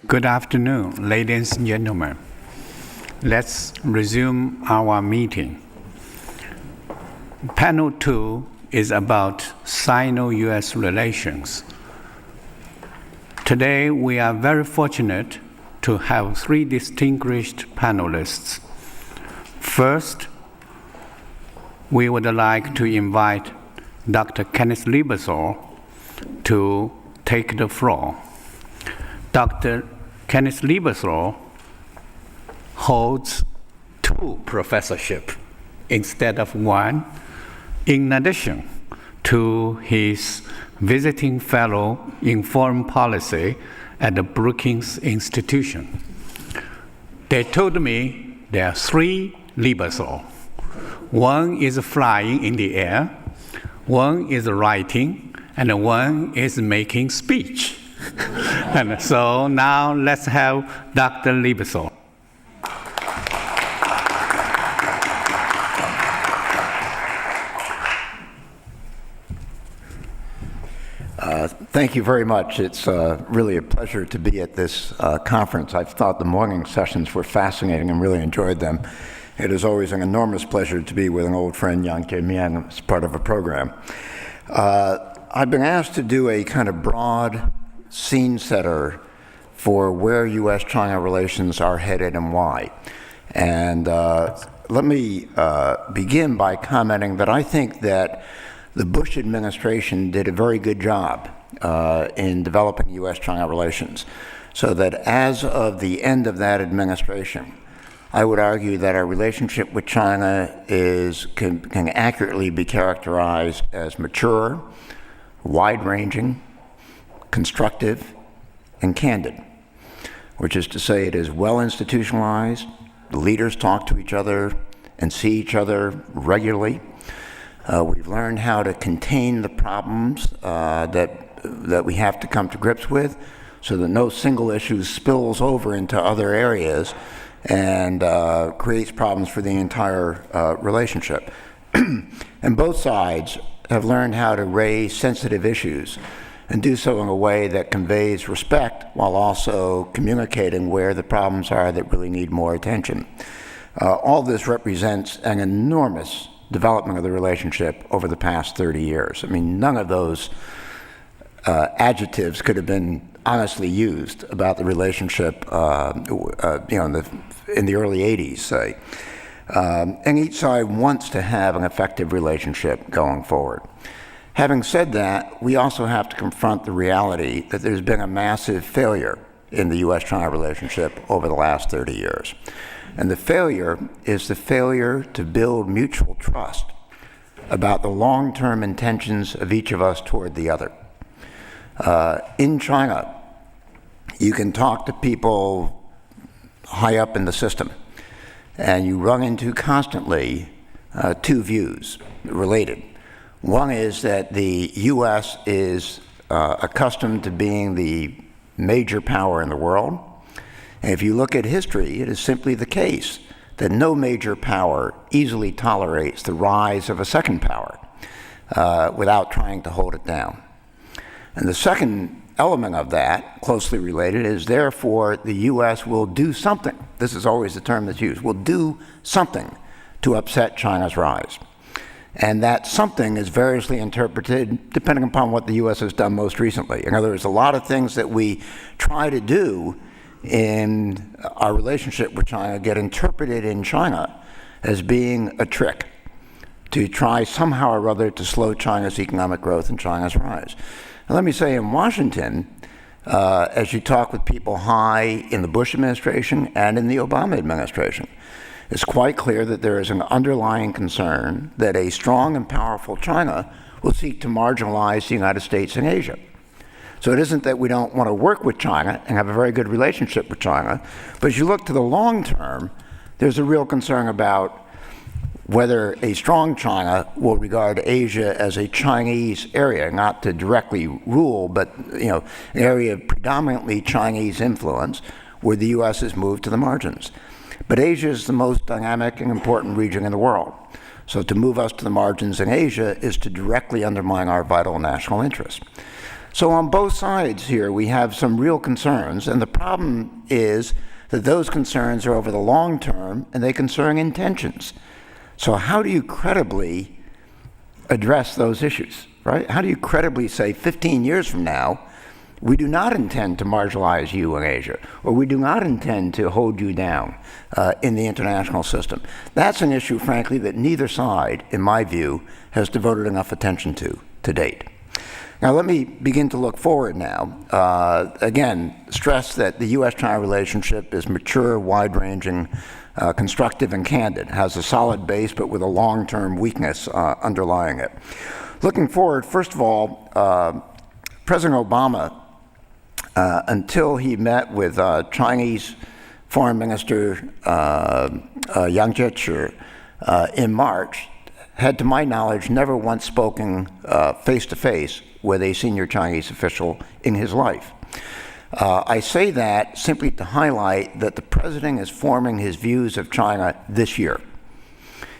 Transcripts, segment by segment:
Good afternoon, ladies and gentlemen. Let's resume our meeting. Panel 2 is about Sino-US relations. Today, we are very fortunate to have 3 distinguished panelists. First, we would like to invite Dr. Kenneth Liebersol to take the floor. Dr. Kenneth Liebersol holds 2 professorships instead of 1, in addition to his visiting fellow in foreign policy at the Brookings Institution. They told me there are 3 Liebersol. 1 is flying in the air, 1 is writing, and 1 is making speech. And so now let's have Dr. Liebersol. Thank you very much. It's really a pleasure to be at this conference. I've thought the morning sessions were fascinating and really enjoyed them. It is always an enormous pleasure to be with an old friend, Yang Miang, as part of a program. I've been asked to do a kind of broad scene setter for where U.S.-China relations are headed and why. And let me begin by commenting that I think that the Bush administration did a very good job in developing U.S.-China relations, so that as of the end of that administration, I would argue that our relationship with China can accurately be characterized as mature, wide-ranging, constructive, and candid, which is to say it is well institutionalized. The leaders talk to each other and see each other regularly. We've learned how to contain the problems that we have to come to grips with, so that no single issue spills over into other areas and creates problems for the entire relationship. And both sides have learned how to raise sensitive issues and do so in a way that conveys respect while also communicating where the problems are that really need more attention. All this represents an enormous development of the relationship over the past 30 years. I mean, none of those adjectives could have been honestly used about the relationship in the early 80s, say. And each side wants to have an effective relationship going forward. Having said that, we also have to confront the reality that there's been a massive failure in the U.S.-China relationship over the last 30 years. And the failure is the failure to build mutual trust about the long-term intentions of each of us toward the other. In China, you can talk to people high up in the system, and you run into constantly 2 views related. One is that the U.S. is accustomed to being the major power in the world. And if you look at history, it is simply the case that no major power easily tolerates the rise of a second power without trying to hold it down. And the second element of that, closely related, is therefore the U.S. will do something. This is always the term that's used. Will do something to upset China's rise. And that something is variously interpreted depending upon what the U.S. has done most recently. In other words, a lot of things that we try to do in our relationship with China get interpreted in China as being a trick to try somehow or other to slow China's economic growth and China's rise. And let me say, in Washington, as you talk with people high in the Bush administration and in the Obama administration, it's quite clear that there is an underlying concern that a strong and powerful China will seek to marginalize the United States and Asia. So it isn't that we don't want to work with China and have a very good relationship with China, but as you look to the long term, there's a real concern about whether a strong China will regard Asia as a Chinese area, not to directly rule, but an area of predominantly Chinese influence, where the U.S. has moved to the margins. But Asia is the most dynamic and important region in the world. So to move us to the margins in Asia is to directly undermine our vital national interests. So on both sides here, we have some real concerns, and the problem is that those concerns are over the long term, and they concern intentions. So how do you credibly address those issues, right? How do you credibly say 15 years from now, we do not intend to marginalize you in Asia, or we do not intend to hold you down in the international system? That's an issue, frankly, that neither side, in my view, has devoted enough attention to date. Now, let me begin to look forward now. Again, stress that the U.S.-China relationship is mature, wide-ranging, constructive, and candid, has a solid base, but with a long-term weakness underlying it. Looking forward, first of all, President Obama, until he met with Chinese Foreign Minister Yang Jiechi in March, had, to my knowledge, never once spoken face-to-face with a senior Chinese official in his life. I say that simply to highlight that the president is forming his views of China this year.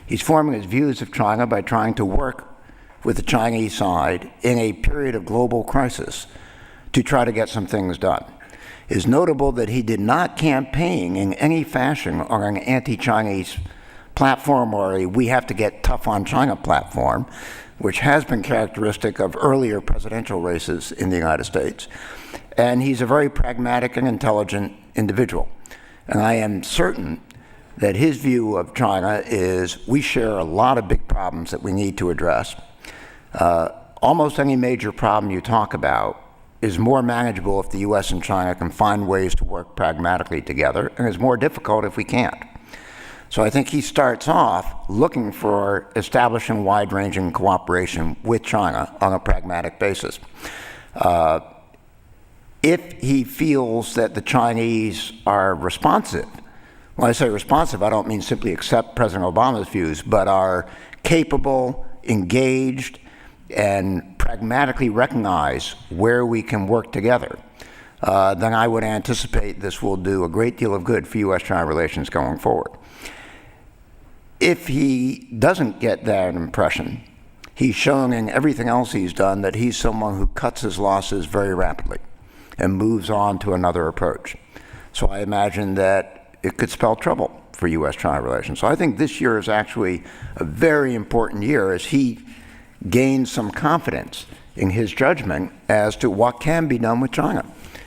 He's forming his views of China by trying to work with the Chinese side in a period of global crisis to try to get some things done. It is notable that he did not campaign in any fashion on an anti-Chinese platform or a we have to get tough on China platform, which has been characteristic of earlier presidential races in the United States. And he's a very pragmatic and intelligent individual. And I am certain that his view of China is we share a lot of big problems that we need to address. Almost any major problem you talk about is more manageable if the U.S. and China can find ways to work pragmatically together, and is more difficult if we can't. So I think he starts off looking for establishing wide-ranging cooperation with China on a pragmatic basis. If he feels that the Chinese are responsive, when I say responsive, I don't mean simply accept President Obama's views, but are capable, engaged, and pragmatically recognize where we can work together, then I would anticipate this will do a great deal of good for U.S.-China relations going forward. If he doesn't get that impression, he's shown in everything else he's done that he's someone who cuts his losses very rapidly and moves on to another approach. So I imagine that it could spell trouble for U.S.-China relations. So I think this year is actually a very important year as he gains some confidence in his judgment as to what can be done with China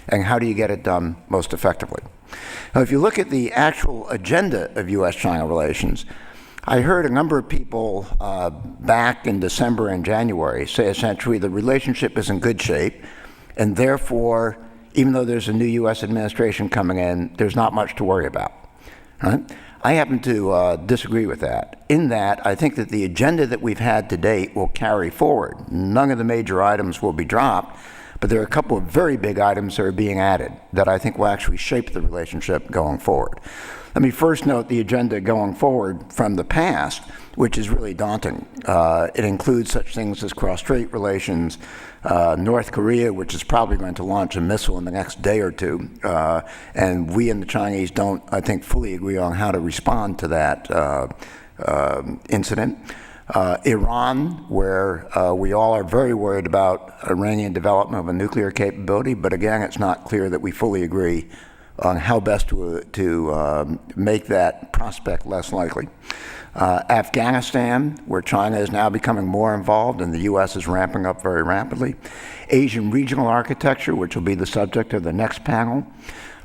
and how do you get it done most effectively. Now, if you look at the actual agenda of U.S.-China relations, I heard a number of people back in December and January say essentially the relationship is in good shape, and therefore, even though there's a new U.S. administration coming in, there's not much to worry about. Right? I happen to disagree with that, in that I think that the agenda that we've had to date will carry forward. None of the major items will be dropped, but there are a couple of very big items that are being added that I think will actually shape the relationship going forward. Let me first note the agenda going forward from the past, which is really daunting. It includes such things as cross-strait relations, North Korea, which is probably going to launch a missile in the next day or two, and we and the Chinese don't, I think, fully agree on how to respond to that incident. Iran, where we all are very worried about Iranian development of a nuclear capability, but again, it's not clear that we fully agree on how best to make that prospect less likely. Afghanistan, where China is now becoming more involved and the U.S. is ramping up very rapidly. Asian regional architecture, which will be the subject of the next panel.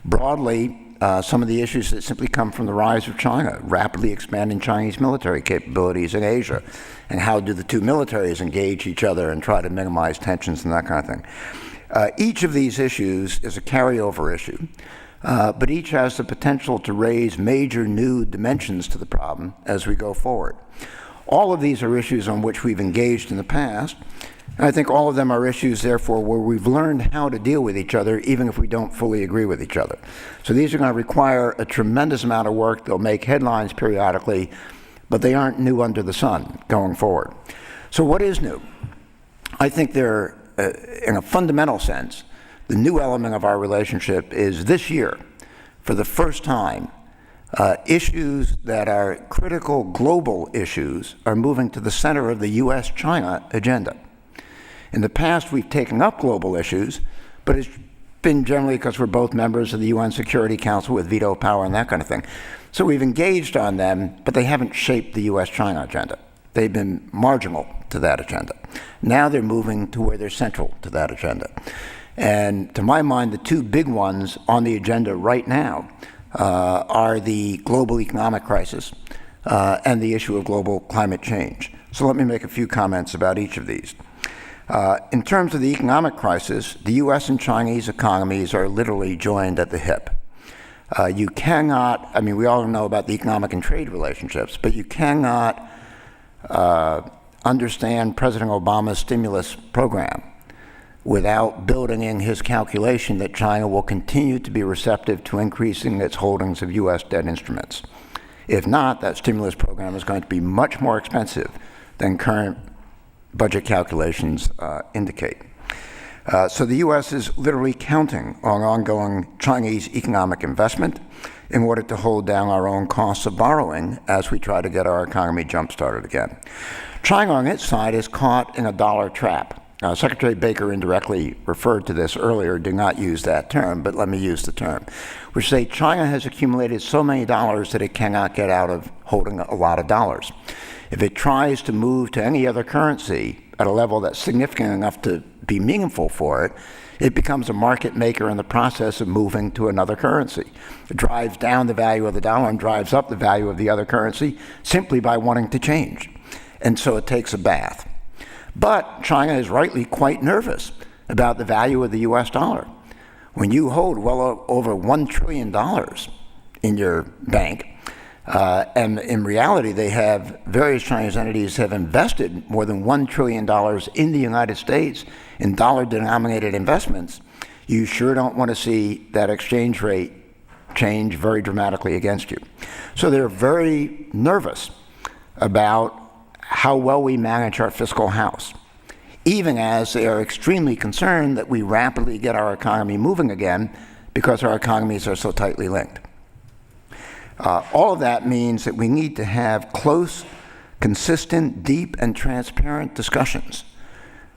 Broadly, some of the issues that simply come from the rise of China, rapidly expanding Chinese military capabilities in Asia, and how do the two militaries engage each other and try to minimize tensions and that kind of thing. Each of these issues is a carryover issue. But each has the potential to raise major new dimensions to the problem as we go forward. All of these are issues on which we've engaged in the past, and I think all of them are issues, therefore, where we've learned how to deal with each other, even if we don't fully agree with each other. So these are going to require a tremendous amount of work. They'll make headlines periodically, but they aren't new under the sun going forward. So what is new? I think they're, in a fundamental sense, the new element of our relationship is this year, for the first time, issues that are critical global issues are moving to the center of the U.S.-China agenda. In the past, we've taken up global issues, but it's been generally because we're both members of the UN Security Council with veto power and that kind of thing. So we've engaged on them, but they haven't shaped the US-China agenda. They've been marginal to that agenda. Now they're moving to where they're central to that agenda. And to my mind, the two big ones on the agenda right now are the global economic crisis and the issue of global climate change. So let me make a few comments about each of these. In terms of the economic crisis, the US and Chinese economies are literally joined at the hip. You cannot, I mean, we all know about the economic and trade relationships, but you cannot understand President Obama's stimulus program without building in his calculation that China will continue to be receptive to increasing its holdings of US debt instruments. If not, that stimulus program is going to be much more expensive than current budget calculations indicate. So the US is literally counting on ongoing Chinese economic investment in order to hold down our own costs of borrowing as we try to get our economy jump-started again. China on its side is caught in a dollar trap. Secretary Baker indirectly referred to this earlier, did not use that term, but let me use the term, which say China has accumulated so many dollars that it cannot get out of holding a lot of dollars. If it tries to move to any other currency at a level that's significant enough to be meaningful for it, it becomes a market maker in the process of moving to another currency. It drives down the value of the dollar and drives up the value of the other currency simply by wanting to change. And so it takes a bath. But China is rightly quite nervous about the value of the US dollar. When you hold well over $1 trillion in your bank, and in reality, various Chinese entities have invested more than $1 trillion in the United States in dollar-denominated investments, you sure don't want to see that exchange rate change very dramatically against you. So they're very nervous about how well we manage our fiscal house, even as they are extremely concerned that we rapidly get our economy moving again because our economies are so tightly linked. All of that means that we need to have close, consistent, deep, and transparent discussions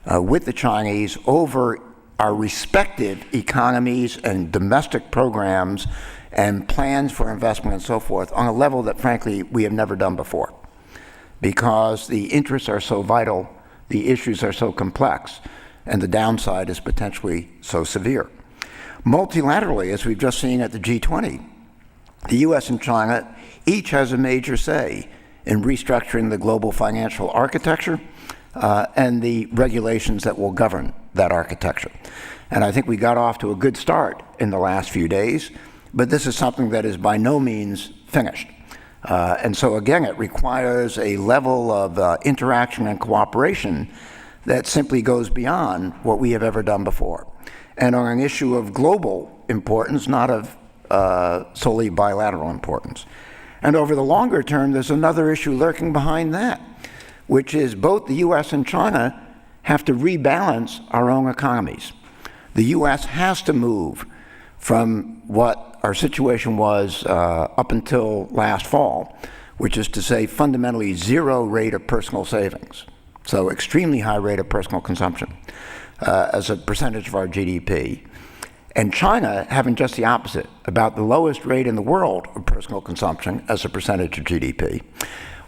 with the Chinese over our respective economies and domestic programs and plans for investment and so forth on a level that, frankly, we have never done before, because the interests are so vital, the issues are so complex, and the downside is potentially so severe. Multilaterally, as we've just seen at the G20, the US and China each has a major say in restructuring the global financial architecture and the regulations that will govern that architecture. And I think we got off to a good start in the last few days, but this is something that is by no means finished. And so again, it requires a level of interaction and cooperation that simply goes beyond what we have ever done before. And on an issue of global importance, not of solely bilateral importance. And over the longer term, there's another issue lurking behind that, which is both the US and China have to rebalance our own economies. The US has to move from what our situation was up until last fall, which is to say fundamentally zero rate of personal savings, so extremely high rate of personal consumption as a percentage of our GDP. And China having just the opposite, about the lowest rate in the world of personal consumption as a percentage of GDP,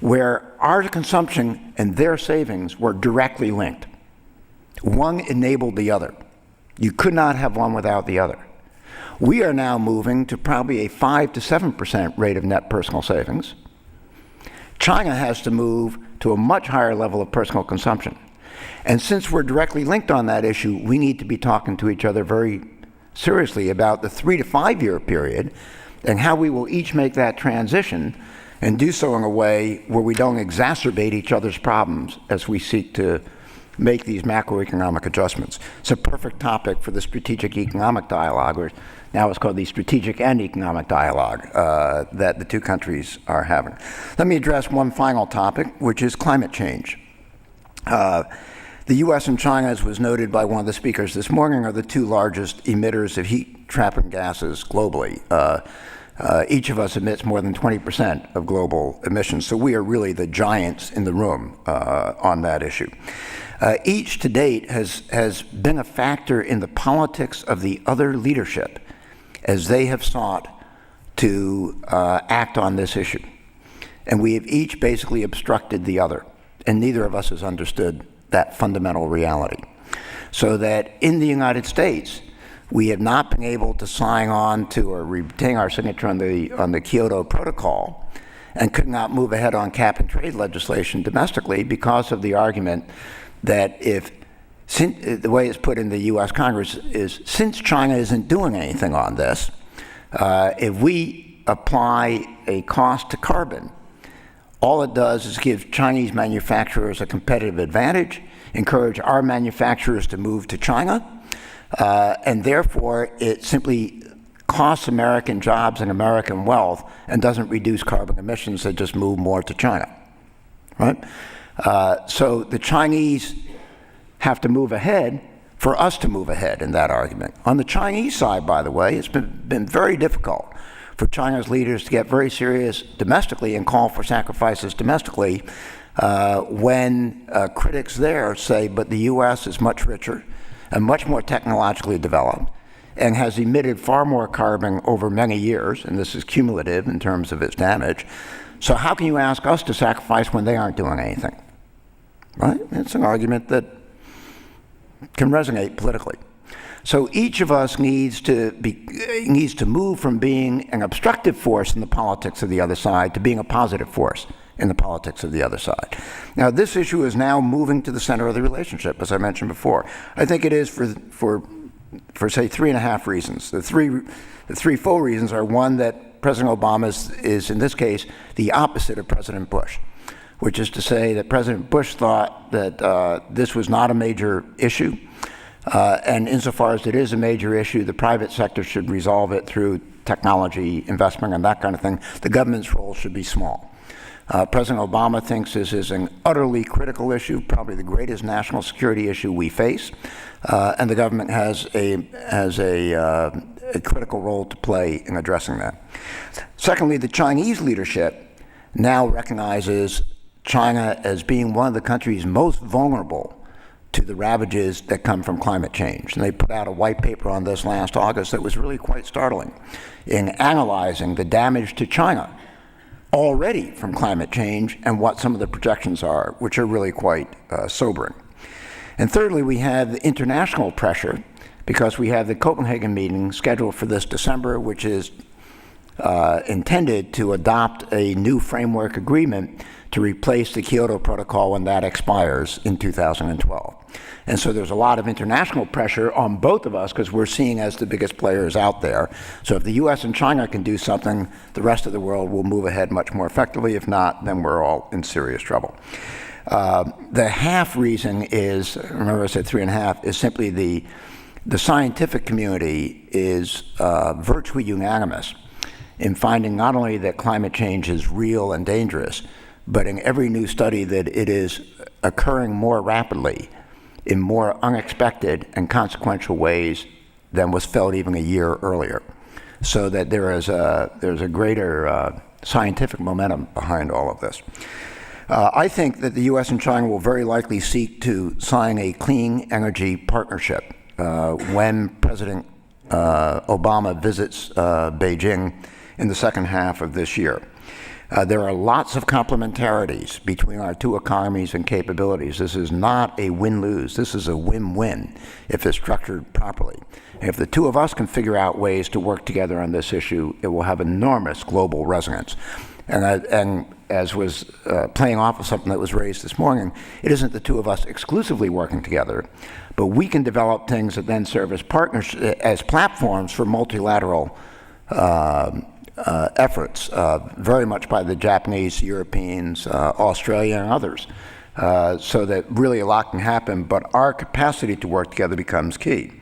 where our consumption and their savings were directly linked. One enabled the other. You could not have one without the other. We are now moving to probably a 5 to 7% rate of net personal savings. China has to move to a much higher level of personal consumption. And since we're directly linked on that issue, we need to be talking to each other very seriously about the 3 to 5 year period and how we will each make that transition and do so in a way where we don't exacerbate each other's problems as we seek to make these macroeconomic adjustments. It's a perfect topic for the strategic economic dialogue, or now it's called the strategic and economic dialogue that the two countries are having. Let me address one final topic, which is climate change. The US and China, as was noted by one of the speakers this morning, are the two largest emitters of heat-trapping gases globally. Each of us emits more than 20% of global emissions, so we are really the giants in the room on that issue. Each to date has been a factor in the politics of the other leadership as they have sought to act on this issue. And we have each basically obstructed the other, and neither of us has understood that fundamental reality. So that in the United States, we have not been able to sign on to or retain our signature on the Kyoto Protocol, and could not move ahead on cap and trade legislation domestically because of the argument that the way it's put in the U.S. Congress is, since China isn't doing anything on this, if we apply a cost to carbon, all it does is give Chinese manufacturers a competitive advantage, encourage our manufacturers to move to China, and therefore it simply costs American jobs and American wealth and doesn't reduce carbon emissions, they just move more to China, right? So the Chinese have to move ahead for us to move ahead in that argument. On the Chinese side, by the way, it's been very difficult for China's leaders to get very serious domestically and call for sacrifices domestically when critics there say, but the U.S. is much richer and much more technologically developed and has emitted far more carbon over many years, and this is cumulative in terms of its damage. So how can you ask us to sacrifice when they aren't doing anything? Right? It's an argument that can resonate politically. So each of us needs to move from being an obstructive force in the politics of the other side to being a positive force in the politics of the other side. Now, this issue is now moving to the center of the relationship, as I mentioned before. I think it is for say 3.5 reasons. The three full reasons are, one, that President Obama is in this case the opposite of President Bush, which is to say that President Bush thought that this was not a major issue. And insofar as it is a major issue, the private sector should resolve it through technology investment and that kind of thing. The government's role should be small. President Obama thinks this is an utterly critical issue, probably the greatest national security issue we face, and the government has a critical role to play in addressing that. Secondly, the Chinese leadership now recognizes China as being one of the countries most vulnerable to the ravages that come from climate change. And they put out a white paper on this last August that was really quite startling in analyzing the damage to China already from climate change and what some of the projections are, which are really quite sobering. And thirdly, we have the international pressure because we have the Copenhagen meeting scheduled for this December, which is intended to adopt a new framework agreement to replace the Kyoto Protocol when that expires in 2012. And so there's a lot of international pressure on both of us because we're seen as the biggest players out there. So if the US and China can do something, the rest of the world will move ahead much more effectively. If not, then we're all in serious trouble. The half reason is, remember I said 3.5, is simply the scientific community is virtually unanimous in finding not only that climate change is real and dangerous, but in every new study that it is occurring more rapidly in more unexpected and consequential ways than was felt even a year earlier. So that there's a greater scientific momentum behind all of this. I think that the US and China will very likely seek to sign a clean energy partnership when President Obama visits Beijing in the second half of this year. There are lots of complementarities between our two economies and capabilities. This is not a win-lose. This is a win-win if it's structured properly. And if the two of us can figure out ways to work together on this issue, it will have enormous global resonance. And as was playing off of something that was raised this morning, it isn't the two of us exclusively working together, but we can develop things that then serve as partners, as platforms for multilateral efforts, very much by the Japanese, Europeans, Australia, and others, so that really a lot can happen, but our capacity to work together becomes key.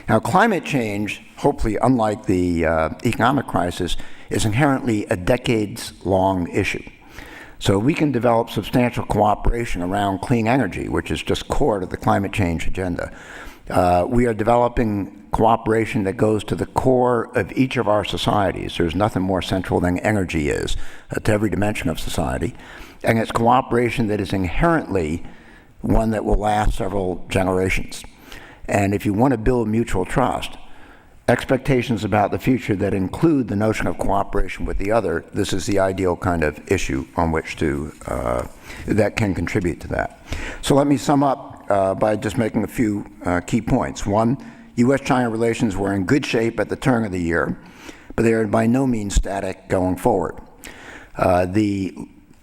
Now, climate change, hopefully unlike the economic crisis, is inherently a decades-long issue. So we can develop substantial cooperation around clean energy, which is just core to the climate change agenda. We are developing cooperation that goes to the core of each of our societies. There's nothing more central than energy is to every dimension of society. And it's cooperation that is inherently one that will last several generations. And if you want to build mutual trust, expectations about the future that include the notion of cooperation with the other, this is the ideal kind of issue on which to, that can contribute to that. So let me sum up by just making a few key points. One, U.S.-China relations were in good shape at the turn of the year, but they are by no means static going forward. The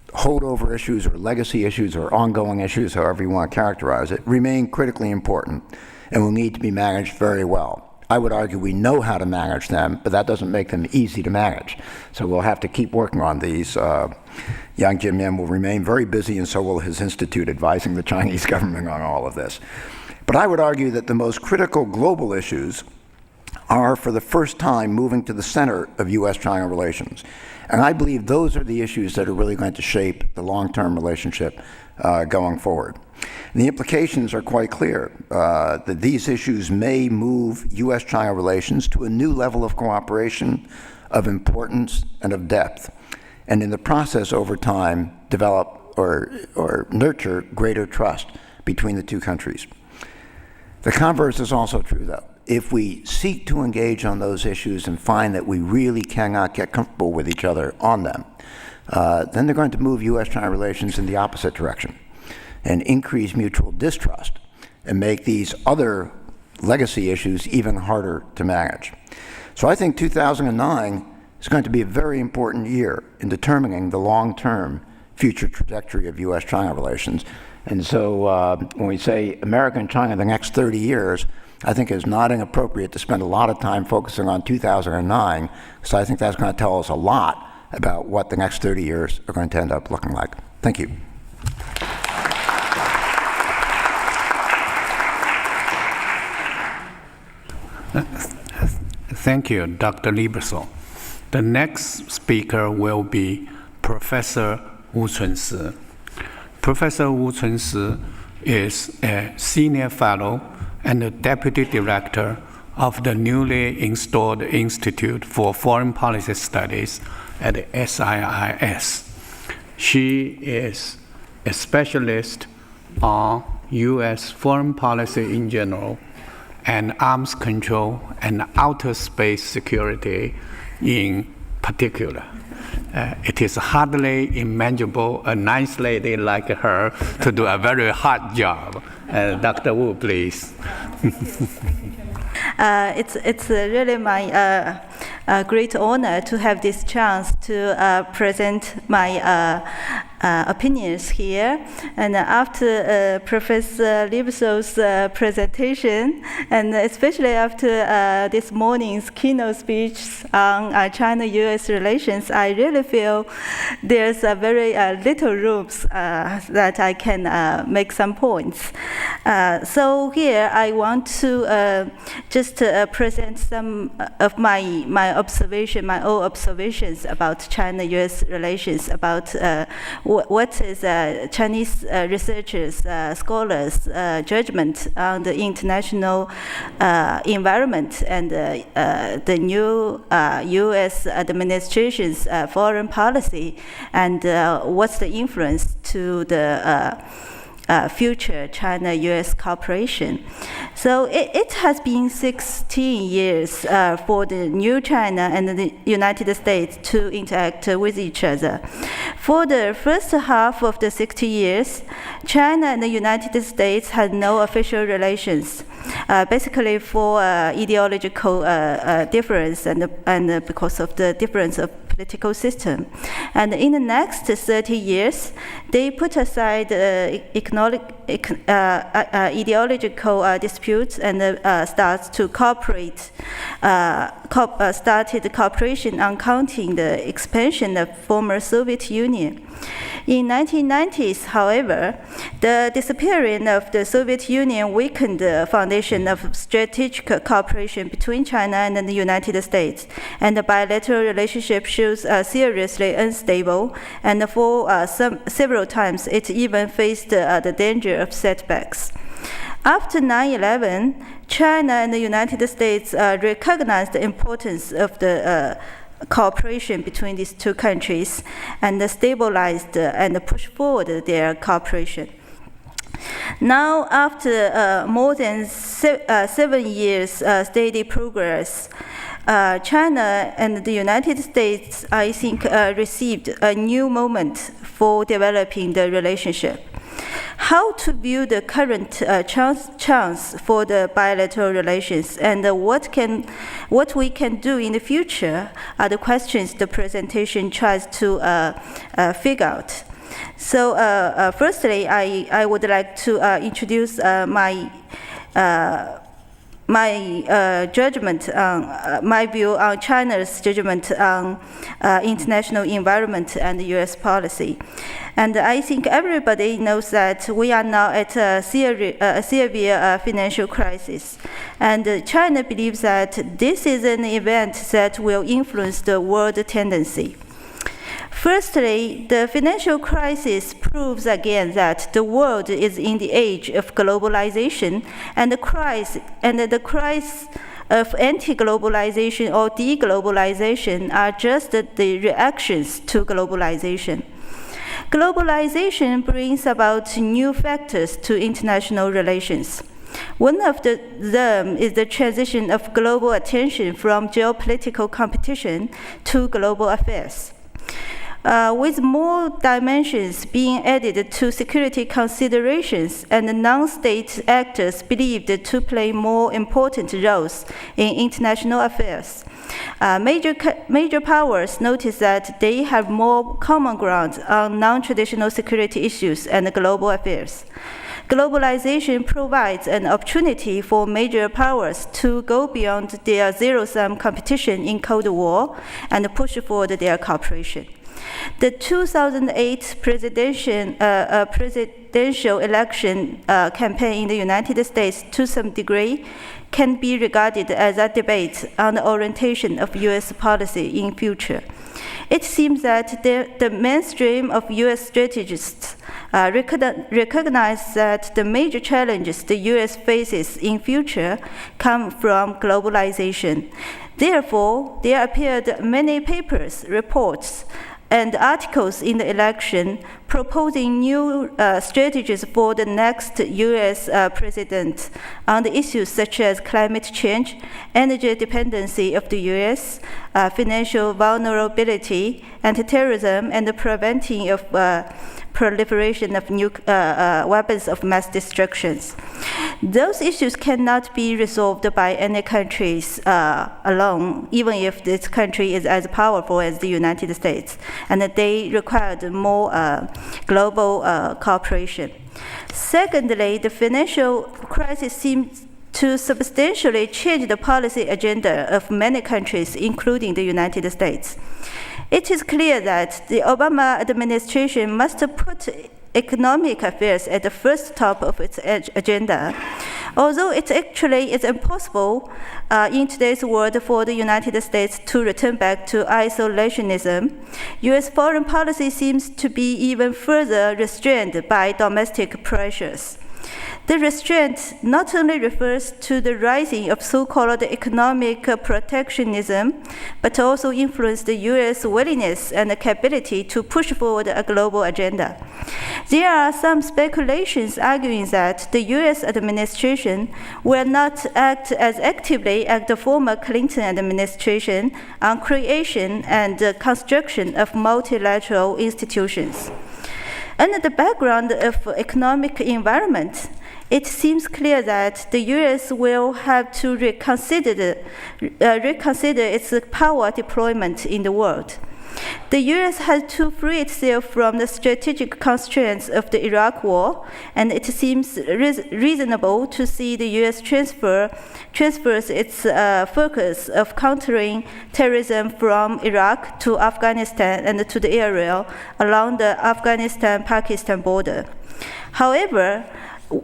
holdover issues or legacy issues or ongoing issues, however you want to characterize it, remain critically important and will need to be managed very well. I would argue we know how to manage them, but that doesn't make them easy to manage. So we'll have to keep working on these. Yang Jiemin will remain very busy, and so will his institute advising the Chinese government on all of this. But I would argue that the most critical global issues are, for the first time, moving to the center of U.S.-China relations. And I believe those are the issues that are really going to shape the long-term relationship going forward. And the implications are quite clear, that these issues may move U.S.-China relations to a new level of cooperation, of importance, and of depth, and in the process over time develop or nurture greater trust between the two countries. The converse is also true, though. If we seek to engage on those issues and find that we really cannot get comfortable with each other on them, then they're going to move U.S.-China relations in the opposite direction and increase mutual distrust and make these other legacy issues even harder to manage. So I think 2009 is going to be a very important year in determining the long-term future trajectory of U.S.-China relations. And so when we say America and China the next 30 years, I think it's not inappropriate to spend a lot of time focusing on 2009, because I think that's going to tell us a lot about what the next 30 years are going to end up looking like. Thank you. Thank you, Dr. Liebersohn. The next speaker will be Professor Wu Chunsi. Professor Wu Chunsi is a senior fellow and a deputy director of the newly installed Institute for Foreign Policy Studies at the SIIS. She is a specialist on U.S. foreign policy in general and arms control and outer space security in particular. It is hardly imaginable a nice lady like her to do a very hard job. Dr. Wu, please. It's really my great honor to have this chance to present my opinions here. And after Professor Liebersohn's presentation, and especially after this morning's keynote speech on China-U.S. relations, I really feel there's a very little room that I can make some points. So here I want to just present some of my own observations about China-U.S. relations, about what is Chinese researchers, scholars' judgment on the international environment and the new U.S. administration's foreign policy, and what's the influence to the future China-U.S. cooperation. So it has been 16 years for the new China and the United States to interact with each other. For the first half of the 60 years, China and the United States had no official relations, basically for ideological difference and because of the difference of political system. And in the next 30 years, they put aside ideological disputes and started cooperation on counting the expansion of former Soviet Union. In 1990s, however, the disappearing of the Soviet Union weakened the foundation of strategic cooperation between China and the United States, and the bilateral relationship shows seriously unstable, and for several times it even faced the danger of setbacks. After 9/11, China and the United States recognized the importance of the cooperation between these two countries and stabilized and pushed forward their cooperation. Now, after more than 7 years steady progress, China and the United States, I think, received a new moment for developing the relationship. How to view the current chance for the bilateral relations and what we can do in the future are the questions the presentation tries to figure out. So firstly, I would like to introduce my judgment, my view on China's judgment on international environment and U.S. policy. And I think everybody knows that we are now at a severe financial crisis. And China believes that this is an event that will influence the world tendency. Firstly, the financial crisis proves again that the world is in the age of globalization, and the crisis of anti-globalization or deglobalization are just the reactions to globalization. Globalization brings about new factors to international relations. One of them is the transition of global attention from geopolitical competition to global affairs. With more dimensions being added to security considerations and non-state actors believed to play more important roles in international affairs. Major powers notice that they have more common ground on non-traditional security issues and global affairs. Globalization provides an opportunity for major powers to go beyond their zero-sum competition in Cold War and push forward their cooperation. The 2008 presidential election campaign in the United States, to some degree, can be regarded as a debate on the orientation of U.S. policy in future. It seems that the mainstream of U.S. strategists recognize that the major challenges the U.S. faces in future come from globalization. Therefore, there appeared many papers, reports, and articles in the election proposing new strategies for the next U.S. president on the issues such as climate change, energy dependency of the U.S., financial vulnerability, anti-terrorism, and the preventing of proliferation of weapons of mass destruction. Those issues cannot be resolved by any countries alone, even if this country is as powerful as the United States, and that they required more global cooperation. Secondly, the financial crisis seems to substantially change the policy agenda of many countries, including the United States. It is clear that the Obama administration must put economic affairs at the first top of its agenda. Although it actually is impossible in today's world for the United States to return back to isolationism, U.S. foreign policy seems to be even further restrained by domestic pressures. The restraint not only refers to the rising of so-called economic protectionism, but also influence the U.S. willingness and capability to push forward a global agenda. There are some speculations arguing that the U.S. administration will not act as actively as the former Clinton administration on creation and construction of multilateral institutions. Under the background of economic environment, it seems clear that the U.S. will have to reconsider its power deployment in the world. The U.S. has to free itself from the strategic constraints of the Iraq War, and it seems reasonable to see the U.S. transfers its focus of countering terrorism from Iraq to Afghanistan and to the area along the Afghanistan-Pakistan border. However,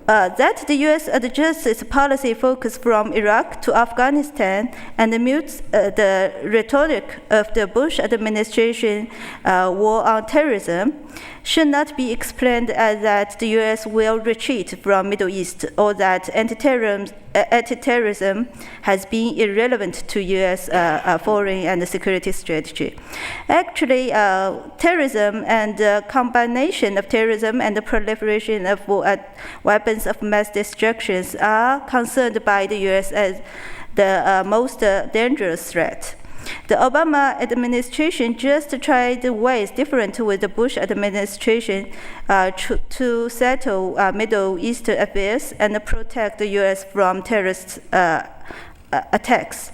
that the U.S. adjusts its policy focus from Iraq to Afghanistan and mutes the rhetoric of the Bush administration war on terrorism should not be explained as that the U.S. will retreat from Middle East or that anti-terrorism has been irrelevant to U.S. Foreign and security strategy. Actually, terrorism and the combination of terrorism and the proliferation of weapons of mass destruction are concerned by the U.S. as the most dangerous threat. The Obama administration just tried ways different with the Bush administration to settle Middle East affairs and protect the U.S. from terrorist attacks.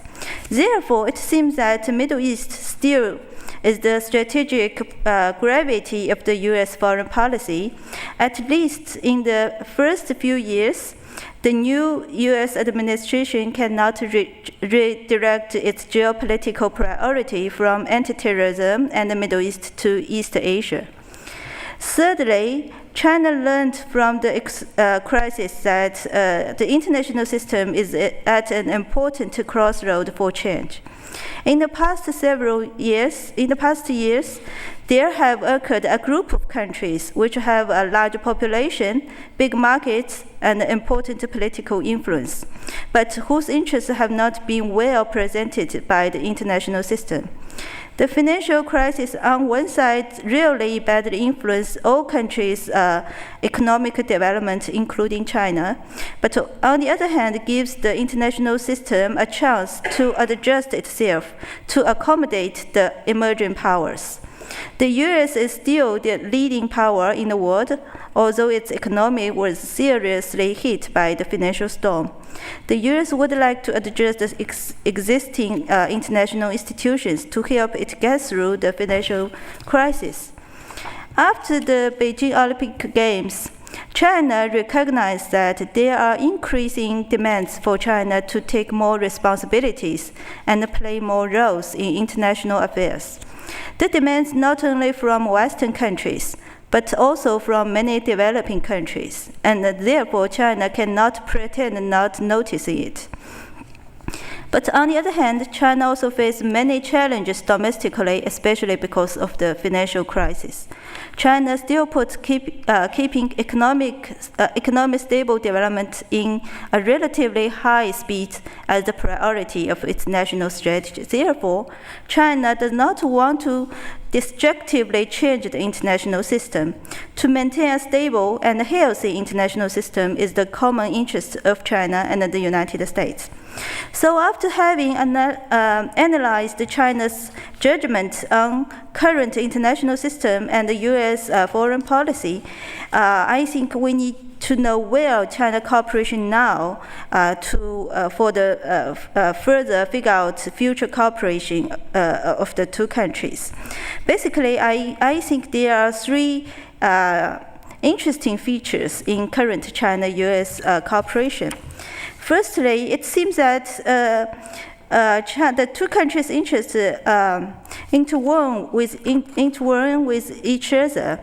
Therefore, it seems that the Middle East still is the strategic gravity of the U.S. foreign policy. At least in the first few years, the new U.S. administration cannot redirect its geopolitical priority from anti-terrorism and the Middle East to East Asia. Thirdly, China learned from the crisis that the international system is at an important crossroad for change. In the past years, there have occurred a group of countries which have a large population, big markets, and important political influence, but whose interests have not been well presented by the international system. The financial crisis on one side really badly influenced all countries' economic development, including China, but on the other hand gives the international system a chance to adjust itself to accommodate the emerging powers. The U.S. is still the leading power in the world, although its economy was seriously hit by the financial storm. The U.S. would like to adjust the existing international institutions to help it get through the financial crisis. After the Beijing Olympic Games, China recognized that there are increasing demands for China to take more responsibilities and play more roles in international affairs. The demands not only from Western countries, but also from many developing countries, and therefore China cannot pretend not noticing it. But on the other hand, China also faces many challenges domestically, especially because of the financial crisis. China still puts keeping economic stable development in a relatively high speed as the priority of its national strategy. Therefore, China does not want to destructively change the international system. To maintain a stable and healthy international system is the common interest of China and the United States. So after having analyzed China's judgment on current international system and the U.S. Foreign policy, I think we need to know where China cooperation now for the further figure out future cooperation of the two countries. Basically, I think there are three interesting features in current China-U.S. cooperation. Firstly, it seems that the two countries' interests intertwine with each other.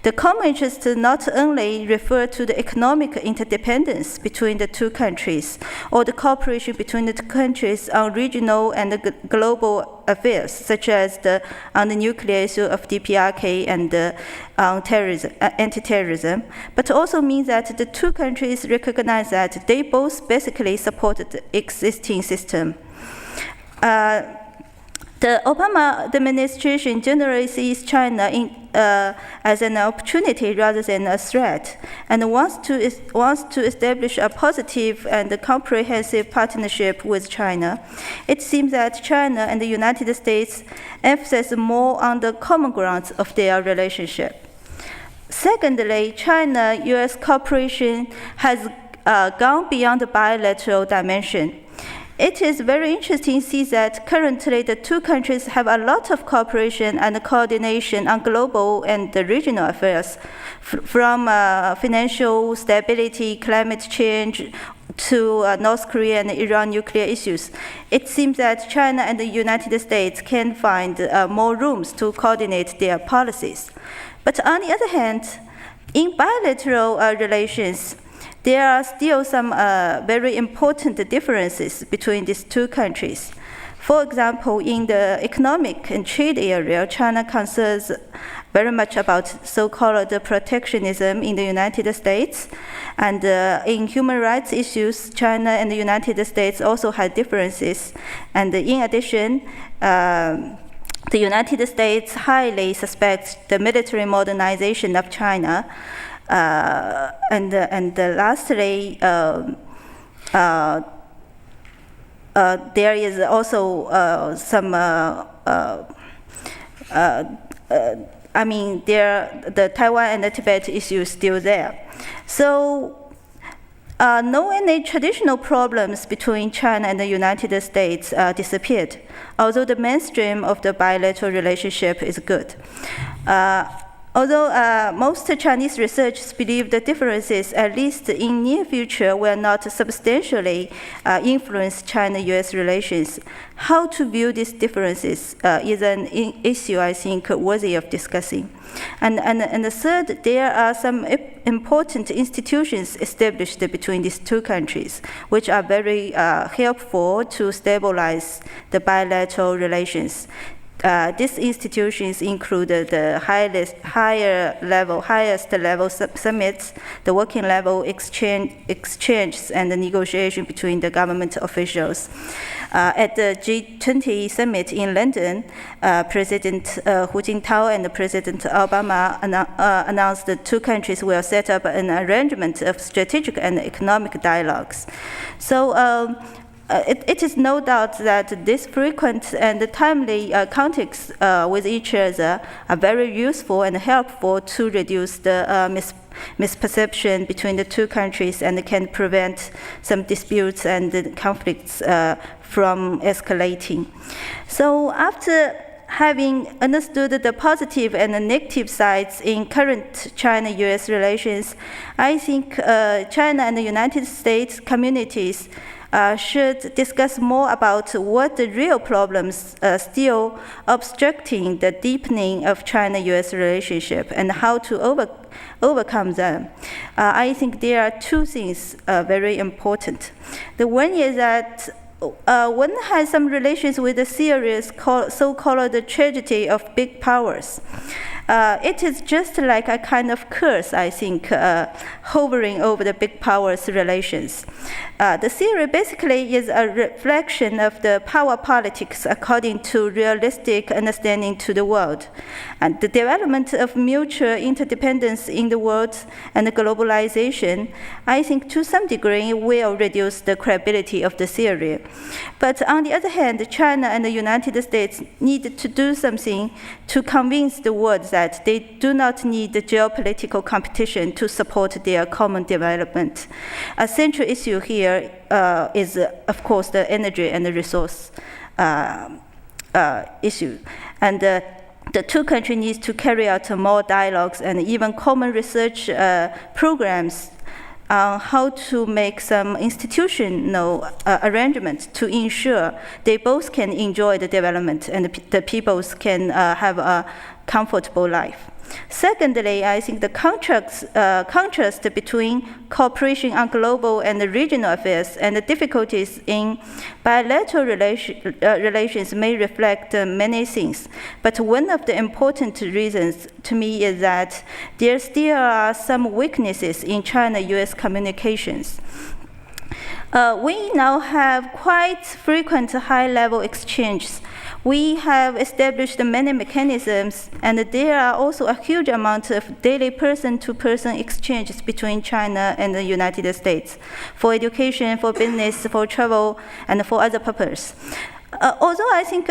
The common interests not only refer to the economic interdependence between the two countries or the cooperation between the two countries on regional and global affairs, such as on the nuclear issue of DPRK and on anti-terrorism, but also means that the two countries recognize that they both basically support the existing system. The Obama administration generally sees China as an opportunity rather than a threat, and wants to establish a positive and comprehensive partnership with China. It seems that China and the United States emphasize more on the common grounds of their relationship. Secondly, China-U.S. cooperation has gone beyond the bilateral dimension. It is very interesting to see that currently the two countries have a lot of cooperation and coordination on global and regional affairs, from financial stability, climate change, to North Korea and Iran nuclear issues. It seems that China and the United States can find more rooms to coordinate their policies. But on the other hand, in bilateral relations, there are still some very important differences between these two countries. For example, in the economic and trade area, China considers very much about so-called protectionism in the United States. And in human rights issues, China and the United States also had differences. And in addition, the United States highly suspects the military modernization of China. And lastly, there is also some, the Taiwan and the Tibet issue is still there. So, no any traditional problems between China and the United States disappeared, although the mainstream of the bilateral relationship is good. Although most Chinese researchers believe the differences, at least in near future, will not substantially influence China-US relations, how to view these differences is an issue, I think, worthy of discussing. And the third, there are some important institutions established between these two countries, which are very helpful to stabilize the bilateral relations. These institutions include the highest level summits, the working level exchanges, and the negotiation between the government officials. At the G20 summit in London, President Hu Jintao and President Obama announced the two countries will set up an arrangement of strategic and economic dialogues. So. It is no doubt that this frequent and timely contacts with each other are very useful and helpful to reduce the misperception between the two countries and can prevent some disputes and conflicts from escalating. So after having understood the positive and the negative sides in current China-US relations, I think China and the United States communities should discuss more about what the real problems still obstructing the deepening of China-US relationship and how to overcome them. I think there are two things very important. The one is that one has some relations with the serious so-called tragedy of big powers. It is just like a kind of curse, I think, hovering over the big powers relations. The theory basically is a reflection of the power politics according to realistic understanding to the world. And the development of mutual interdependence in the world and globalization, I think to some degree will reduce the credibility of the theory. But on the other hand, China and the United States need to do something to convince the world that they do not need the geopolitical competition to support their common development. A central issue here is, of course, the energy and the resource issue. And the two countries need to carry out more dialogues and even common research programs on how to make some institutional arrangements to ensure they both can enjoy the development and the peoples can have a comfortable life. Secondly, I think the contrast between cooperation on global and regional affairs and the difficulties in bilateral relations may reflect many things. But one of the important reasons to me is that there still are some weaknesses in China-US communications. We now have quite frequent high-level exchanges. We have established many mechanisms, and there are also a huge amount of daily person-to-person exchanges between China and the United States for education, for business, for travel, and for other purposes. Although I think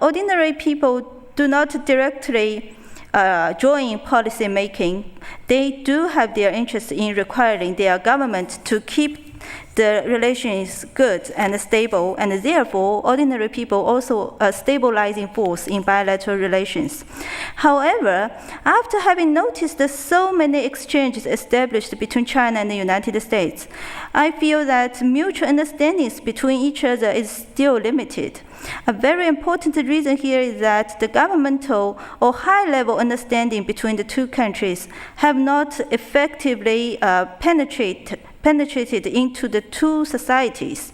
ordinary people do not directly join policy making, they do have their interest in requiring their government to keep the relations good and stable, and therefore ordinary people also a stabilizing force in bilateral relations. However, after having noticed so many exchanges established between China and the United States, I feel that mutual understandings between each other is still limited. A very important reason here is that the governmental or high-level understanding between the two countries have not effectively penetrated into the two societies.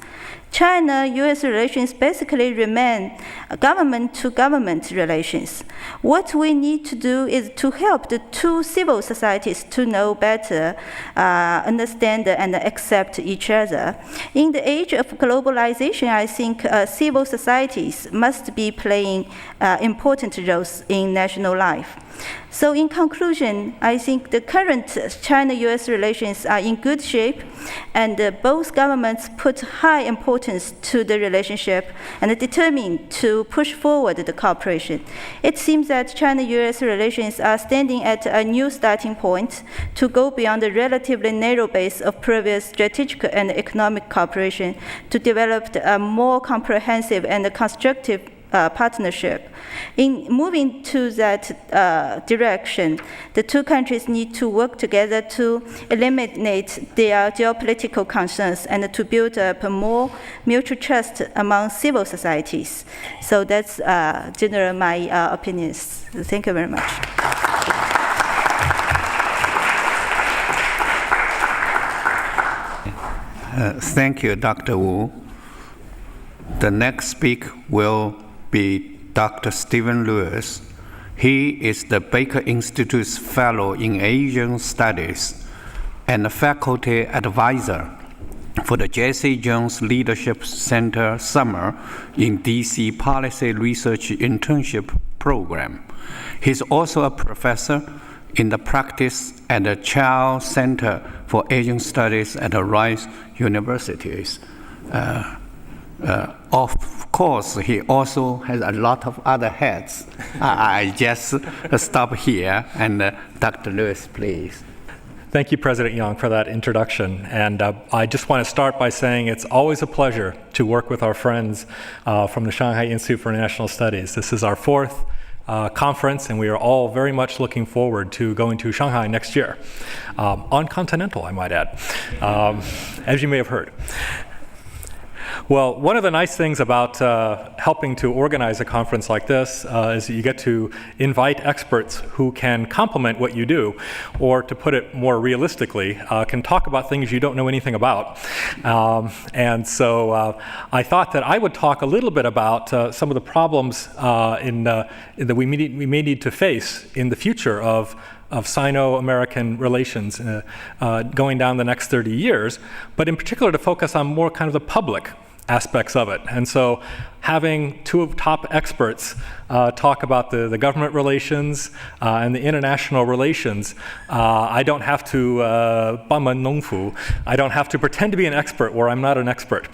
China-US relations basically remain government-to-government relations. What we need to do is to help the two civil societies to know better, understand and accept each other. In the age of globalization, I think civil societies must be playing important roles in national life. So in conclusion, I think the current China-US relations are in good shape, and both governments put high importance to the relationship and are determined to push forward the cooperation. It seems that China-US relations are standing at a new starting point to go beyond the relatively narrow base of previous strategic and economic cooperation to develop a more comprehensive and constructive partnership. In moving to that direction, the two countries need to work together to eliminate their geopolitical concerns and to build up more mutual trust among civil societies. So that's generally my opinions. Thank you very much. Thank you, Dr. Wu. The next speaker will be Dr. Stephen Lewis. He is the Baker Institute's Fellow in Asian Studies and a faculty advisor for the Jesse Jones Leadership Center Summer in DC Policy Research Internship Program. He's also a professor in the practice at the Child Center for Asian Studies at the Rice Universities. Of course, he also has a lot of other hats. I just stop here, and Dr. Lewis, please. Thank you, President Yang, for that introduction. And I just want to start by saying it's always a pleasure to work with our friends from the Shanghai Institute for International Studies. This is our fourth conference, and we are all very much looking forward to going to Shanghai next year. On Continental, I might add, as you may have heard. Well, one of the nice things about helping to organize a conference like this is that you get to invite experts who can complement what you do, or to put it more realistically, can talk about things you don't know anything about. And so I thought that I would talk a little bit about some of the problems that we may need to face in the future of Sino-American relations going down the next 30 years, but in particular to focus on more kind of the public aspects of it. And so having two top experts talk about the government relations and the international relations, I don't have to I don't have to pretend to be an expert where I'm not an expert,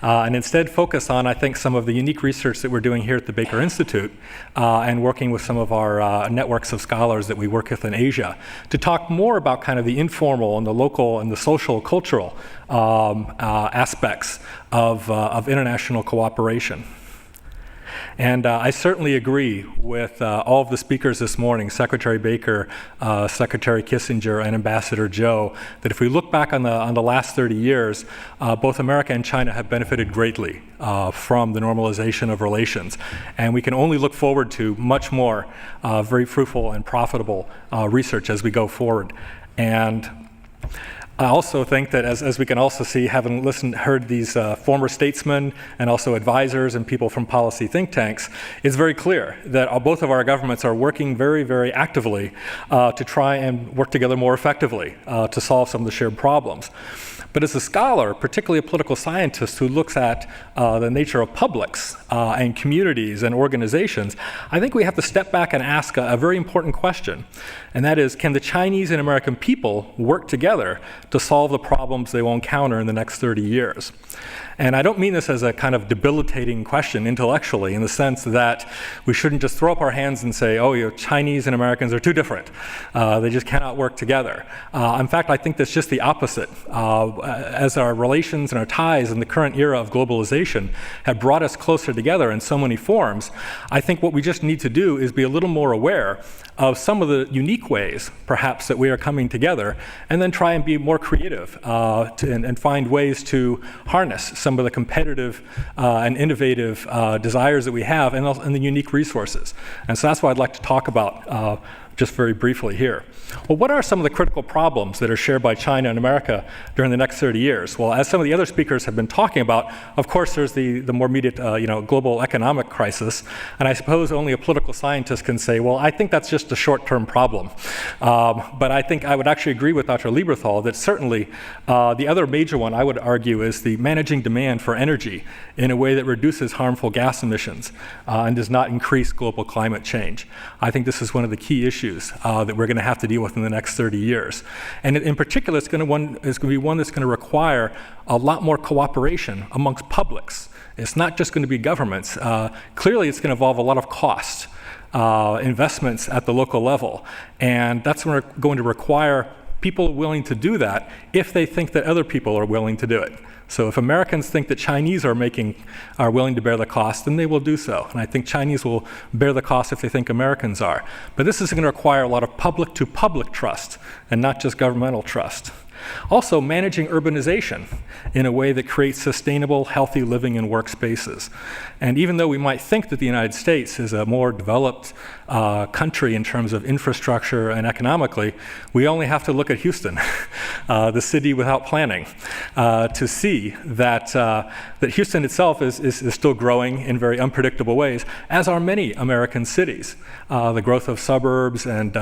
and instead focus on, I think, some of the unique research that we're doing here at the Baker Institute and working with some of our networks of scholars that we work with in Asia to talk more about kind of the informal and the local and the social, cultural aspects of international cooperation. And I certainly agree with all of the speakers this morning, Secretary Baker, Secretary Kissinger, and Ambassador Zhou, that if we look back on the last 30 years, both America and China have benefited greatly from the normalization of relations. And we can only look forward to much more very fruitful and profitable research as we go forward. And I also think that, as we can also see, having heard these former statesmen and also advisors and people from policy think tanks, it's very clear that both of our governments are working very, very actively to try and work together more effectively to solve some of the shared problems. But as a scholar, particularly a political scientist who looks at the nature of publics and communities and organizations, I think we have to step back and ask a very important question. And that is, can the Chinese and American people work together to solve the problems they will encounter in the next 30 years? And I don't mean this as a kind of debilitating question intellectually, in the sense that we shouldn't just throw up our hands and say, oh, Chinese and Americans are too different. They just cannot work together. In fact, I think that's just the opposite. As our relations and our ties in the current era of globalization have brought us closer together in so many forms, I think what we just need to do is be a little more aware of some of the unique ways, perhaps, that we are coming together, and then try and be more creative and find ways to harness some of the competitive and innovative desires that we have and the unique resources. And so that's what I'd like to talk about just very briefly here. Well, what are some of the critical problems that are shared by China and America during the next 30 years? Well, as some of the other speakers have been talking about, of course, there's the more immediate, global economic crisis. And I suppose only a political scientist can say, well, I think that's just a short-term problem. But I think I would actually agree with Dr. Lieberthal that certainly the other major one I would argue is the managing demand for energy in a way that reduces harmful gas emissions and does not increase global climate change. I think this is one of the key issues that we're going to have to deal with in the next 30 years. And in particular, it's going to be one that's going to require a lot more cooperation amongst publics. It's not just going to be governments. Clearly, it's going to involve a lot of cost, investments at the local level. And that's going to require people willing to do that if they think that other people are willing to do it. So if Americans think that Chinese are willing to bear the cost, then they will do so. And I think Chinese will bear the cost if they think Americans are. But this is going to require a lot of public-to-public trust and not just governmental trust. Also, managing urbanization in a way that creates sustainable, healthy living and work spaces. And even though we might think that the United States is a more developed country in terms of infrastructure and economically, we only have to look at Houston, the city without planning, to see that Houston itself is still growing in very unpredictable ways, as are many American cities. The growth of suburbs and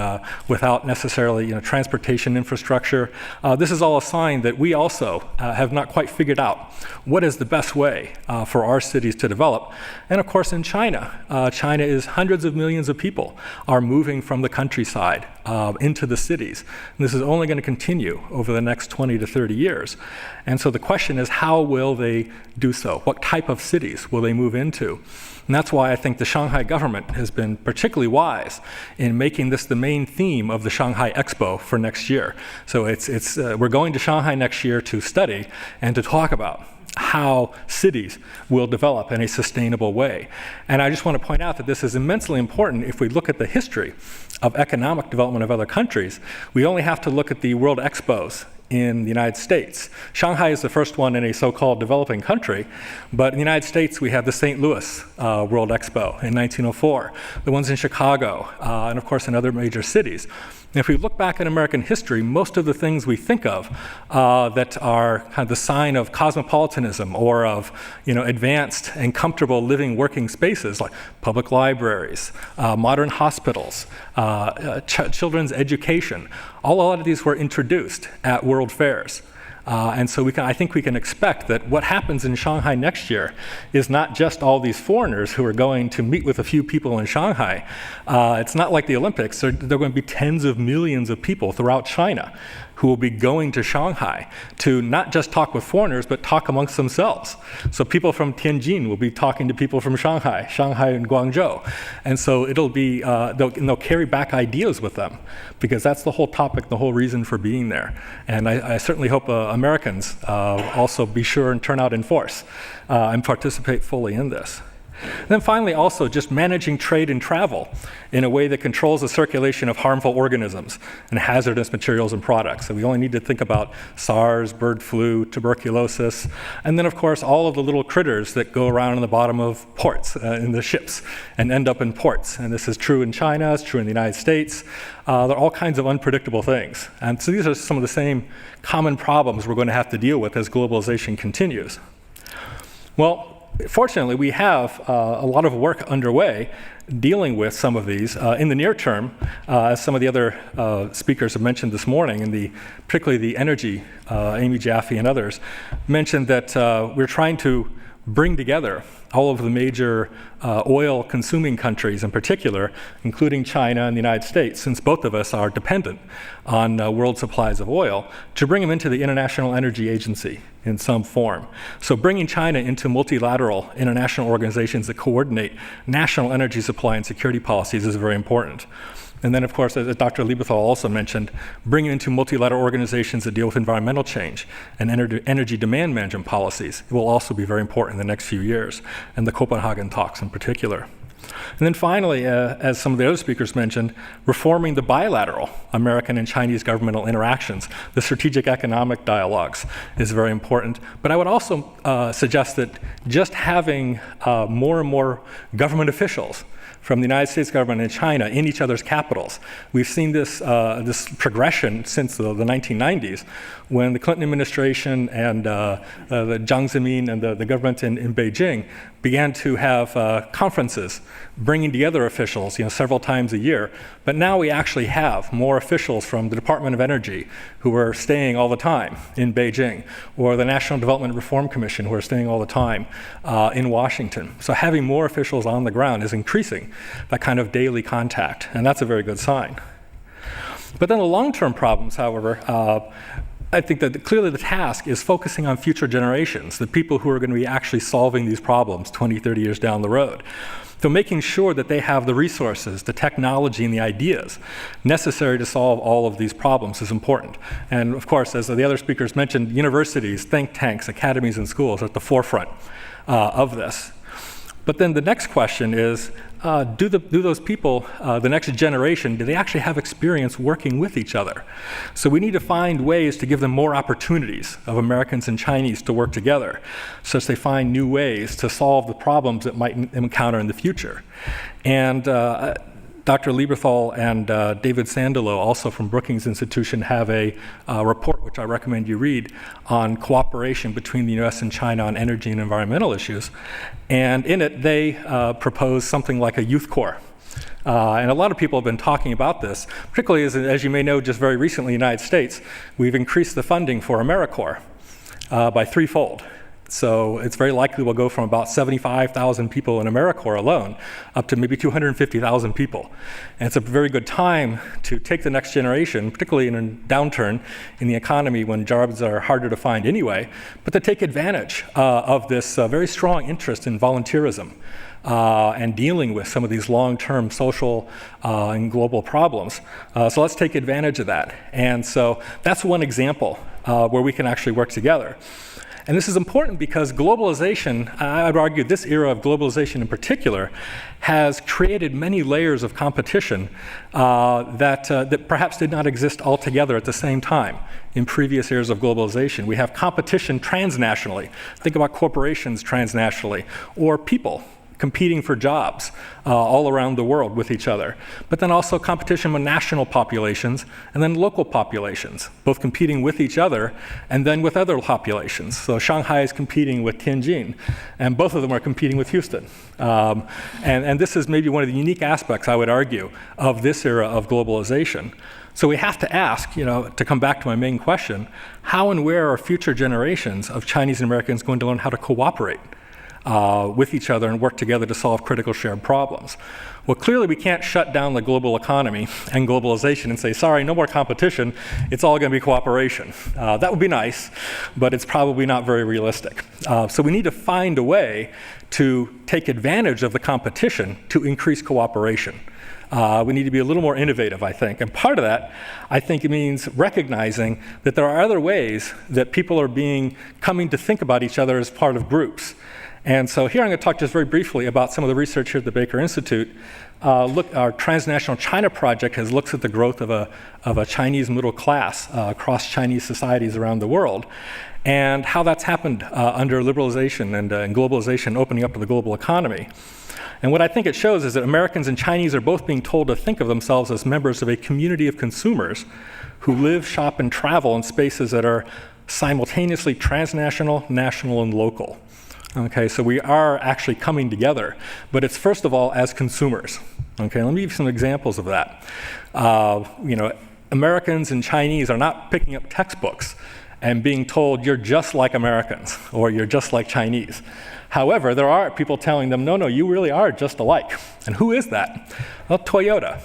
without necessarily transportation infrastructure. This is all a sign that we also have not quite figured out what is the best way for our cities to develop. And of course in China, China is hundreds of millions of people are moving from the countryside into the cities. And this is only going to continue over the next 20 to 30 years. And so the question is, how will they do so? What type of cities will they move into? And that's why I think the Shanghai government has been particularly wise in making this the main theme of the Shanghai Expo for next year. So we're going to Shanghai next year to study and to talk about how cities will develop in a sustainable way. And I just want to point out that this is immensely important if we look at the history of economic development of other countries. We only have to look at the World Expos in the United States. Shanghai is the first one in a so-called developing country, but in the United States we have the St. Louis World Expo in 1904, the ones in Chicago, and of course in other major cities. And if we look back at American history, most of the things we think of that are kind of the sign of cosmopolitanism or of advanced and comfortable living, working spaces like public libraries, modern hospitals, children's education, a lot of these were introduced at World Fairs. And so I think we can expect that what happens in Shanghai next year is not just all these foreigners who are going to meet with a few people in Shanghai. It's not like the Olympics. There are going to be tens of millions of people throughout China who will be going to Shanghai to not just talk with foreigners, but talk amongst themselves. So people from Tianjin will be talking to people from Shanghai and Guangzhou. And so it'll be, they'll carry back ideas with them, because that's the whole topic, the whole reason for being there. And I certainly hope Americans also be sure and turn out in force and participate fully in this. And then finally, also just managing trade and travel in a way that controls the circulation of harmful organisms and hazardous materials and products. So we only need to think about SARS, bird flu, tuberculosis, and then of course all of the little critters that go around in the bottom of ports, in the ships, and end up in ports. And this is true in China, it's true in the United States. There are all kinds of unpredictable things. And so these are some of the same common problems we're going to have to deal with as globalization continues. Well, fortunately, we have a lot of work underway dealing with some of these. In the near term, as some of the other speakers have mentioned this morning, and particularly the energy, Amy Jaffe and others, mentioned that we're trying to bring together all of the major oil-consuming countries in particular, including China and the United States, since both of us are dependent on world supplies of oil, to bring them into the International Energy Agency in some form. So bringing China into multilateral international organizations that coordinate national energy supply and security policies is very important. And then, of course, as Dr. Lieberthal also mentioned, bringing into multilateral organizations that deal with environmental change and energy demand management policies will also be very important in the next few years, and the Copenhagen talks in particular. And then finally, as some of the other speakers mentioned, reforming the bilateral American and Chinese governmental interactions, the strategic economic dialogues is very important. But I would also suggest that just having more and more government officials from the United States government and China in each other's capitals. We've seen this progression since the 1990s, when the Clinton administration and the Jiang Zemin and the government in Beijing began to have conferences bringing together officials, several times a year. But now we actually have more officials from the Department of Energy who are staying all the time in Beijing, or the National Development Reform Commission who are staying all the time in Washington. So having more officials on the ground is increasing that kind of daily contact, and that's a very good sign. But then the long-term problems, however, I think that clearly the task is focusing on future generations, the people who are going to be actually solving these problems 20, 30 years down the road. So making sure that they have the resources, the technology, and the ideas necessary to solve all of these problems is important. And of course, as the other speakers mentioned, universities, think tanks, academies, and schools are at the forefront of this. But then the next question is, do those people, the next generation, do they actually have experience working with each other? So we need to find ways to give them more opportunities of Americans and Chinese to work together, such they find new ways to solve the problems that might encounter in the future. And Dr. Lieberthal and David Sandilow, also from Brookings Institution, have a report, which I recommend you read, on cooperation between the US and China on energy and environmental issues. And in it, they propose something like a youth corps. And a lot of people have been talking about this, particularly as you may know, just very recently in the United States, we've increased the funding for AmeriCorps by threefold. So it's very likely we'll go from about 75,000 people in AmeriCorps alone up to maybe 250,000 people. And it's a very good time to take the next generation, particularly in a downturn in the economy when jobs are harder to find anyway, but to take advantage of this very strong interest in volunteerism and dealing with some of these long-term social and global problems. So let's take advantage of that. And so that's one example where we can actually work together. And this is important because globalization, I would argue this era of globalization in particular, has created many layers of competition that perhaps did not exist altogether at the same time in previous eras of globalization. We have competition transnationally. Think about corporations transnationally, or people competing for jobs all around the world with each other. But then also competition with national populations and then local populations, both competing with each other and then with other populations. So Shanghai is competing with Tianjin, and both of them are competing with Houston. And this is maybe one of the unique aspects, I would argue, of this era of globalization. So we have to ask, to come back to my main question, how and where are future generations of Chinese and Americans going to learn how to cooperate with each other and work together to solve critical shared problems? Well, clearly we can't shut down the global economy and globalization and say, sorry, no more competition, it's all going to be cooperation. That would be nice, but it's probably not very realistic. So we need to find a way to take advantage of the competition to increase cooperation. We need to be a little more innovative, I think. And part of that, I think, it means recognizing that there are other ways that people are coming to think about each other as part of groups. And so here I'm going to talk just very briefly about some of the research here at the Baker Institute. Our Transnational China Project has looked at the growth of a Chinese middle class across Chinese societies around the world, and how that's happened under liberalization and globalization, opening up to the global economy. And what I think it shows is that Americans and Chinese are both being told to think of themselves as members of a community of consumers who live, shop, and travel in spaces that are simultaneously transnational, national, and local. Okay, so we are actually coming together, but it's first of all as consumers. Okay, let me give you some examples of that. Americans and Chinese are not picking up textbooks and being told you're just like Americans or you're just like Chinese. However, there are people telling them, no, you really are just alike. And who is that? Well, Toyota.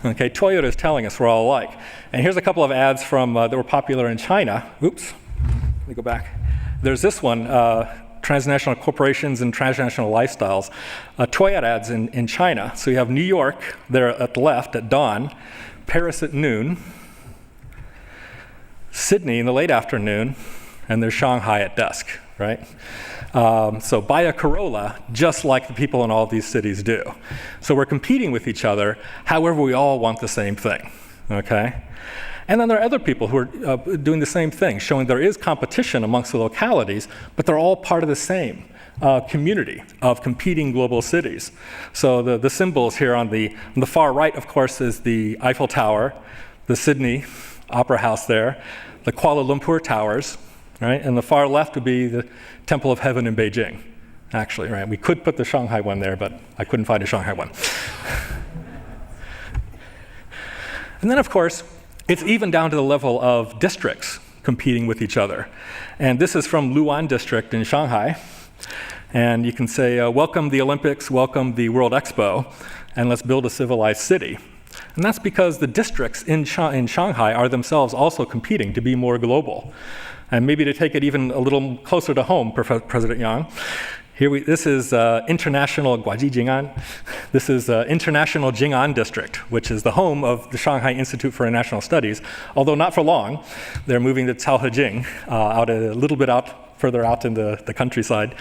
Okay, Toyota is telling us we're all alike. And here's a couple of ads from that were popular in China. Oops, let me go back. There's this one, transnational corporations and transnational lifestyles. Toyota ads in China. So you have New York there at the left at dawn, Paris at noon, Sydney in the late afternoon, and there's Shanghai at dusk, right? So buy a Corolla just like the people in all these cities do. So we're competing with each other, however we all want the same thing, okay? And then there are other people who are doing the same thing, showing there is competition amongst the localities, but they're all part of the same community of competing global cities. So the symbols here on the far right, of course, is the Eiffel Tower, the Sydney Opera House there, the Kuala Lumpur Towers, right? And the far left would be the Temple of Heaven in Beijing, actually, right? We could put the Shanghai one there, but I couldn't find a Shanghai one. And then, of course, it's even down to the level of districts competing with each other. And this is from Luan District in Shanghai. And you can say, welcome the Olympics, welcome the World Expo, and let's build a civilized city. And that's because the districts in Shanghai are themselves also competing to be more global. And maybe to take it even a little closer to home, President Yang, this is International Guaji Jing'an. This is International Jing'an District, which is the home of the Shanghai Institute for International Studies, although not for long. They're moving to Caohejing, out a little bit further out in the countryside.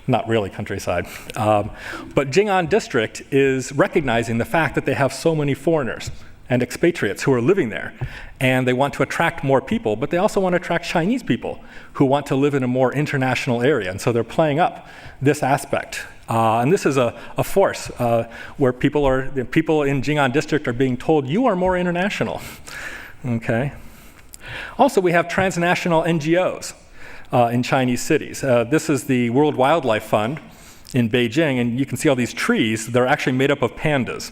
Not really countryside. But Jing'an District is recognizing the fact that they have so many foreigners and expatriates who are living there. And they want to attract more people, but they also want to attract Chinese people who want to live in a more international area. And so they're playing up this aspect. And this is a force where people in Jing'an District are being told, you are more international. Okay. Also, we have transnational NGOs in Chinese cities. This is the World Wildlife Fund in Beijing, and you can see all these trees. They're actually made up of pandas.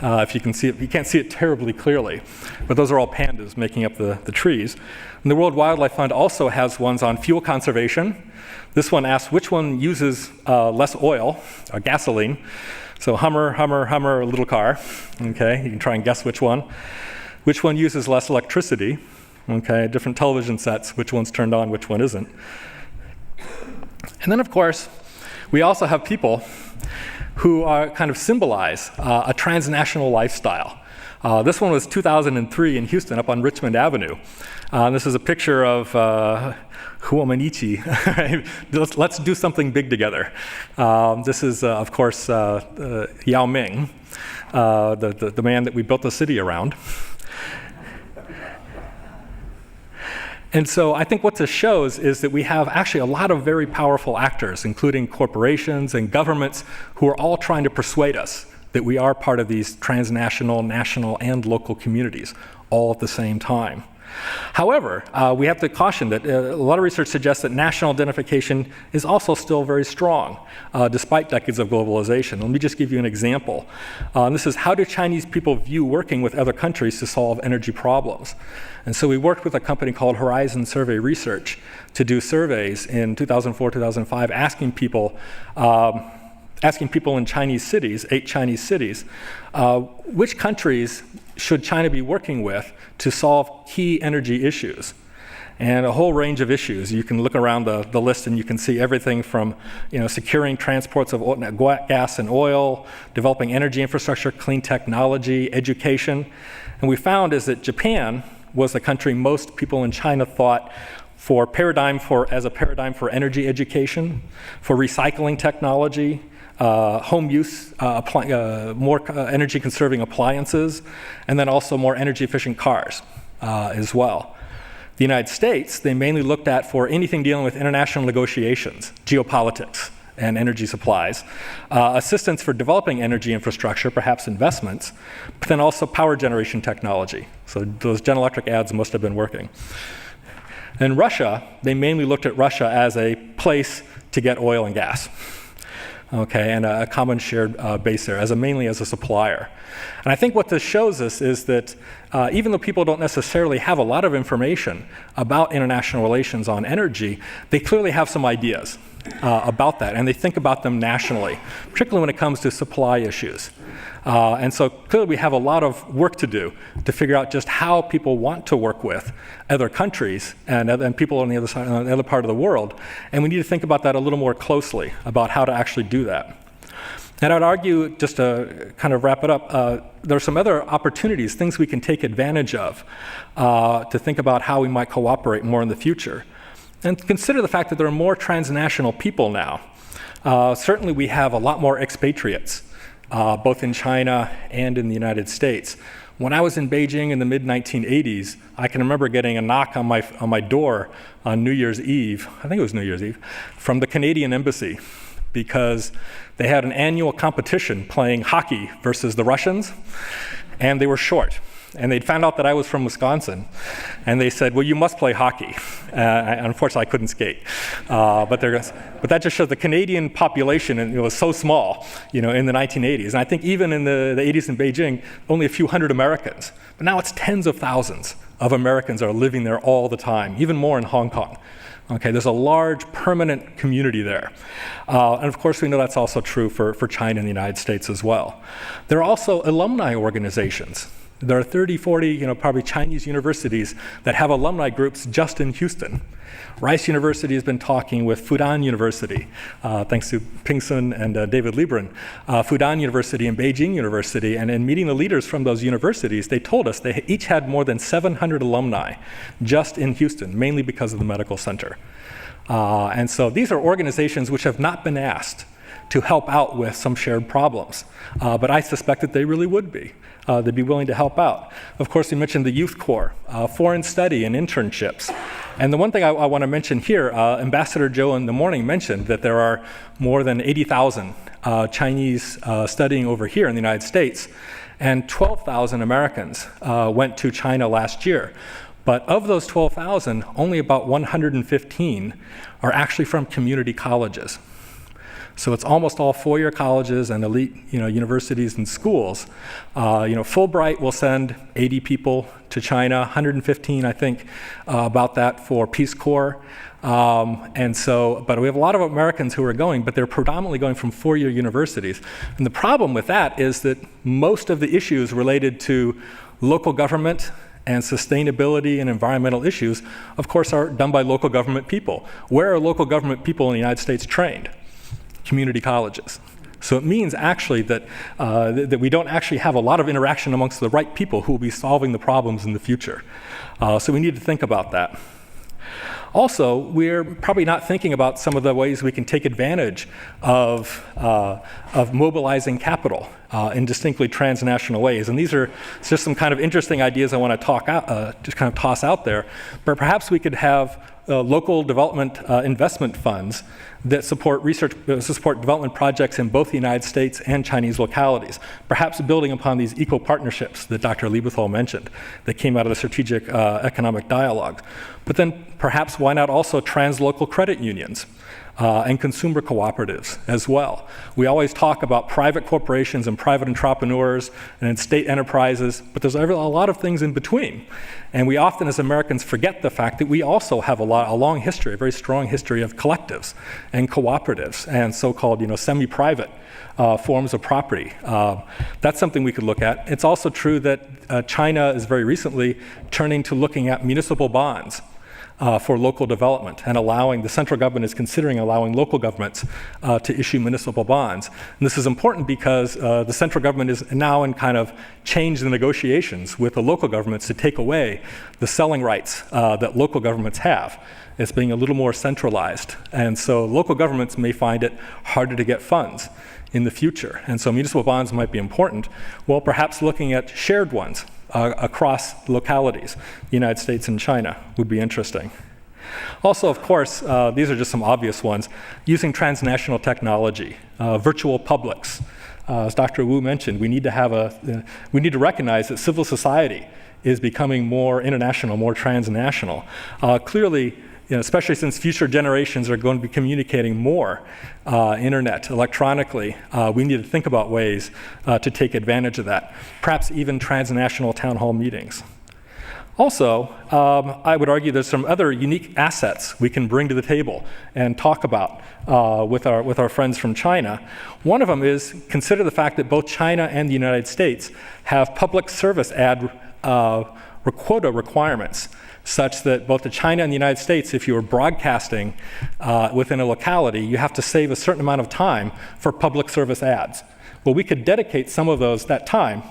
If you can see it, you can't see it terribly clearly, but those are all pandas making up the trees. And the World Wildlife Fund also has ones on fuel conservation. This one asks which one uses less oil, or gasoline. So Hummer, a little car. Okay, you can try and guess which one. Which one uses less electricity? Okay, different television sets, which one's turned on, which one isn't. And then, of course, we also have people who kind of symbolize a transnational lifestyle. This one was 2003 in Houston, up on Richmond Avenue. This is a picture of Huomanichi. Let's do something big together. This is, of course, Yao Ming, the man that we built the city around. And so I think what this shows is that we have actually a lot of very powerful actors, including corporations and governments, who are all trying to persuade us that we are part of these transnational, national, and local communities all at the same time. However, we have to caution that a lot of research suggests that national identification is also still very strong, despite decades of globalization. Let me just give you an example. This is how do Chinese people view working with other countries to solve energy problems? And so we worked with a company called Horizon Survey Research to do surveys in 2004, 2005, asking people in Chinese cities, 8 Chinese cities, which countries should China be working with to solve key energy issues? And a whole range of issues. You can look around the list and you can see everything from securing transports of gas and oil, developing energy infrastructure, clean technology, education. And we found is that Japan was the country most people in China thought as a paradigm for energy education, for recycling technology, home use, more energy conserving appliances, and then also more energy efficient cars as well. The United States, they mainly looked at for anything dealing with international negotiations, geopolitics, and energy supplies, assistance for developing energy infrastructure, perhaps investments, but then also power generation technology. So those General Electric ads must have been working. In Russia, they mainly looked at Russia as a place to get oil and gas. Okay, and a common shared base there, mainly as a supplier. And I think what this shows us is that even though people don't necessarily have a lot of information about international relations on energy, they clearly have some ideas about that, and they think about them nationally, particularly when it comes to supply issues. And so clearly we have a lot of work to do to figure out just how people want to work with other countries and people on the other side, on the other part of the world. And we need to think about that a little more closely, about how to actually do that. And I'd argue, just to kind of wrap it up, there are some other opportunities, things we can take advantage of to think about how we might cooperate more in the future. And consider the fact that there are more transnational people now. Certainly we have a lot more expatriates, both in China and in the United States. When I was in Beijing in the mid-1980s, I can remember getting a knock on my door on New Year's Eve, I think it was New Year's Eve, from the Canadian Embassy, because they had an annual competition playing hockey versus the Russians, and they were short. And they'd found out that I was from Wisconsin, and they said, well, you must play hockey. Unfortunately, I couldn't skate. But that just shows the Canadian population, and it was so small, in the 1980s. And I think even in the 80s in Beijing, only a few hundred Americans. But now it's tens of thousands of Americans are living there all the time, even more in Hong Kong. Okay, there's a large permanent community there. And of course, we know that's also true for China and the United States as well. There are also alumni organizations. There are 30, 40, probably Chinese universities that have alumni groups just in Houston. Rice University has been talking with Fudan University, thanks to Pingsun and David Liebren. Fudan University and Beijing University, and in meeting the leaders from those universities, they told us they each had more than 700 alumni just in Houston, mainly because of the medical center. And so these are organizations which have not been asked to help out with some shared problems, but I suspect that they really would be. They'd be willing to help out. Of course, we mentioned the Youth Corps, foreign study and internships. And the one thing I want to mention here, Ambassador Zhou in the morning mentioned that there are more than 80,000 Chinese studying over here in the United States, and 12,000 Americans went to China last year. But of those 12,000, only about 115 are actually from community colleges. So it's almost all four-year colleges and elite, universities and schools. Fulbright will send 80 people to China, 115, I think, about that for Peace Corps. But we have a lot of Americans who are going, but they're predominantly going from four-year universities. And the problem with that is that most of the issues related to local government and sustainability and environmental issues, of course, are done by local government people. Where are local government people in the United States trained? Community colleges. So it means actually that we don't actually have a lot of interaction amongst the right people who will be solving the problems in the future. So we need to think about that. Also, we're probably not thinking about some of the ways we can take advantage of mobilizing capital in distinctly transnational ways. And these are just some kind of interesting ideas I want to just kind of toss out there. But perhaps we could have local development investment funds that support development projects in both the United States and Chinese localities, perhaps building upon these eco-partnerships that Dr. Lieberthal mentioned that came out of the strategic economic dialogue. But then perhaps why not also translocal credit unions and consumer cooperatives as well. We always talk about private corporations and private entrepreneurs and state enterprises, but there's a lot of things in between. And we often, as Americans, forget the fact that we also have a long history, a very strong history of collectives and cooperatives and so-called, semi-private forms of property. That's something we could look at. It's also true that China is very recently turning to looking at municipal bonds for local development, and the central government is considering allowing local governments to issue municipal bonds. And this is important because the central government is now in kind of change the negotiations with the local governments to take away the selling rights that local governments have. It's being a little more centralized. And so local governments may find it harder to get funds in the future. And so municipal bonds might be important. Well, perhaps looking at shared ones across localities, the United States and China, would be interesting. Also, of course, these are just some obvious ones, using transnational technology, virtual publics. As Dr. Wu mentioned, we need to recognize that civil society is becoming more international, more transnational. Clearly, especially since future generations are going to be communicating more internet, electronically, we need to think about ways to take advantage of that, perhaps even transnational town hall meetings. Also, I would argue there's some other unique assets we can bring to the table and talk about with our friends from China. One of them is consider the fact that both China and the United States have public service ad quota requirements, such that both the China and the United States, if you are broadcasting within a locality, you have to save a certain amount of time for public service ads. Well, we could dedicate some of that time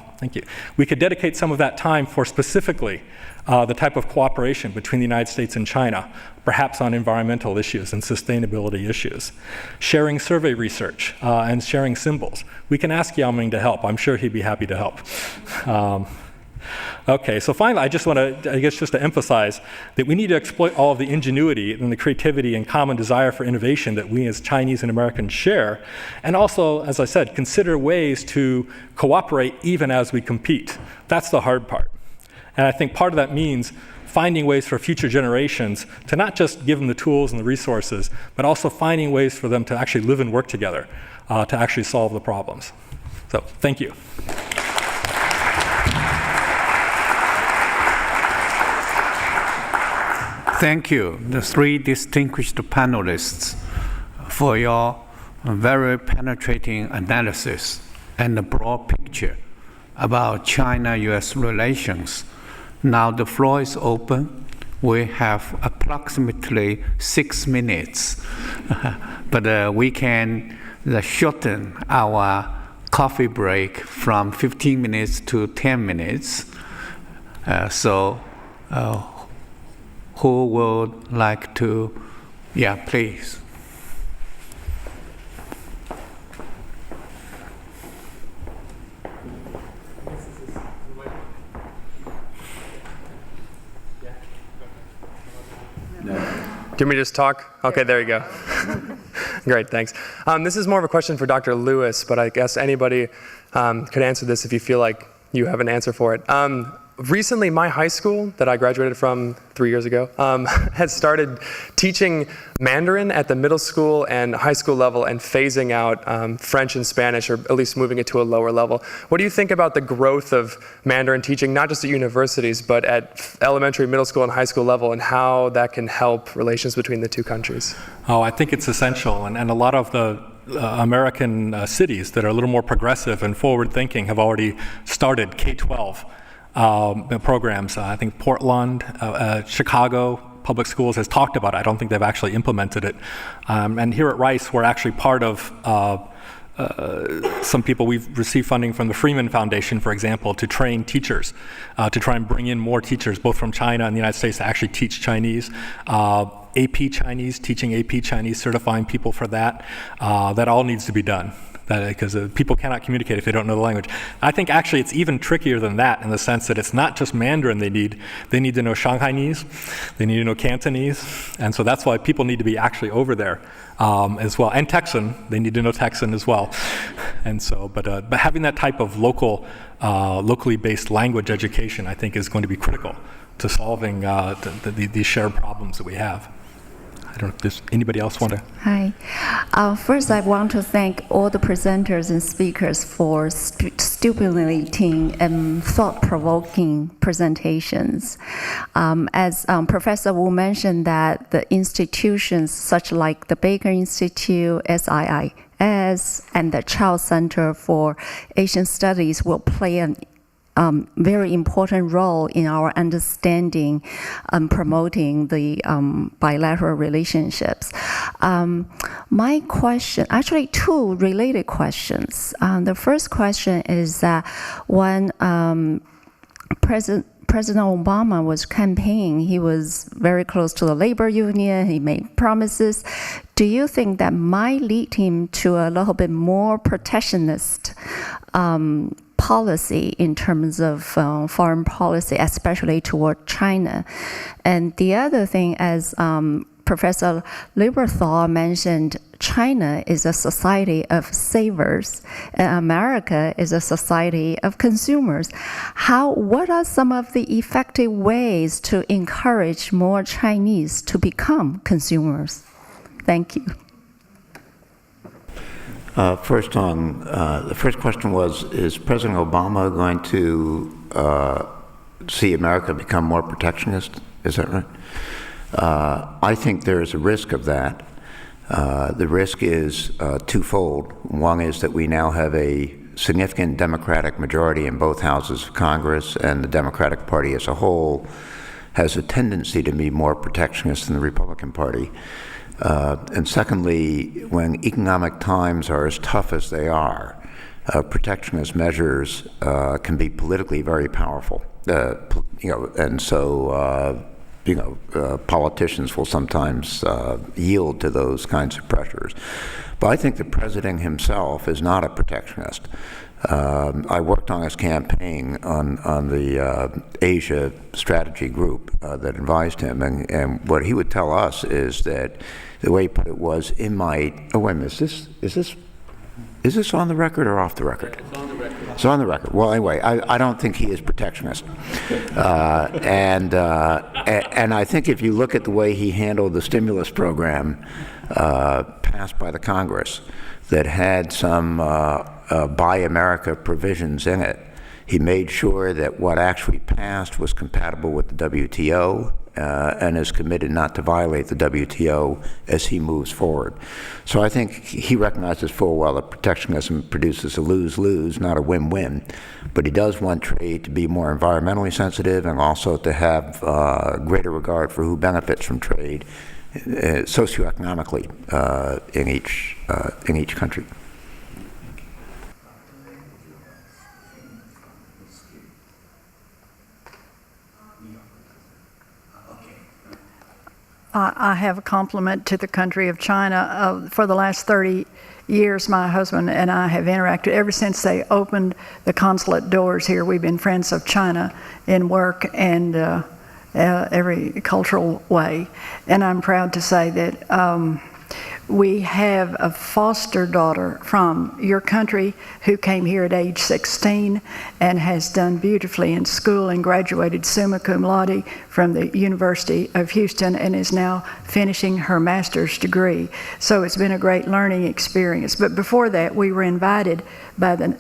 for specifically the type of cooperation between the United States and China, perhaps on environmental issues and sustainability issues. Sharing survey research and sharing symbols. We can ask Yao Ming to help. I'm sure he'd be happy to help. Okay, so finally, I just want to, just to emphasize that we need to exploit all of the ingenuity and the creativity and common desire for innovation that we as Chinese and Americans share, and also, as I said, consider ways to cooperate even as we compete. That's the hard part. And I think part of that means finding ways for future generations to not just give them the tools and the resources, but also finding ways for them to actually live and work together to actually solve the problems. So, thank you. Thank you, the three distinguished panelists, for your very penetrating analysis and the broad picture about China-US relations. Now the floor is open. We have approximately 6 minutes, but we can shorten our coffee break from 15 minutes to 10 minutes. Who would like to? Yeah, please. Do you want me to just talk? Okay, there you go. Great, thanks. This is more of a question for Dr. Lewis, but I guess anybody could answer this if you feel like you have an answer for it. Recently, my high school that I graduated from 3 years ago has started teaching Mandarin at the middle school and high school level and phasing out French and Spanish, or at least moving it to a lower level. What do you think about the growth of Mandarin teaching, not just at universities, but at elementary, middle school, and high school level, and how that can help relations between the two countries? Oh, I think it's essential, and a lot of the American cities that are a little more progressive and forward-thinking have already started K-12 programs. I think Portland, Chicago Public Schools has talked about it. I don't think they've actually implemented it. And here at Rice, we're actually part of some people. We've received funding from the Freeman Foundation, for example, to train teachers, to try and bring in more teachers, both from China and the United States, to actually teach Chinese. AP Chinese, teaching AP Chinese, certifying people for that. That all needs to be done, because people cannot communicate if they don't know the language. I think actually it's even trickier than that, in the sense that it's not just Mandarin they need to know Shanghainese, they need to know Cantonese, and so that's why people need to be actually over there as well. And Texan, they need to know Texan as well. And so, but having that type of locally based language education, I think, is going to be critical to solving these shared problems that we have. I don't know if there's anybody else want to? Hi. First, I want to thank all the presenters and speakers for stimulating and thought-provoking presentations. As Professor Wu mentioned, that the institutions such like the Baker Institute, SIIS, and the Child Center for Asian Studies will play an very important role in our understanding and promoting the bilateral relationships. My question, actually two related questions. The first question is that when President Obama was campaigning, he was very close to the labor union, he made promises. Do you think that might lead him to a little bit more protectionist policy in terms of foreign policy, especially toward China? And the other thing, as Professor Lieberthal mentioned, China is a society of savers, and America is a society of consumers. What are some of the effective ways to encourage more Chinese to become consumers? Thank you. First on, the first question was, is President Obama going to see America become more protectionist? Is that right? I think there is a risk of that. The risk is twofold. One is that we now have a significant Democratic majority in both houses of Congress, and the Democratic Party as a whole has a tendency to be more protectionist than the Republican Party. And secondly, when economic times are as tough as they are, protectionist measures can be politically very powerful. And so politicians will sometimes yield to those kinds of pressures. But I think the president himself is not a protectionist. I worked on his campaign on the Asia strategy group that advised him, and what he would tell us is that the way he put it was, in my, oh wait a minute, is this on the record or off the record? It's on the record. It's on the record. Well, anyway, I don't think he is protectionist, and I think if you look at the way he handled the stimulus program passed by the Congress that had some Buy America provisions in it, he made sure that what actually passed was compatible with the WTO and is committed not to violate the WTO as he moves forward. So I think he recognizes full well that protectionism produces a lose-lose, not a win-win. But he does want trade to be more environmentally sensitive and also to have greater regard for who benefits from trade socioeconomically in each country. I have a compliment to the country of China. For the last 30 years, my husband and I have interacted. Ever since they opened the consulate doors here, we've been friends of China in work and every cultural way. And I'm proud to say that we have a foster daughter from your country who came here at age 16 and has done beautifully in school and graduated summa cum laude from the University of Houston and is now finishing her master's degree. So it's been a great learning experience. But before that, we were invited by the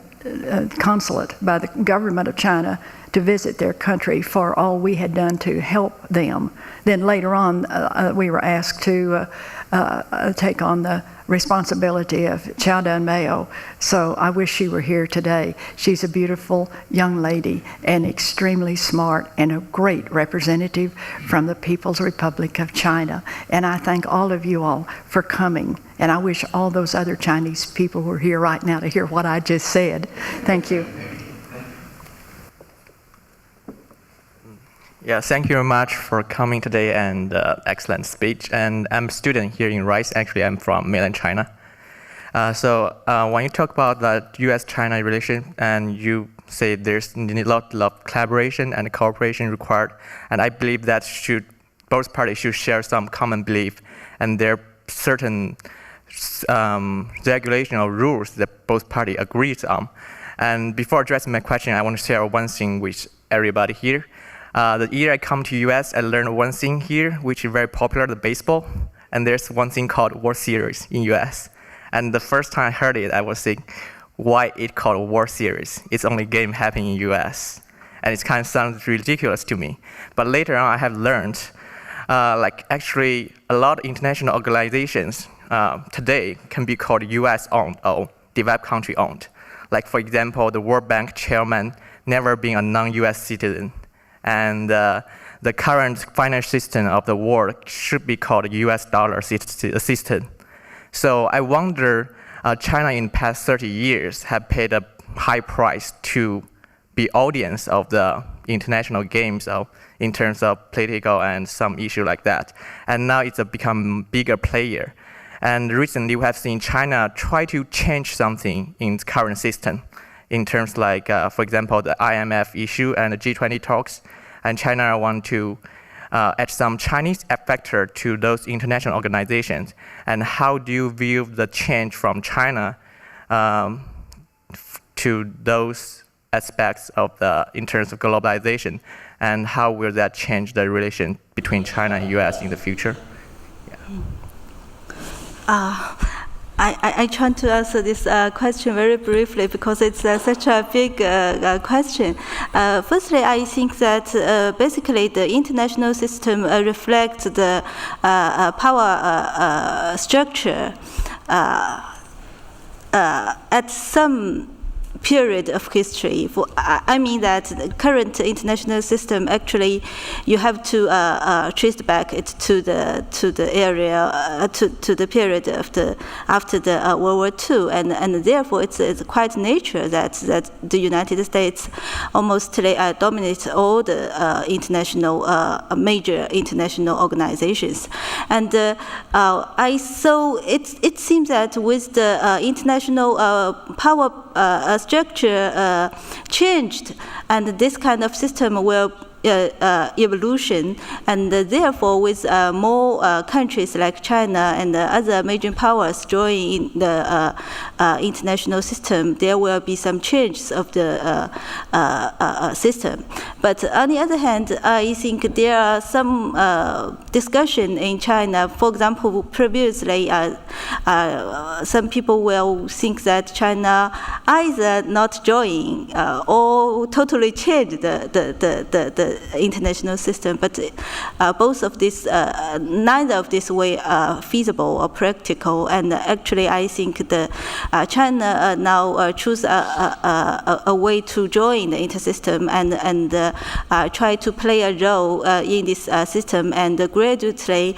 consulate, by the government of China, to visit their country for all we had done to help them. Then later on, we were asked to take on the responsibility of Chow Dun Meo. So I wish she were here today. She's a beautiful young lady and extremely smart and a great representative from the People's Republic of China. And I thank all of you all for coming. And I wish all those other Chinese people were here right now to hear what I just said. Thank you. Yeah, thank you very much for coming today and excellent speech. And I'm a student here in Rice. Actually, I'm from mainland China. So when you talk about the U.S.-China relation, and you say there's a lot of collaboration and cooperation required, and I believe that both parties should share some common belief, and there are certain regulation or rules that both parties agrees on. And before addressing my question, I want to share one thing with everybody here. The year I come to US, I learned one thing here, which is very popular, the baseball. And there's one thing called World Series in US. And the first time I heard it, I was thinking, why it called World Series? It's only game happening in US. And it kind of sounds ridiculous to me. But later on, I have learned, actually, a lot of international organizations today can be called US-owned or developed country-owned. Like, for example, the World Bank chairman never been a non-US citizen. And the current financial system of the world should be called US dollar system. So I wonder, China in the past 30 years have paid a high price to be audience of the international games in terms of political and some issue like that. And now it's become a bigger player. And recently we have seen China try to change something in its current system in terms like, for example, the IMF issue and the G20 talks. And China want to add some Chinese factor to those international organizations. And how do you view the change from China to those aspects of in terms of globalization? And how will that change the relation between China and US in the future? Yeah. I try to answer this question very briefly because it's such a big question. Firstly, I think that basically the international system reflects the power structure at some period of history. I mean that the current international system actually you have to trace back it to the area to the period of after the World War II, and therefore it's quite nature that the United States almost dominates all the international major international organizations, and so it seems that with the international power structure changed, and this kind of system will evolution, and therefore with more countries like China and other major powers joining the international system, there will be some changes of the system. But on the other hand, I think there are some discussion in China. For example, previously, some people will think that China either not join or totally change the international system, but both of these, neither of these were feasible or practical. And actually, I think the China now choose a way to join the intersystem and try to play a role in this system, and gradually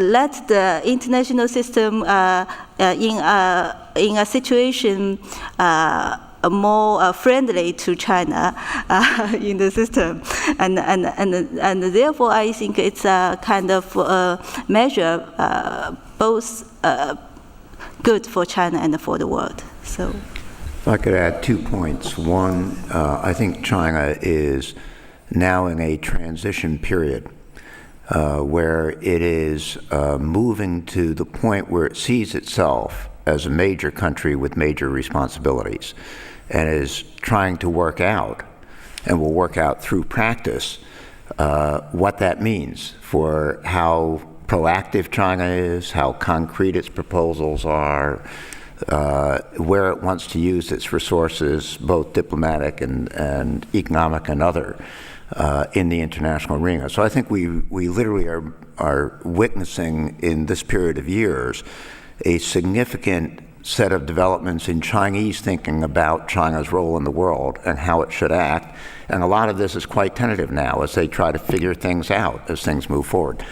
let the international system in a situation more friendly to China in the system, and therefore I think it's a kind of measure both good for China and for the world. So, if I could add 2 points. One, I think China is now in a transition period where it is moving to the point where it sees itself as a major country with major responsibilities, and is trying to work out, and will work out through practice, what that means for how proactive China is, how concrete its proposals are, where it wants to use its resources, both diplomatic and economic and other, in the international arena. So I think we literally are witnessing in this period of years a significant set of developments in Chinese thinking about China's role in the world and how it should act. And a lot of this is quite tentative now as they try to figure things out as things move forward.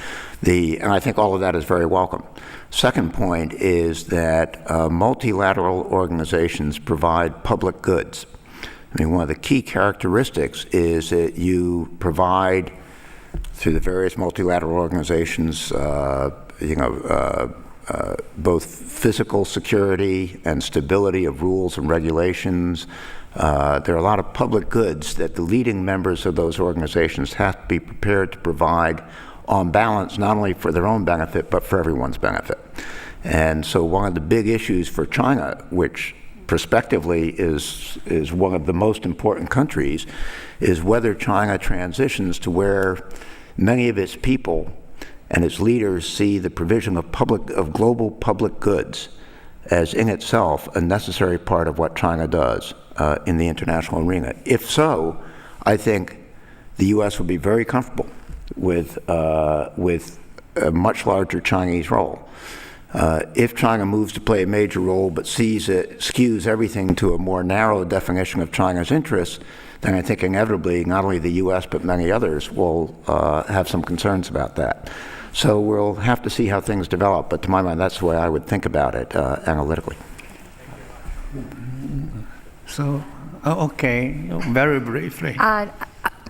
And I think all of that is very welcome. Second point is that multilateral organizations provide public goods. I mean, one of the key characteristics is that you provide, through the various multilateral organizations, both physical security and stability of rules and regulations. There are a lot of public goods that the leading members of those organizations have to be prepared to provide on balance, not only for their own benefit, but for everyone's benefit. And so one of the big issues for China, which prospectively is one of the most important countries, is whether China transitions to where many of its people and its leaders see the provision of global public goods as in itself a necessary part of what China does in the international arena. If so, I think the U.S. would be very comfortable with a much larger Chinese role. If China moves to play a major role but skews everything to a more narrow definition of China's interests, then I think inevitably not only the U.S. but many others will have some concerns about that. So we'll have to see how things develop, but to my mind, that's the way I would think about it analytically. So, okay, very briefly.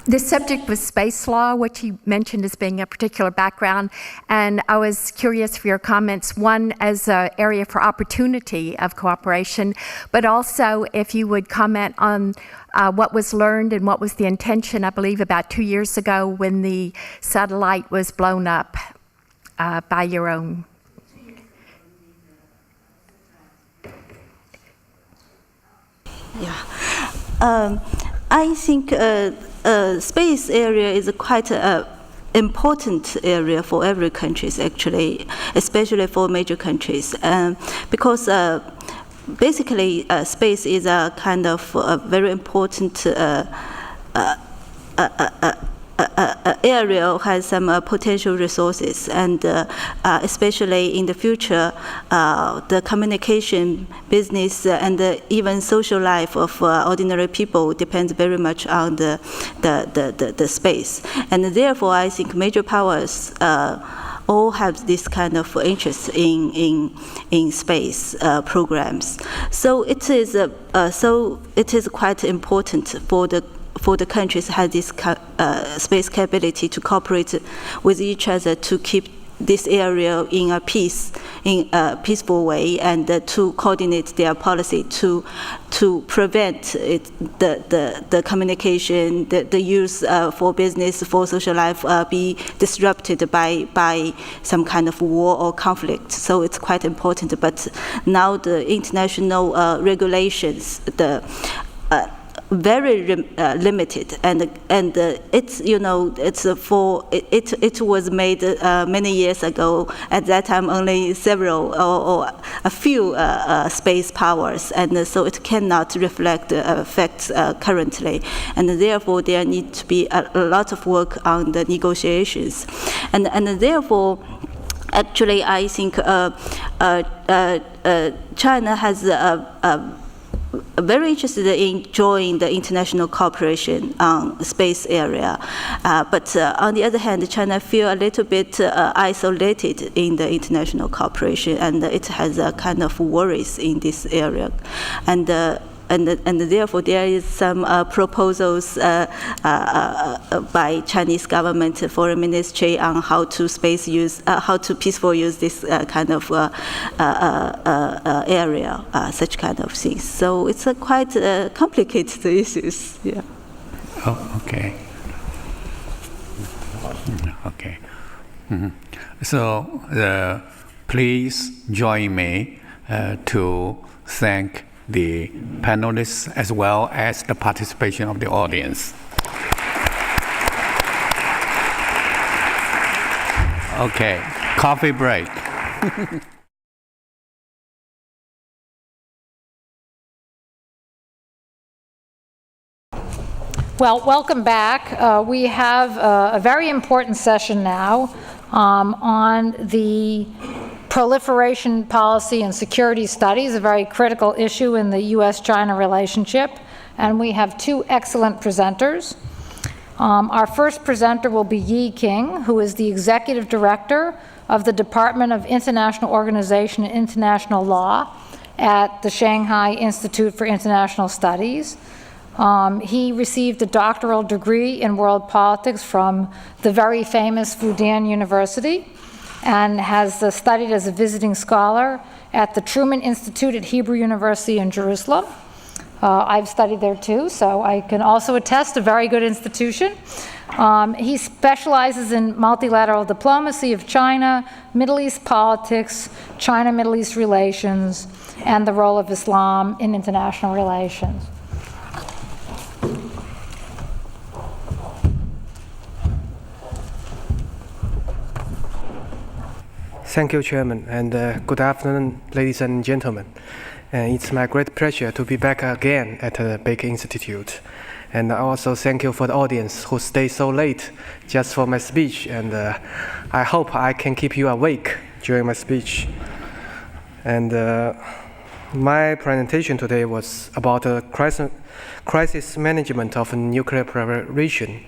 The subject was space law, which you mentioned as being a particular background, and I was curious for your comments, one as an area for opportunity of cooperation, but also if you would comment on what was learned and what was the intention, I believe about 2 years ago when the satellite was blown up by your own. Yeah, I think space area is quite an important area for every country, actually, especially for major countries, because basically space is a kind of very important area, has some potential resources, and especially in the future, the communication, business, and even social life of ordinary people depends very much on the space. And therefore, I think major powers all have this kind of interest in space programs. So it is quite important for the countries have this space capability to cooperate with each other to keep this area in a peaceful way, and to coordinate their policy to prevent the communication, the use for business, for social life be disrupted by some kind of war or conflict. So it's quite important. But now the international regulations, very limited, and it's it was made many years ago. At that time, only several or a few space powers, and so it cannot reflect the facts currently, and therefore there needs to be a lot of work on the negotiations, and therefore. Actually, I think China has very interested in joining the international cooperation on space area, but on the other hand, China feel a little bit isolated in the international cooperation, and it has a kind of worries in this area, and therefore there is some proposals by Chinese government foreign ministry on how to peaceful use this kind of area, such kind of things. So it's a quite complicated issues. Yeah. Oh, okay. Okay. Mm-hmm. So please join me to thank the panelists as well as the participation of the audience. Okay, coffee break. Well, welcome back. We have a very important session now on the proliferation policy and security studies, a very critical issue in the U.S.-China relationship. And we have two excellent presenters. Our first presenter will be Yi King, who is the Executive Director of the Department of International Organization and International Law at the Shanghai Institute for International Studies. He received a doctoral degree in world politics from the very famous Fudan University, and has studied as a visiting scholar at the Truman Institute at Hebrew University in Jerusalem. I've studied there too, so I can also attest a very good institution. He specializes in multilateral diplomacy of China, Middle East politics, China-Middle East relations, and the role of Islam in international relations. Thank you, Chairman, and good afternoon, ladies and gentlemen. It's my great pleasure to be back again at the Baker Institute. And I also thank you for the audience who stayed so late just for my speech, and I hope I can keep you awake during my speech. And my presentation today was about the crisis management of nuclear proliferation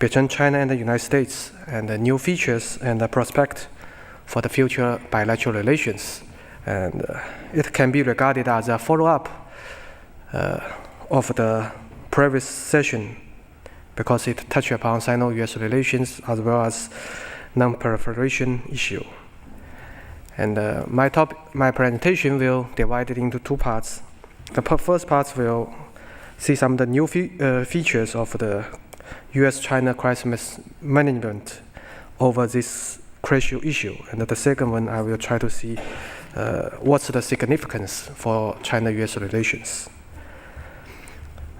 between China and the United States, and the new features and the prospect for the future bilateral relations. And it can be regarded as a follow-up of the previous session, because it touched upon Sino-US relations as well as non-proliferation issue. And my presentation will divide it into two parts. The first part will see some of the new features of the US-China crisis management over this crucial issue. And the second one, I will try to see what's the significance for China-US relations.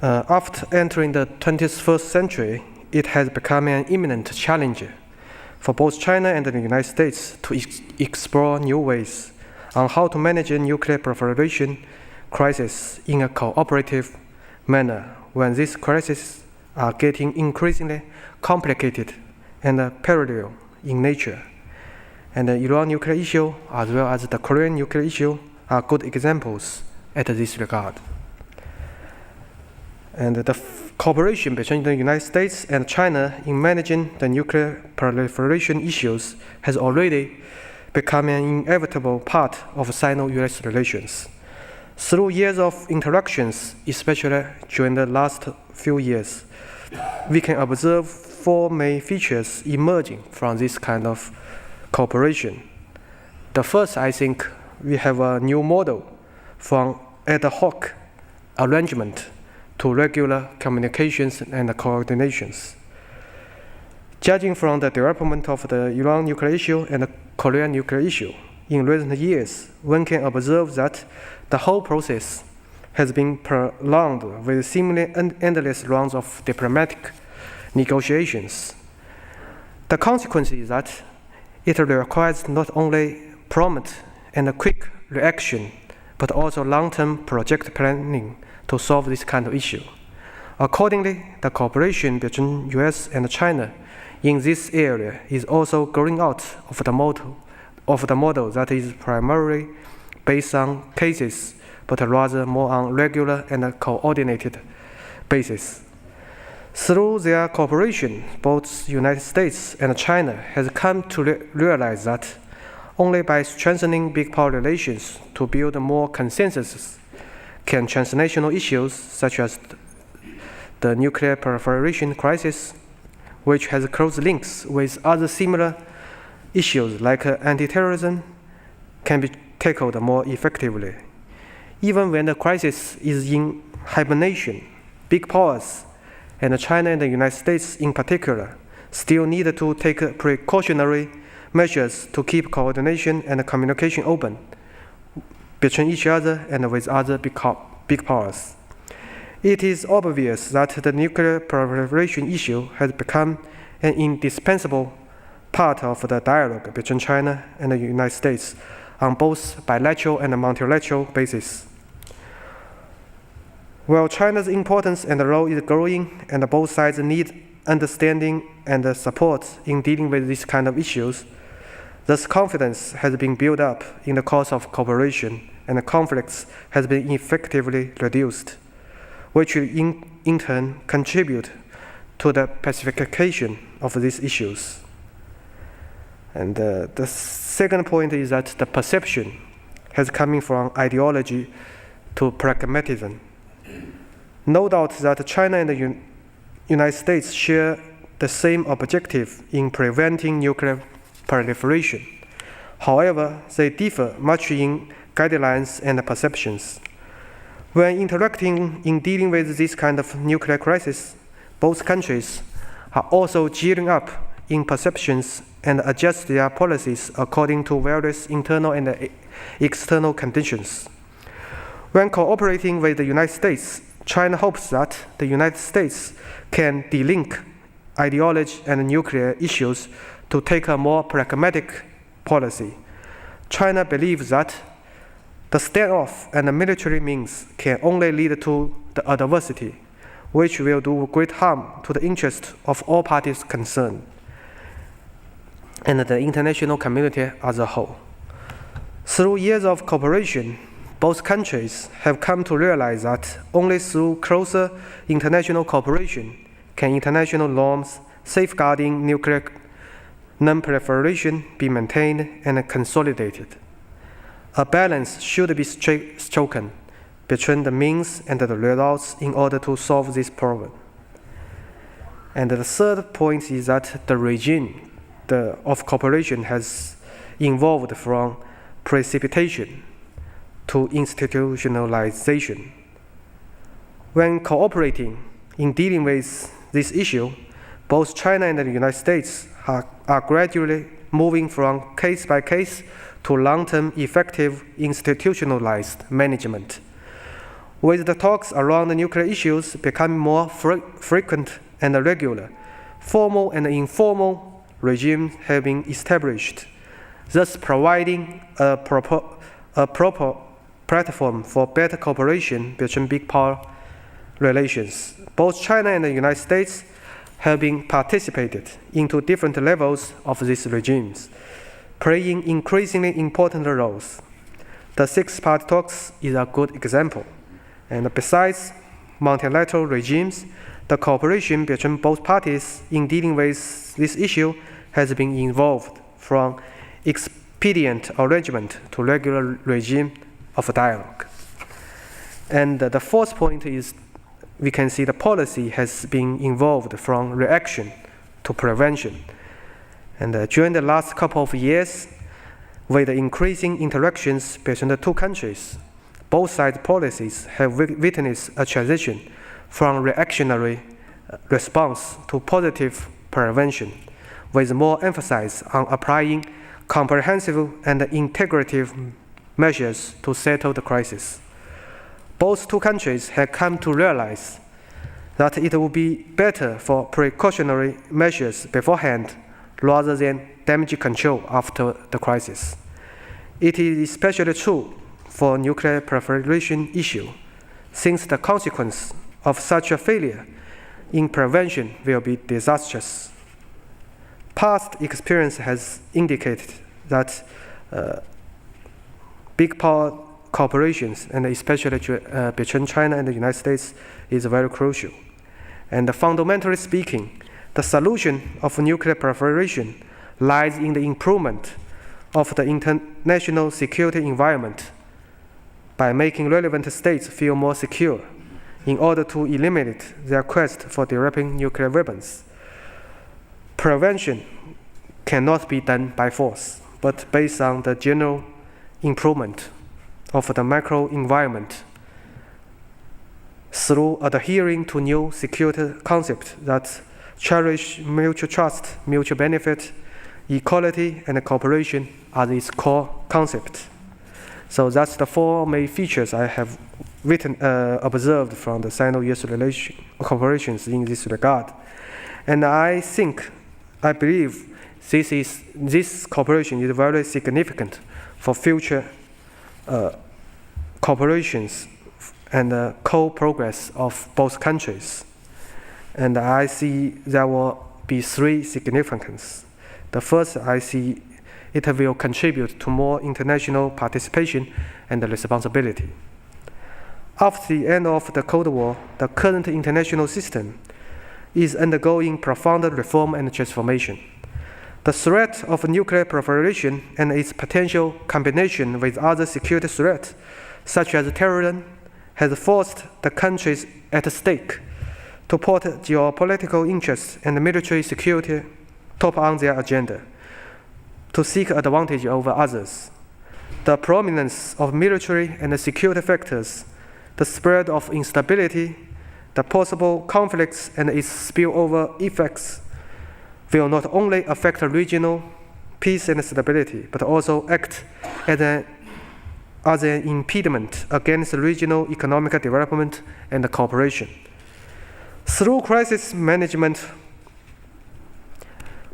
After entering the 21st century, it has become an imminent challenge for both China and the United States to explore new ways on how to manage a nuclear proliferation crisis in a cooperative manner when these crises are getting increasingly complicated and parallel in nature. And the Iran nuclear issue, as well as the Korean nuclear issue, are good examples at this regard. And the cooperation between the United States and China in managing the nuclear proliferation issues has already become an inevitable part of Sino-US relations. Through years of interactions, especially during the last few years, we can observe four main features emerging from this kind of cooperation. The first, I think, we have a new model from ad hoc arrangement to regular communications and coordinations. Judging from the development of the Iran nuclear issue and the Korean nuclear issue in recent years, one can observe that the whole process has been prolonged with seemingly endless rounds of diplomatic negotiations. The consequence is that it requires not only prompt and quick reaction, but also long-term project planning to solve this kind of issue. Accordingly, the cooperation between US and China in this area is also growing out of the model that is primarily based on cases, but rather more on regular and coordinated basis. Through their cooperation, both United States and China has come to realize that only by strengthening big power relations to build more consensus can transnational issues such as the nuclear proliferation crisis, which has close links with other similar issues like anti-terrorism, can be tackled more effectively. Even when the crisis is in hibernation, big powers, and China and the United States in particular, still need to take precautionary measures to keep coordination and communication open between each other and with other big powers. It is obvious that the nuclear proliferation issue has become an indispensable part of the dialogue between China and the United States on both bilateral and multilateral basis. While China's importance and role is growing, and both sides need understanding and support in dealing with these kind of issues, thus confidence has been built up in the course of cooperation, and conflicts has been effectively reduced, which will in turn contribute to the pacification of these issues. And the second point is that the perception has coming from ideology to pragmatism. No doubt that China and the United States share the same objective in preventing nuclear proliferation. However, they differ much in guidelines and perceptions. When interacting in dealing with this kind of nuclear crisis, both countries are also gearing up in perceptions and adjust their policies according to various internal and external conditions. When cooperating with the United States, China hopes that the United States can delink ideology and nuclear issues to take a more pragmatic policy. China believes that the standoff and the military means can only lead to the adversity, which will do great harm to the interest of all parties concerned and the international community as a whole. Through years of cooperation, both countries have come to realize that only through closer international cooperation can international norms safeguarding nuclear non-proliferation be maintained and consolidated. A balance should be struck between the means and the results in order to solve this problem. And the third point is that the regime of cooperation has evolved from precipitation to institutionalization. When cooperating in dealing with this issue, both China and the United States are gradually moving from case by case to long-term effective institutionalized management. With the talks around the nuclear issues becoming more frequent and regular, formal and informal regimes have been established, thus providing a proper platform for better cooperation between big power relations. Both China and the United States have been participated into different levels of these regimes, playing increasingly important roles. The six-party talks is a good example. And besides multilateral regimes, the cooperation between both parties in dealing with this issue has been evolved from expedient arrangement to regular regime of dialogue. And the fourth point is we can see the policy has been evolved from reaction to prevention. And during the last couple of years, with the increasing interactions between the two countries, both sides' policies have witnessed a transition from reactionary response to positive prevention, with more emphasis on applying comprehensive and integrative measures to settle the crisis. Both two countries have come to realize that it would be better for precautionary measures beforehand rather than damage control after the crisis. It is especially true for nuclear proliferation issue, since the consequence of such a failure in prevention will be disastrous. Past experience has indicated that big power cooperations, and especially between China and the United States, is very crucial. And fundamentally speaking, the solution of nuclear proliferation lies in the improvement of the international security environment by making relevant states feel more secure in order to eliminate their quest for developing nuclear weapons. Prevention cannot be done by force, but based on the general improvement of the macro environment through adhering to new security concepts that cherish mutual trust, mutual benefit, equality, and cooperation as its core concept. So that's the four main features I have observed from the Sino-US cooperations in this regard. And I believe this cooperation is very significant for future cooperations and co-progress of both countries. And I see there will be three significances. The first, I see it will contribute to more international participation and responsibility. After the end of the Cold War, the current international system is undergoing profound reform and transformation. The threat of nuclear proliferation and its potential combination with other security threats, such as terrorism, has forced the countries at stake to put geopolitical interests and military security top on their agenda, to seek advantage over others. The prominence of military and security factors, the spread of instability, the possible conflicts and its spillover effects will not only affect regional peace and stability, but also act as an impediment against regional economic development and cooperation. Through crisis management,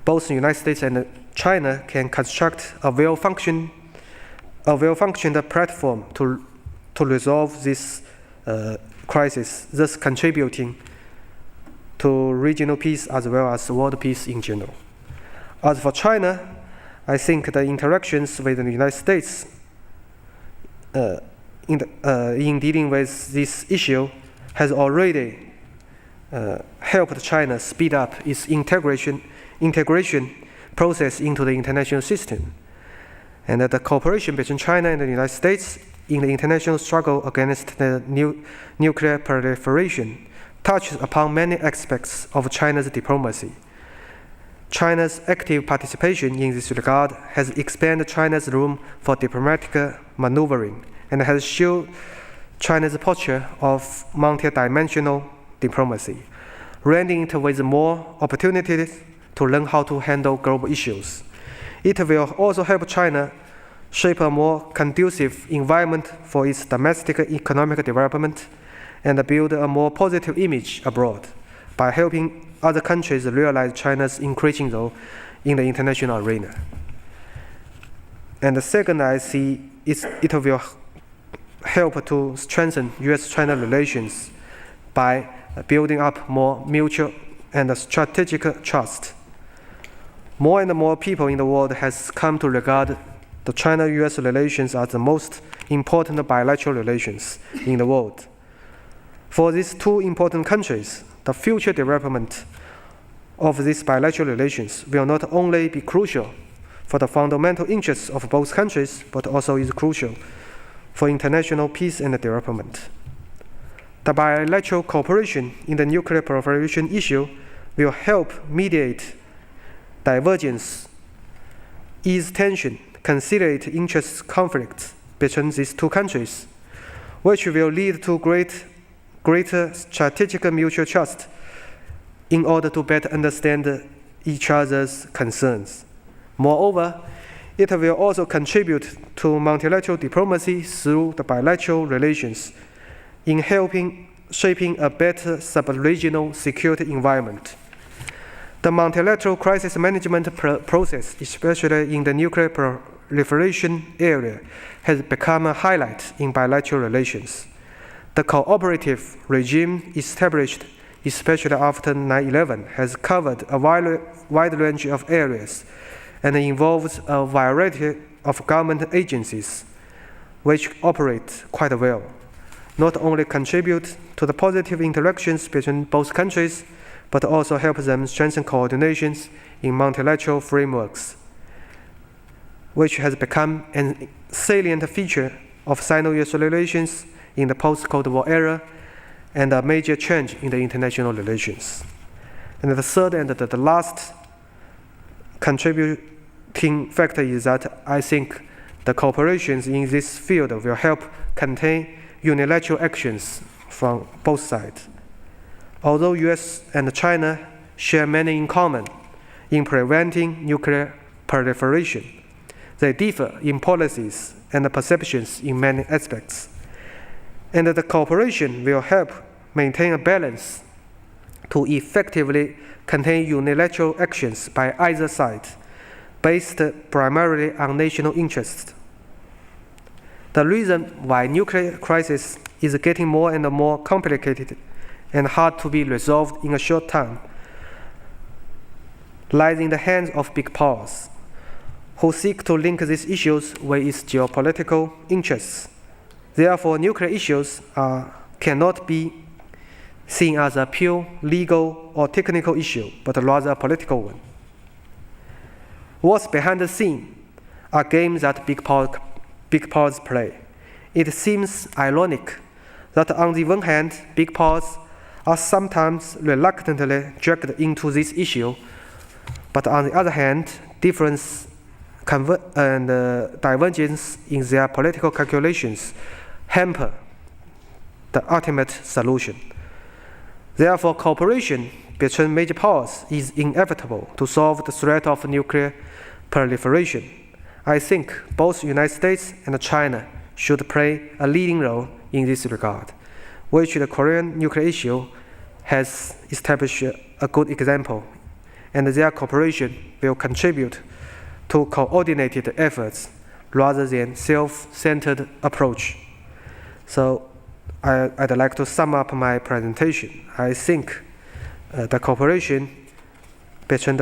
both the United States and China can construct a well-functioned platform to resolve this crisis, thus contributing to regional peace as well as world peace in general. As for China, I think the interactions with the United States in dealing with this issue has already helped China speed up its integration process into the international system. And the cooperation between China and the United States in the international struggle against the nuclear proliferation touches upon many aspects of China's diplomacy. China's active participation in this regard has expanded China's room for diplomatic maneuvering and has shown China's posture of multi-dimensional diplomacy, rendering it with more opportunities to learn how to handle global issues. It will also help China shape a more conducive environment for its domestic economic development and build a more positive image abroad by helping other countries realize China's increasing role in the international arena. And the second, I see it will help to strengthen US-China relations by building up more mutual and strategic trust. More and more people in the world has come to regard the China-US relations as the most important bilateral relations in the world. For these two important countries, the future development of these bilateral relations will not only be crucial for the fundamental interests of both countries, but also is crucial for international peace and development. The bilateral cooperation in the nuclear proliferation issue will help mediate divergence ease tension, conciliate interest conflicts between these two countries, which will lead to greater strategic mutual trust in order to better understand each other's concerns. Moreover, it will also contribute to multilateral diplomacy through the bilateral relations in helping shaping a better sub-regional security environment. The multilateral crisis management process, especially in the nuclear proliferation area, has become a highlight in bilateral relations. The cooperative regime established, especially after 9/11, has covered a wide range of areas and involves a variety of government agencies which operate quite well, not only contribute to the positive interactions between both countries, but also help them strengthen coordinations in multilateral frameworks, which has become a salient feature of Sino-US relations in the post-Cold War era and a major change in the international relations. And the third and the last contributing factor is that I think the cooperations in this field will help contain unilateral actions from both sides. Although US and China share many in common in preventing nuclear proliferation, they differ in policies and perceptions in many aspects. And the cooperation will help maintain a balance to effectively contain unilateral actions by either side, based primarily on national interests. The reason why nuclear crisis is getting more and more complicated and hard to be resolved in a short time lies in the hands of big powers, who seek to link these issues with its geopolitical interests. Therefore, nuclear issues cannot be seen as a pure legal or technical issue, but rather a political one. What's behind the scene are games that big powers play. It seems ironic that on the one hand, big powers are sometimes reluctantly dragged into this issue, but on the other hand, difference and divergence in their political calculations hamper the ultimate solution. Therefore, cooperation between major powers is inevitable to solve the threat of nuclear proliferation. I think both the United States and China should play a leading role in this regard, which the Korean nuclear issue has established a good example, and their cooperation will contribute to coordinated efforts rather than self-centered approach. So I'd like to sum up my presentation. I think the cooperation between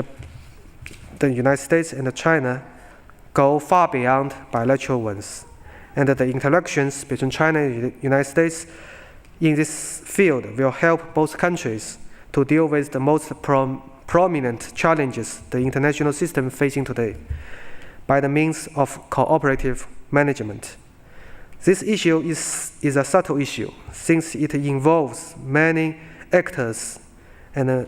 the United States and China go far beyond bilateral ones, and the interactions between China and the United States in this field will help both countries to deal with the most prominent challenges the international system facing today by the means of cooperative management. This issue is a subtle issue, since it involves many actors and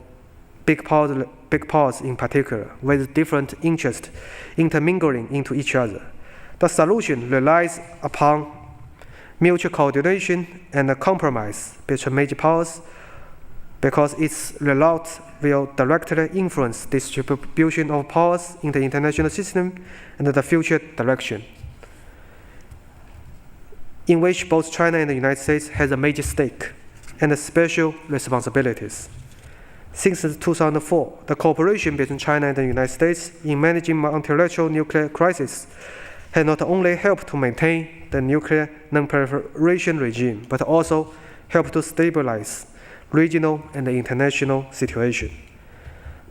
big powers in particular, with different interests intermingling into each other. The solution relies upon mutual coordination and compromise between major powers, because its result will directly influence distribution of powers in the international system and the future direction, in which both China and the United States has a major stake and special responsibilities. Since 2004, the cooperation between China and the United States in managing multilateral nuclear crisis has not only helped to maintain the nuclear non-proliferation regime, but also helped to stabilize regional and international situation.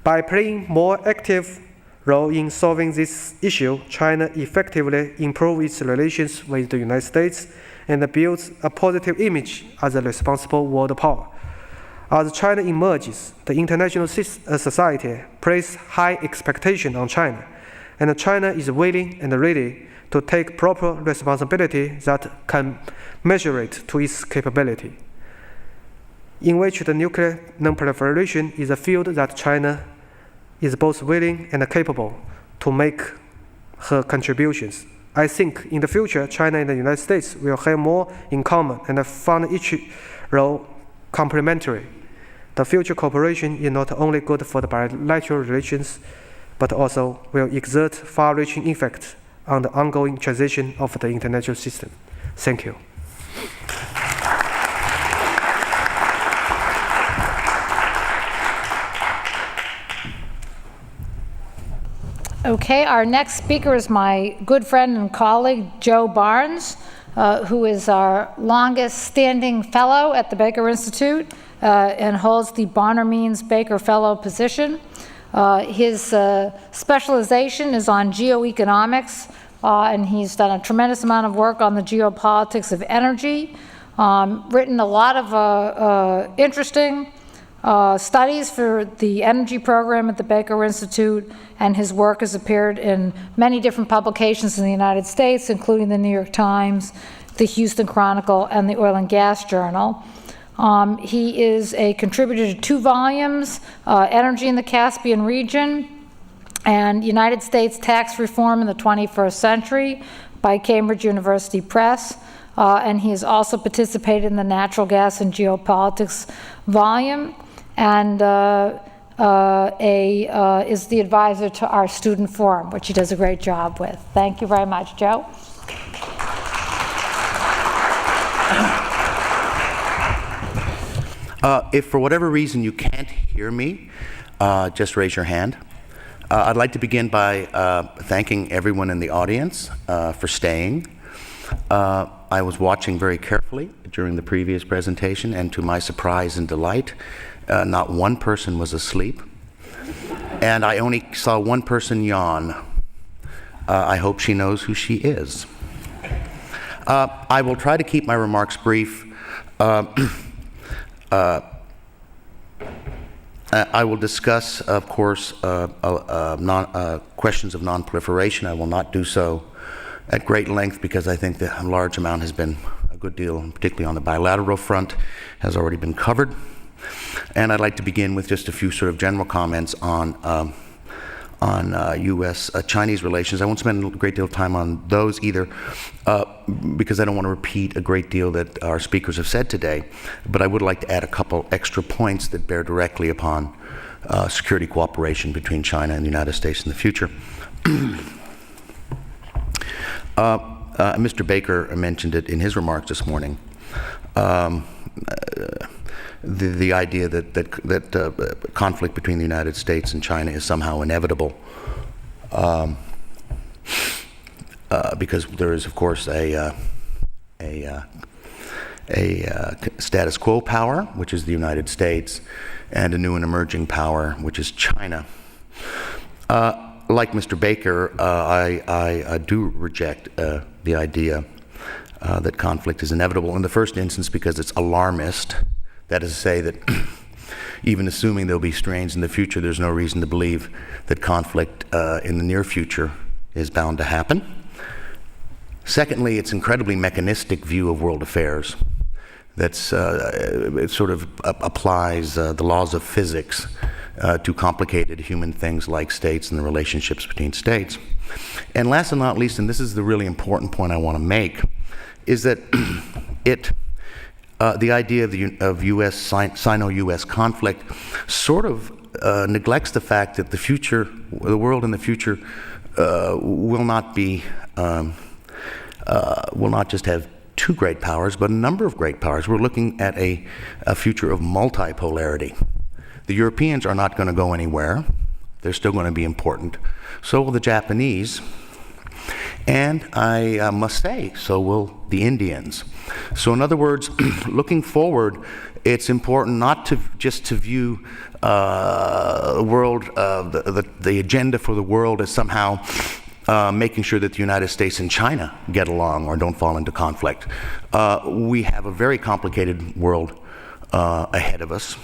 By playing more active role in solving this issue, China effectively improves its relations with the United States and builds a positive image as a responsible world power. As China emerges, the international society places high expectation on China, and China is willing and ready to take proper responsibility that can measure it to its capability, in which the nuclear non-proliferation is a field that China is both willing and capable to make her contributions. I think in the future, China and the United States will have more in common and find each role complementary. The future cooperation is not only good for the bilateral relations, but also will exert far-reaching effect on the ongoing transition of the international system. Thank you. Okay, our next speaker is my good friend and colleague, Joe Barnes, who is our longest standing fellow at the Baker Institute and holds the Bonner-Means Baker Fellow position. His specialization is on geoeconomics, and he's done a tremendous amount of work on the geopolitics of energy, written a lot of interesting studies for the energy program at the Baker Institute, and his work has appeared in many different publications in the United States, including the New York Times, the Houston Chronicle, and the Oil and Gas Journal. He is a contributor to 2 volumes, Energy in the Caspian Region and United States Tax Reform in the 21st Century by Cambridge University Press. And he has also participated in the Natural Gas and Geopolitics volume, and is the advisor to our student forum, which he does a great job with. Thank you very much, Joe. If for whatever reason you can't hear me, just raise your hand. I'd like to begin by thanking everyone in the audience for staying. I was watching very carefully during the previous presentation, and to my surprise and delight, not one person was asleep, and I only saw one person yawn. I hope she knows who she is. I will try to keep my remarks brief. I will discuss, of course, questions of non-proliferation. I will not do so at great length because I think that a large amount has been, a good deal, particularly on the bilateral front, has already been covered. And I'd like to begin with just a few sort of general comments on U.S.-Chinese relations. I won't spend a great deal of time on those either because I don't want to repeat a great deal that our speakers have said today, but I would like to add a couple extra points that bear directly upon security cooperation between China and the United States in the future. Mr. Baker mentioned it in his remarks this morning. The idea that conflict between the United States and China is somehow inevitable, because there is, of course, a status quo power, which is the United States, and a new and emerging power, which is China. Like Mr. Baker, I do reject the idea that conflict is inevitable in the first instance because it's alarmist. That is to say that even assuming there'll be strains in the future, there's no reason to believe that conflict in the near future is bound to happen. Secondly, it's incredibly mechanistic view of world affairs that's it sort of applies the laws of physics to complicated human things like states and the relationships between states. And last and not least, and this is the really important point I want to make, is that the idea of U.S. Sino-U.S. conflict sort of neglects the fact that the world in the future will not just have 2 great powers, but a number of great powers. We're looking at a future of multipolarity. The Europeans are not going to go anywhere. They're still going to be important. So will the Japanese. And I must say, so will the Indians. So in other words, looking forward, it's important not to just to view the world, the agenda for the world as somehow making sure that the United States and China get along or don't fall into conflict. We have a very complicated world ahead of us.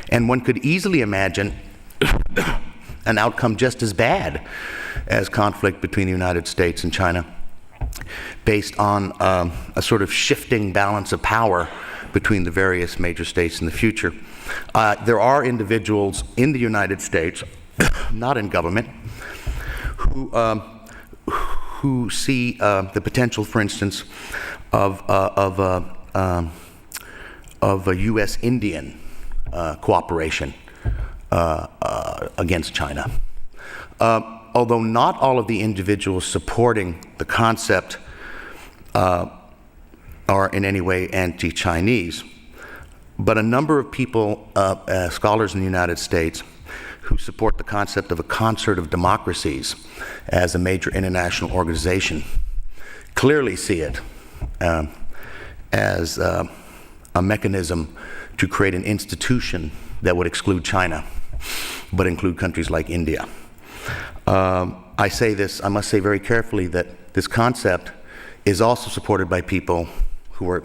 And one could easily imagine an outcome just as bad as conflict between the United States and China, based on a sort of shifting balance of power between the various major states in the future. There are individuals in the United States, not in government, who who see the potential, for instance, of a U.S.-Indian cooperation against China. Although not all of the individuals supporting the concept are in any way anti-Chinese, but a number of people, scholars in the United States, who support the concept of a concert of democracies as a major international organization, clearly see it as a mechanism to create an institution that would exclude China, but include countries like India. I must say very carefully that this concept is also supported by people who are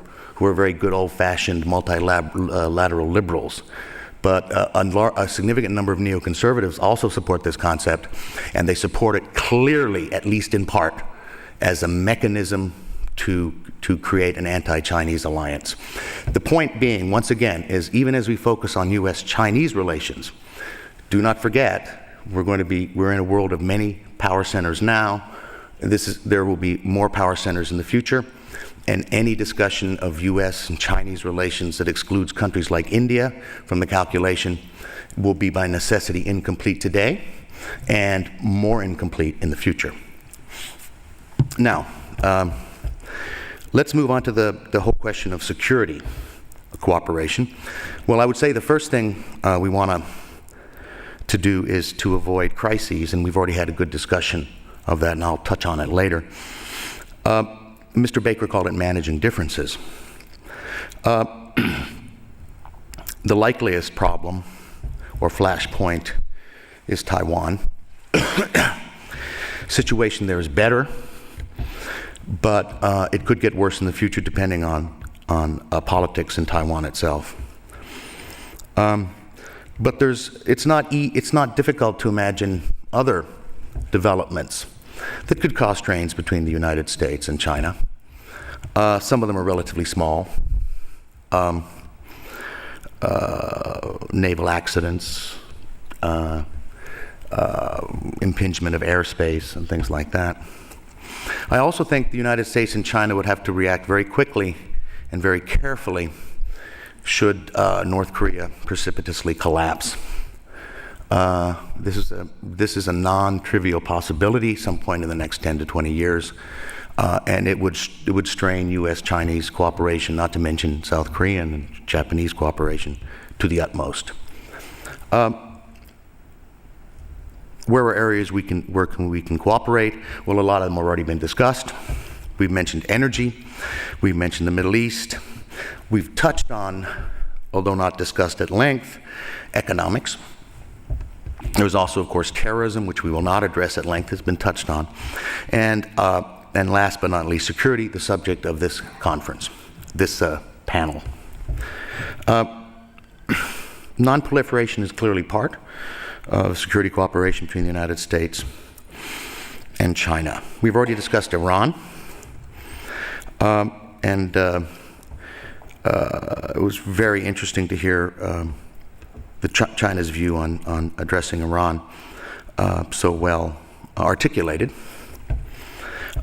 very good old-fashioned multilateral liberals. But a significant number of neoconservatives also support this concept, and they support it clearly, at least in part, as a mechanism to create an anti-Chinese alliance. The point being, once again, is even as we focus on U.S.-Chinese relations, do not forget we're in a world of many power centers now. There will be more power centers in the future, and any discussion of U.S. and Chinese relations that excludes countries like India from the calculation will be by necessity incomplete today and more incomplete in the future. Now, let's move on to the whole question of security cooperation. Well, I would say the first thing we want to do is to avoid crises, and we've already had a good discussion of that, and I'll touch on it later. Mr. Baker called it managing differences. The likeliest problem or flashpoint is Taiwan. Situation there is better, but it could get worse in the future depending on politics in Taiwan itself. But it's not difficult to imagine other developments that could cause strains between the United States and China. Some of them are relatively small. Naval accidents, impingement of airspace, and things like that. I also think the United States and China would have to react very quickly and very carefully should North Korea precipitously collapse. This is a non-trivial possibility some point in the next 10 to 20 years, and it would strain U.S.-Chinese cooperation, not to mention South Korean and Japanese cooperation, to the utmost. Where are areas where we can cooperate? Well, a lot of them have already been discussed. We've mentioned energy. We've mentioned the Middle East. We've touched on, although not discussed at length, economics. There's also, of course, terrorism, which we will not address at length, has been touched on. And last but not least, security, the subject of this conference, this panel. Non-proliferation is clearly part of security cooperation between the United States and China. We've already discussed Iran. It was very interesting to hear China's view on addressing Iran so well articulated.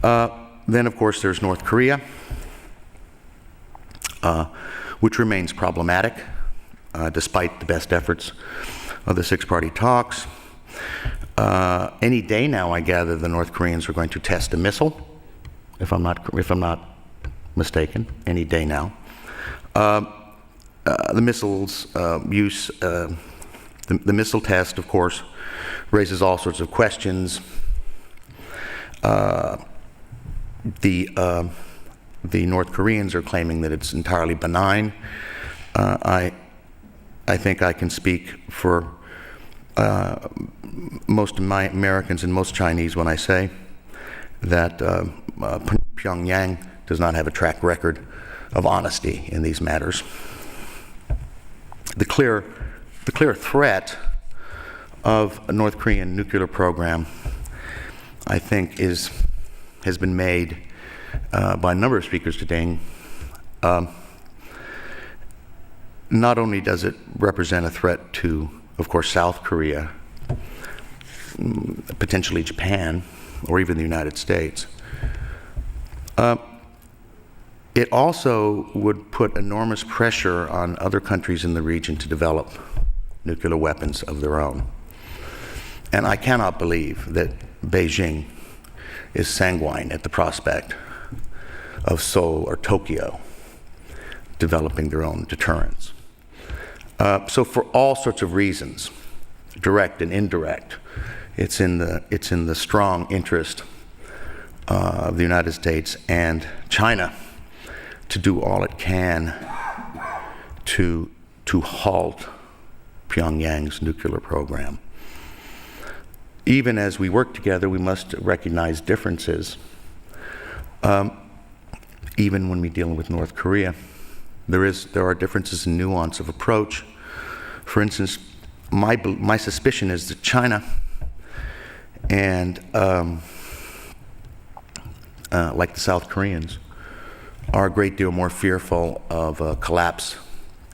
Then, of course, there's North Korea, which remains problematic despite the best efforts of the six-party talks. Any day now, I gather, the North Koreans are going to test a missile, if I'm not mistaken. Any day now. The missiles use, the missile test, of course, raises all sorts of questions. The North Koreans are claiming that it's entirely benign. I think I can speak for most of my Americans and most Chinese when I say that Pyongyang does not have a track record of honesty in these matters. The clear threat of a North Korean nuclear program, I think, has been made by a number of speakers today. Not only does it represent a threat to, of course, South Korea, potentially Japan, or even the United States, It also would put enormous pressure on other countries in the region to develop nuclear weapons of their own. And I cannot believe that Beijing is sanguine at the prospect of Seoul or Tokyo developing their own deterrence. So for all sorts of reasons, direct and indirect, it's in the strong interest of the United States and China to do all it can to halt Pyongyang's nuclear program. Even as we work together, we must recognize differences. Even when we deal with North Korea, there are differences in nuance of approach. For instance, my suspicion is that China and like the South Koreans are a great deal more fearful of a collapse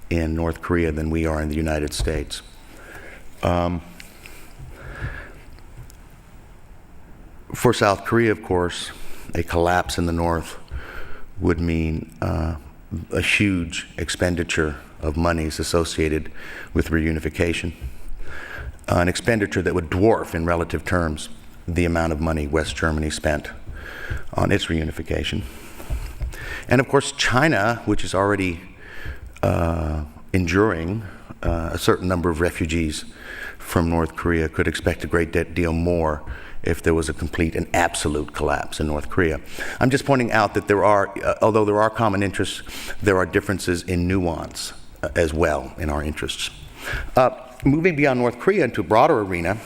in North Korea than we are in the United States. For South Korea, of course, a collapse in the North would mean a huge expenditure of monies associated with reunification, an expenditure that would dwarf in relative terms the amount of money West Germany spent on its reunification. And of course, China, which is already enduring a certain number of refugees from North Korea, could expect a great deal more if there was a complete and absolute collapse in North Korea. I'm just pointing out that there are, although there are common interests, there are differences in nuance as well in our interests. Moving beyond North Korea into a broader arena,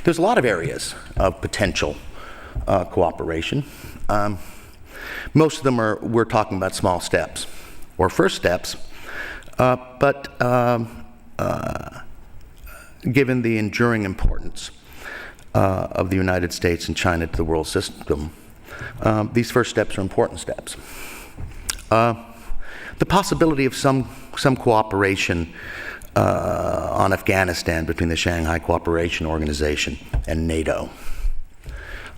there's a lot of areas of potential cooperation. Most of them we're talking about small steps or first steps, but given the enduring importance of the United States and China to the world system, these first steps are important steps. The possibility of some cooperation on Afghanistan between the Shanghai Cooperation Organization and NATO.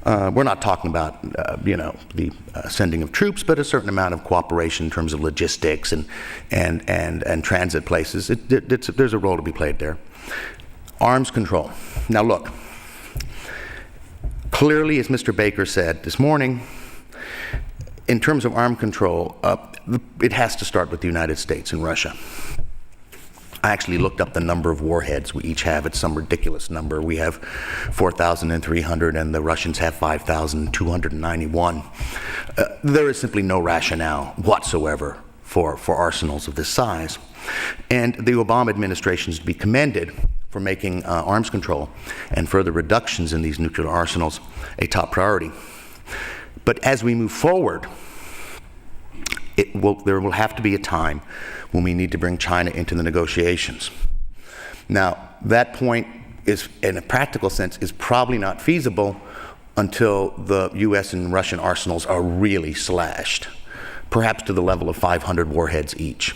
We're not talking about, the sending of troops, but a certain amount of cooperation in terms of logistics and transit places. There's a role to be played there. Arms control. Now look, clearly, as Mr. Baker said this morning, in terms of arms control, it has to start with the United States and Russia. I actually looked up the number of warheads we each have. It's some ridiculous number. We have 4,300 and the Russians have 5,291. There is simply no rationale whatsoever for arsenals of this size. And the Obama administration is to be commended for making arms control and further reductions in these nuclear arsenals a top priority. But as we move forward, there will have to be a time when we need to bring China into the negotiations. Now, that point is, in a practical sense, is probably not feasible until the US and Russian arsenals are really slashed, perhaps to the level of 500 warheads each,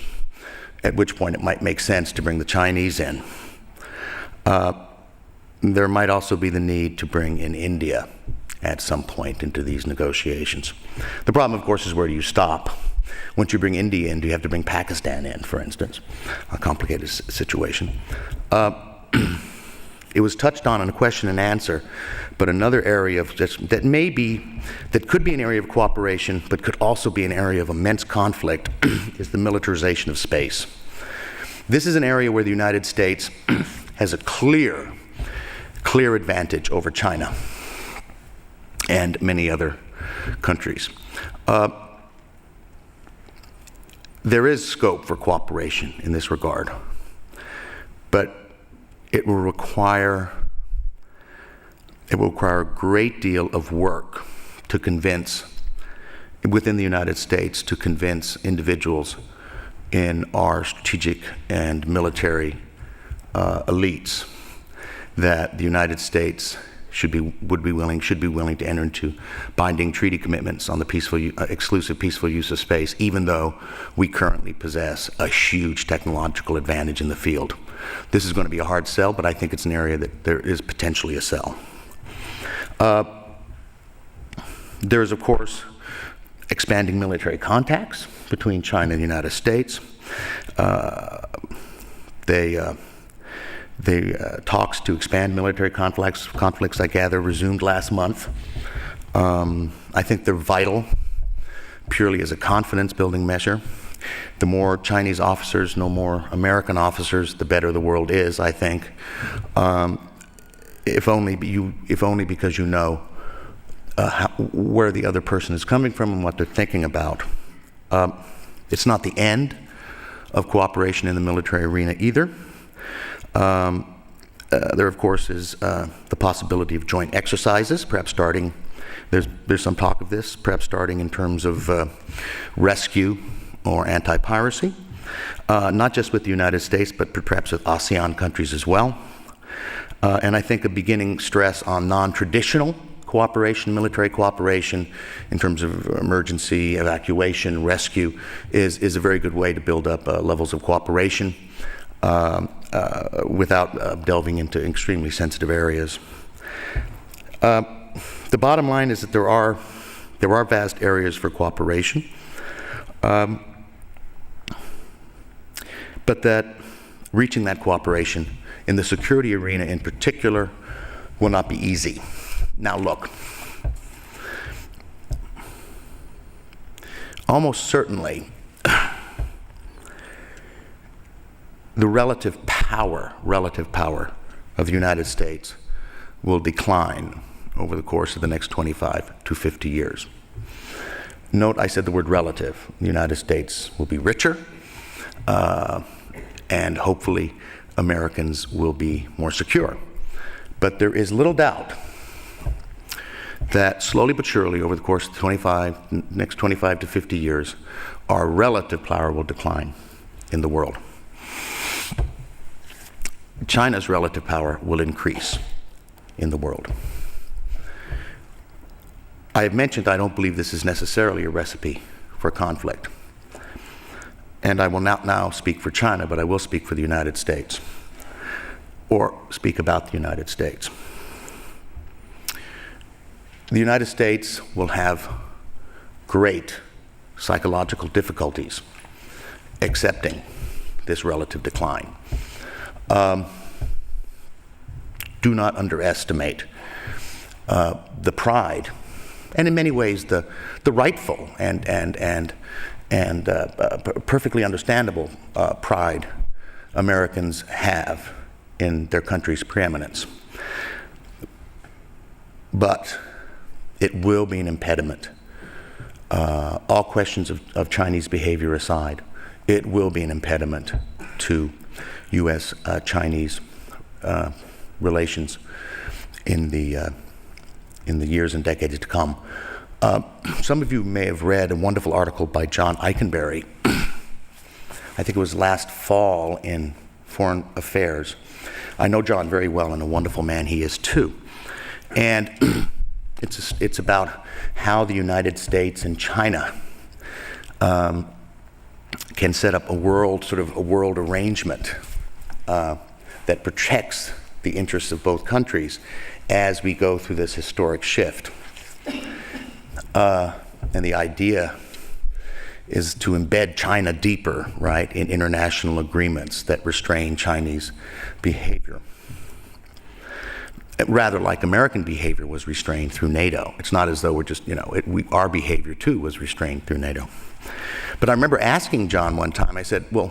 at which point it might make sense to bring the Chinese in. There might also be the need to bring in India at some point into these negotiations. The problem, of course, is where do you stop? Once you bring India in, do you have to bring Pakistan in, for instance? A complicated situation. It was touched on in a question and answer, but another area of that could be an area of cooperation, but could also be an area of immense conflict, is the militarization of space. This is an area where the United States has a clear advantage over China and many other countries. There is scope for cooperation in this regard, but it will require a great deal of work to convince, within the United States, to convince individuals in our strategic and military elites that the United States should be willing to enter into binding treaty commitments on the exclusive peaceful use of space, even though we currently possess a huge technological advantage in the field. This is going to be a hard sell, but I think it's an area that there is potentially a sell. There's, of course, expanding military contacts between China and the United States. Talks to expand military conflicts, I gather, resumed last month. I think they're vital, purely as a confidence-building measure. The more Chinese officers know more American officers, the better the world is, I think. If only because you know where the other person is coming from and what they're thinking about. It's not the end of cooperation in the military arena either. There, of course, is the possibility of joint exercises, perhaps starting, there's some talk of this, perhaps starting in terms of rescue or anti-piracy, not just with the United States, but perhaps with ASEAN countries as well. And I think a beginning stress on non-traditional cooperation, military cooperation, in terms of emergency, evacuation, rescue, is a very good way to build up levels of cooperation without delving into extremely sensitive areas. The bottom line is that there are vast areas for cooperation, but that reaching that cooperation in the security arena in particular will not be easy. Now look, almost certainly the relative power of the United States will decline over the course of the next 25 to 50 years. Note I said the word relative. The United States will be richer, and hopefully Americans will be more secure. But there is little doubt that slowly but surely over the course of the next 25 to 50 years, our relative power will decline in the world. China's relative power will increase in the world. I have mentioned I don't believe this is necessarily a recipe for conflict. And I will not now speak for China, but I will speak for the United States, or speak about the United States. The United States will have great psychological difficulties accepting this relative decline. Do not underestimate the pride, and in many ways the rightful and perfectly understandable pride Americans have in their country's preeminence. But it will be an impediment. All questions of Chinese behavior aside, it will be an impediment to U.S.-Chinese relations in the years and decades to come. Some of you may have read a wonderful article by John Eikenberry. I think it was last fall in Foreign Affairs. I know John very well, and a wonderful man he is too. And it's about how the United States and China can set up a world arrangement that protects the interests of both countries as we go through this historic shift. And the idea is to embed China deeper, right, in international agreements that restrain Chinese behavior. Rather like American behavior was restrained through NATO. It's not as though we're just, our behavior too was restrained through NATO. But I remember asking John one time, I said, well,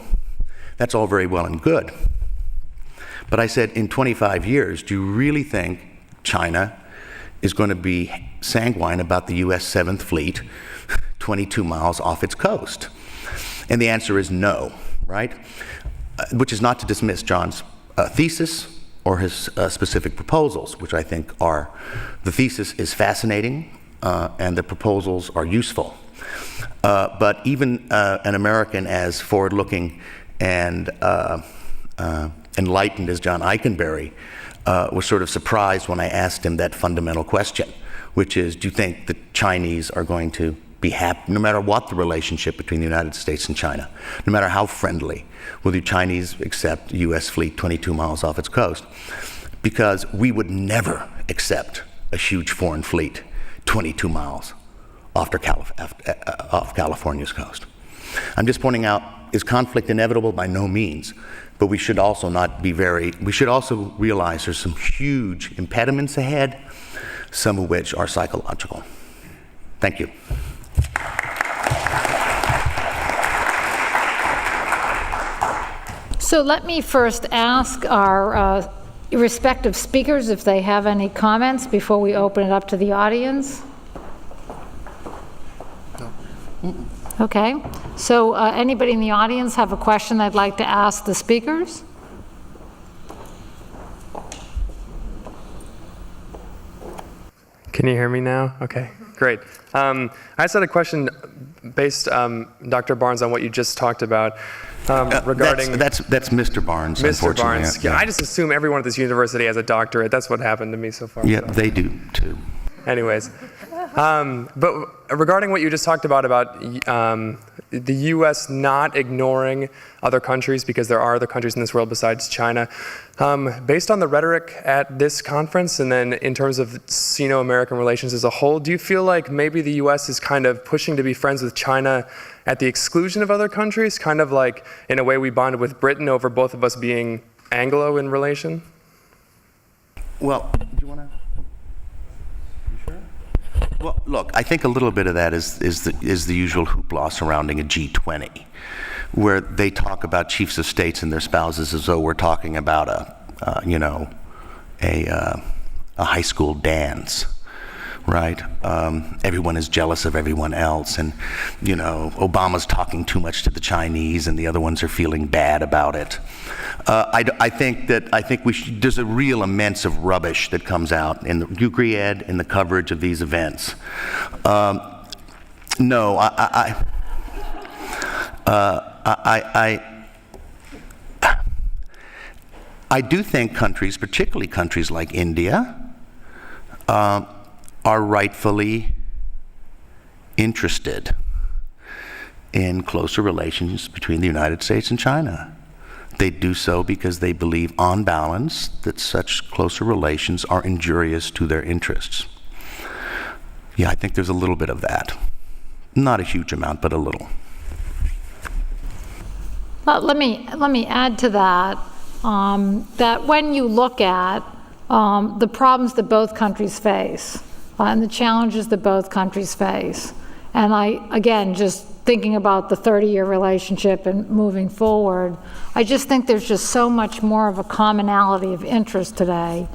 that's all very well and good. But I said, in 25 years, do you really think China is going to be sanguine about the U.S. 7th Fleet 22 miles off its coast? And the answer is no, right? Which is not to dismiss John's thesis or his specific proposals, which I think are, the thesis is fascinating and the proposals are useful. But even an American as forward-looking and enlightened as John Eikenberry was sort of surprised when I asked him that fundamental question, which is, do you think the Chinese are going to be happy, no matter what the relationship between the United States and China, no matter how friendly, will the Chinese accept the U.S. fleet 22 miles off its coast? Because we would never accept a huge foreign fleet 22 miles off California's coast. I'm just pointing out, is conflict inevitable? By no means. But we should also we should also realize there's some huge impediments ahead, some of which are psychological. Thank you. So let me first ask our respective speakers if they have any comments before we open it up to the audience. Okay, so anybody in the audience have a question they'd like to ask the speakers? Can you hear me now? Okay, great. I just had a question based, Dr. Barnes, on what you just talked about regarding... That's Mr. Barnes, Mr. unfortunately. Barnes. Yeah, I just assume everyone at this university has a doctorate. That's what happened to me so far. Yeah, so. they do too. Anyways, but regarding what you just talked about the U.S. not ignoring other countries because there are other countries in this world besides China, based on the rhetoric at this conference and then in terms of Sino-American relations as a whole, do you feel like maybe the U.S. is kind of pushing to be friends with China at the exclusion of other countries, kind of like in a way we bonded with Britain over both of us being Anglo in relation? Well, do you want to? Well, look, I think a little bit of that is the usual hoopla surrounding a G20, where they talk about chiefs of states and their spouses as though we're talking about a high school dance, right? Everyone is jealous of everyone else, and Obama's talking too much to the Chinese, and the other ones are feeling bad about it. I think there's a real immense of rubbish that comes out do you agree, Ed, in the coverage of these events? No, I do think countries, particularly countries like India, are rightfully interested in closer relations between the United States and China. They do so because they believe, on balance, that such closer relations are injurious to their interests. Yeah, I think there's a little bit of that. Not a huge amount, but a little. Well, let me add to that, that when you look at the problems that both countries face and the challenges that both countries face, and again, just thinking about the 30-year relationship and moving forward, I just think there's just so much more of a commonality of interest today.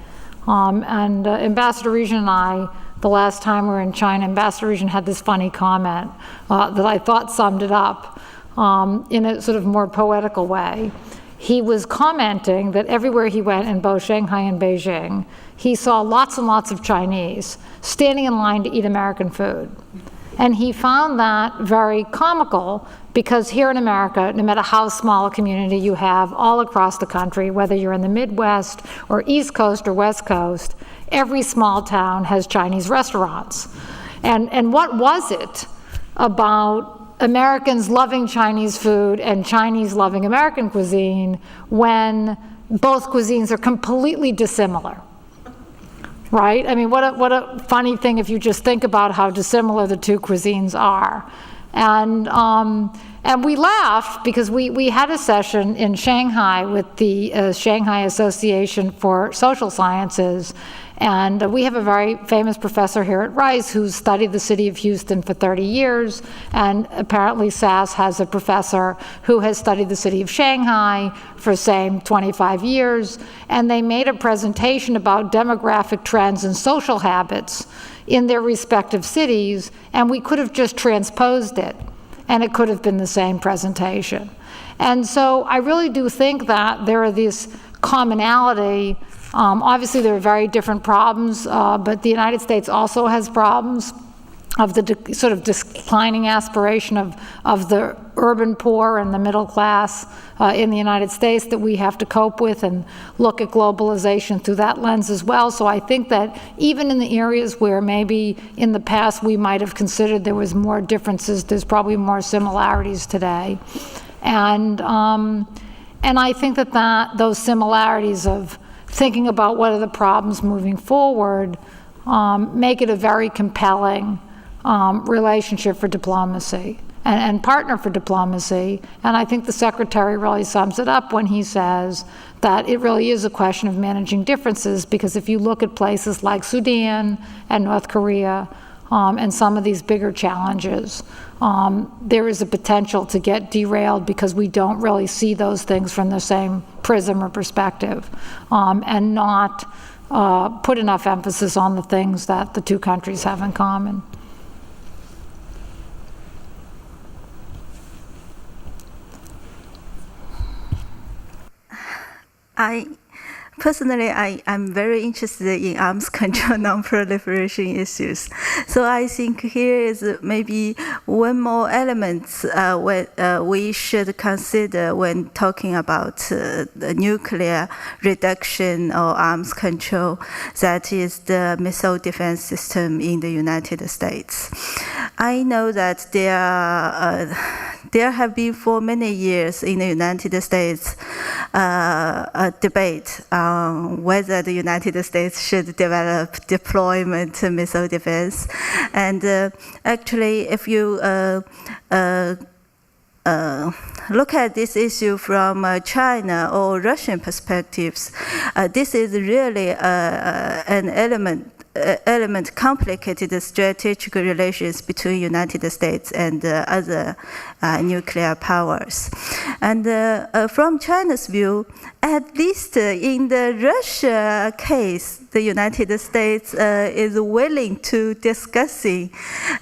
And Ambassador Regent and I, the last time we were in China, Ambassador Regent had this funny comment that I thought summed it up in a sort of more poetical way. He was commenting that everywhere he went in both Shanghai and Beijing, he saw lots and lots of Chinese standing in line to eat American food. And he found that very comical because here in America, no matter how small a community you have all across the country, whether you're in the Midwest or East Coast or West Coast, every small town has Chinese restaurants. And what was it about Americans loving Chinese food and Chinese loving American cuisine when both cuisines are completely dissimilar? Right? I mean, what a funny thing if you just think about how dissimilar the two cuisines are. And we laughed because we had a session in Shanghai with the Shanghai Association for Social Sciences, and we have a very famous professor here at Rice who's studied the city of Houston for 30 years, and apparently SAS has a professor who has studied the city of Shanghai for, say, 25 years, and they made a presentation about demographic trends and social habits in their respective cities, and we could have just transposed it, and it could have been the same presentation. And so I really do think that there are this commonality. Obviously, there are very different problems, but the United States also has problems of the sort of declining aspiration of the urban poor and the middle class in the United States that we have to cope with, and look at globalization through that lens as well. So I think that even in the areas where maybe in the past we might have considered there was more differences, there's probably more similarities today. And I think that those similarities of thinking about what are the problems moving forward make it a very compelling relationship for diplomacy and partner for diplomacy. And I think the Secretary really sums it up when he says that it really is a question of managing differences, because if you look at places like Sudan and North Korea and some of these bigger challenges, there is a potential to get derailed because we don't really see those things from the same prism or perspective, and not put enough emphasis on the things that the two countries have in common. Personally, I'm very interested in arms control non-proliferation issues. So I think here is maybe one more element we should consider when talking about the nuclear reduction or arms control, that is the missile defense system in the United States. I know that there have been for many years in the United States a debate on whether the United States should develop deployment missile defense. And actually, if you look at this issue from China or Russian perspectives, this is really an element complicated strategic relations between United States and other nuclear powers. And from China's view, at least in the Russia case, the United States is willing to discussing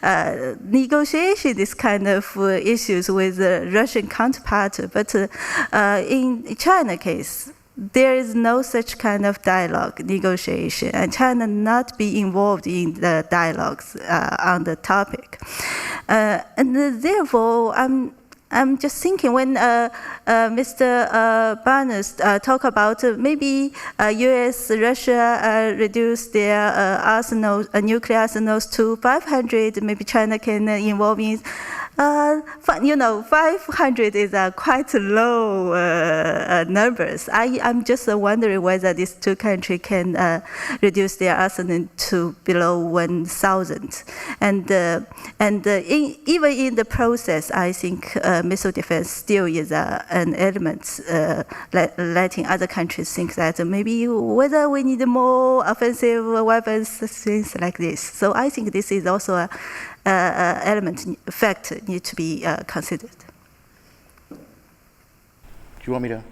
negotiation this kind of issues with the Russian counterpart. But in China case, there is no such kind of dialogue, negotiation, and China not be involved in the dialogues on the topic. And therefore, I'm just thinking when Mr. Barnes talk about maybe U.S., Russia reduce their nuclear arsenals to 500, maybe China can involve in. 500 is quite low numbers. I'm just wondering whether these two countries can reduce their arsenal to below 1,000. And even in the process, I think missile defense still is an element letting other countries think that maybe whether we need more offensive weapons, things like this. So I think this is also factor need to be considered. Do you want me to?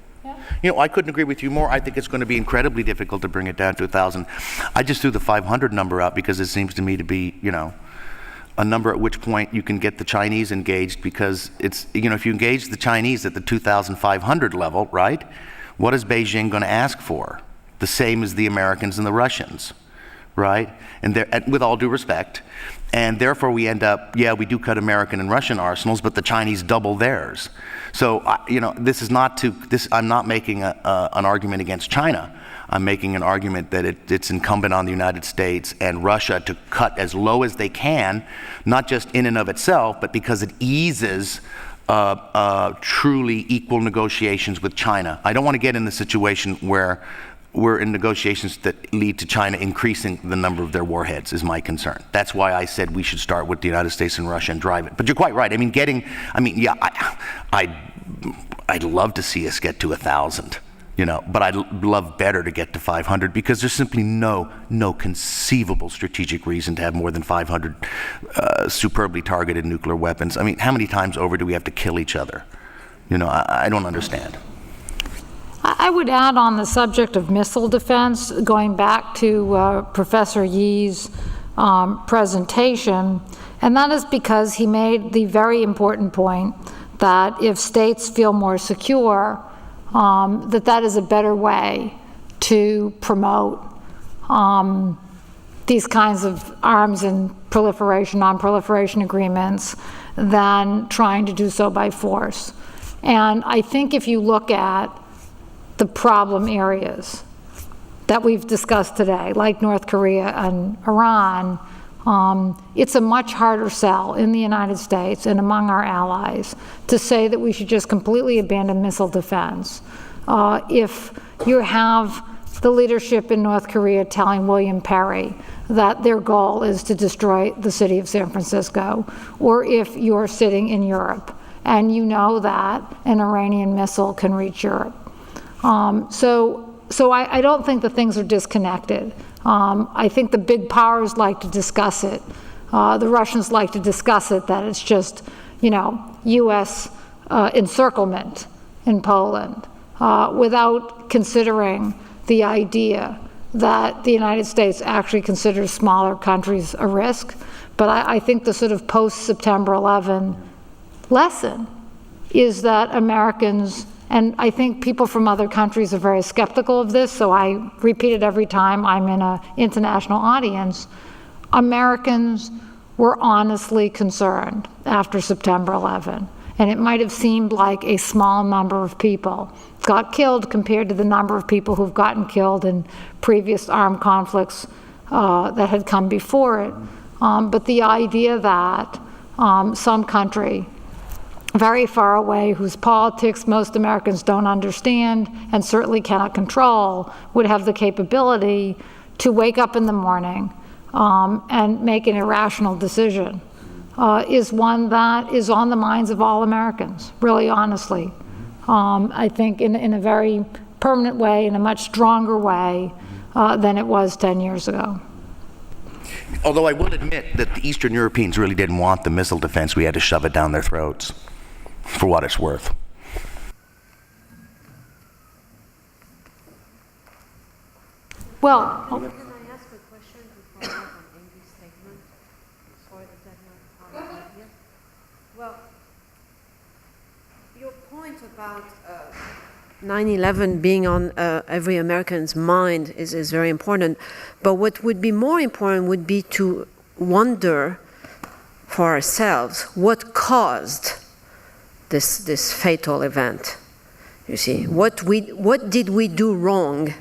Yeah. I couldn't agree with you more. I think it's going to be incredibly difficult to bring it down to 1,000. I just threw the 500 number out because it seems to me to be, a number at which point you can get the Chinese engaged, because it's, if you engage the Chinese at the 2,500 level, right? What is Beijing going to ask for? The same as the Americans and the Russians, right? And with all due respect. And therefore we end up, we do cut American and Russian arsenals, but the Chinese double theirs. So, I'm not making an argument against China. I'm making an argument that it's incumbent on the United States and Russia to cut as low as they can, not just in and of itself, but because it eases truly equal negotiations with China. I don't want to get in the situation where we're in negotiations that lead to China increasing the number of their warheads, is my concern. That's why I said we should start with the United States and Russia and drive it. But you're quite right. I'd love to see us get to 1,000, but I'd love better to get to 500, because there's simply no conceivable strategic reason to have more than 500 superbly targeted nuclear weapons. How many times over do we have to kill each other? I don't understand. I would add on the subject of missile defense, going back to Professor Yee's presentation, and that is because he made the very important point that if states feel more secure, that is a better way to promote these kinds of arms and non-proliferation agreements than trying to do so by force. And I think if you look at the problem areas that we've discussed today, like North Korea and Iran, it's a much harder sell in the United States and among our allies to say that we should just completely abandon missile defense. If you have the leadership in North Korea telling William Perry that their goal is to destroy the city of San Francisco, or if you're sitting in Europe and you know that an Iranian missile can reach Europe. So I don't think the things are disconnected. I think the big powers like to discuss it. The Russians like to discuss it, that it's just, U.S. encirclement in Poland, without considering the idea that the United States actually considers smaller countries a risk. But I think the sort of post-September 11 lesson is that Americans, and I think people from other countries are very skeptical of this, so I repeat it every time I'm in an international audience, Americans were honestly concerned after September 11. And it might have seemed like a small number of people got killed compared to the number of people who've gotten killed in previous armed conflicts that had come before it. But the idea that some country very far away, whose politics most Americans don't understand and certainly cannot control, would have the capability to wake up in the morning and make an irrational decision, is one that is on the minds of all Americans, really honestly. I think in a very permanent way, in a much stronger way than it was 10 years ago. Although I will admit that the Eastern Europeans really didn't want the missile defense. We had to shove it down their throats, for what it's worth. Well, Can I ask a question to follow up on Amy's statement? Sorry, is that not part of it? Yes? Well, your point about 9/11 being on every American's mind is very important. But what would be more important would be to wonder for ourselves what caused this fatal event. You see, what did we do wrong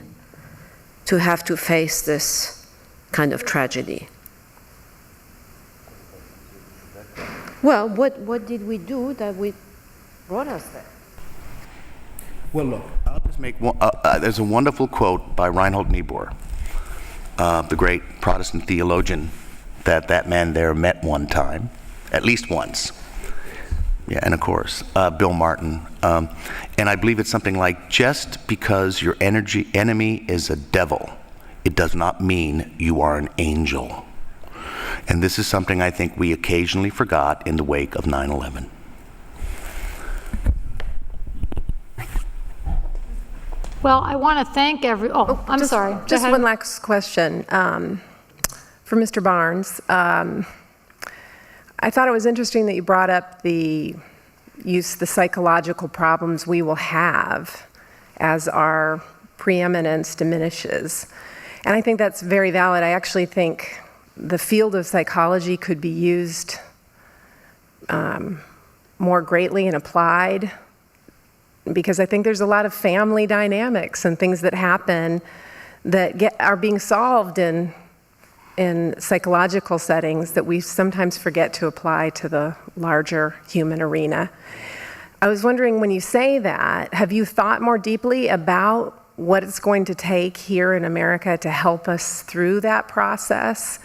to have to face this kind of tragedy? Well, what did we do that brought us there? Well, look, I'll just make one. There's a wonderful quote by Reinhold Niebuhr, the great Protestant theologian that man there met one time, at least once. Yeah, and of course, Bill Martin. And I believe it's something like, just because your enemy is a devil, it does not mean you are an angel. And this is something I think we occasionally forgot in the wake of 9/11. Well, I want to thank I'm sorry. Just one last question for Mr. Barnes. I thought it was interesting that you brought up the psychological problems we will have as our preeminence diminishes. And I think that's very valid. I actually think the field of psychology could be used more greatly and applied, because I think there's a lot of family dynamics and things that happen that are being solved in psychological settings that we sometimes forget to apply to the larger human arena. I was wondering, when you say that, have you thought more deeply about what it's going to take here in America to help us through that process?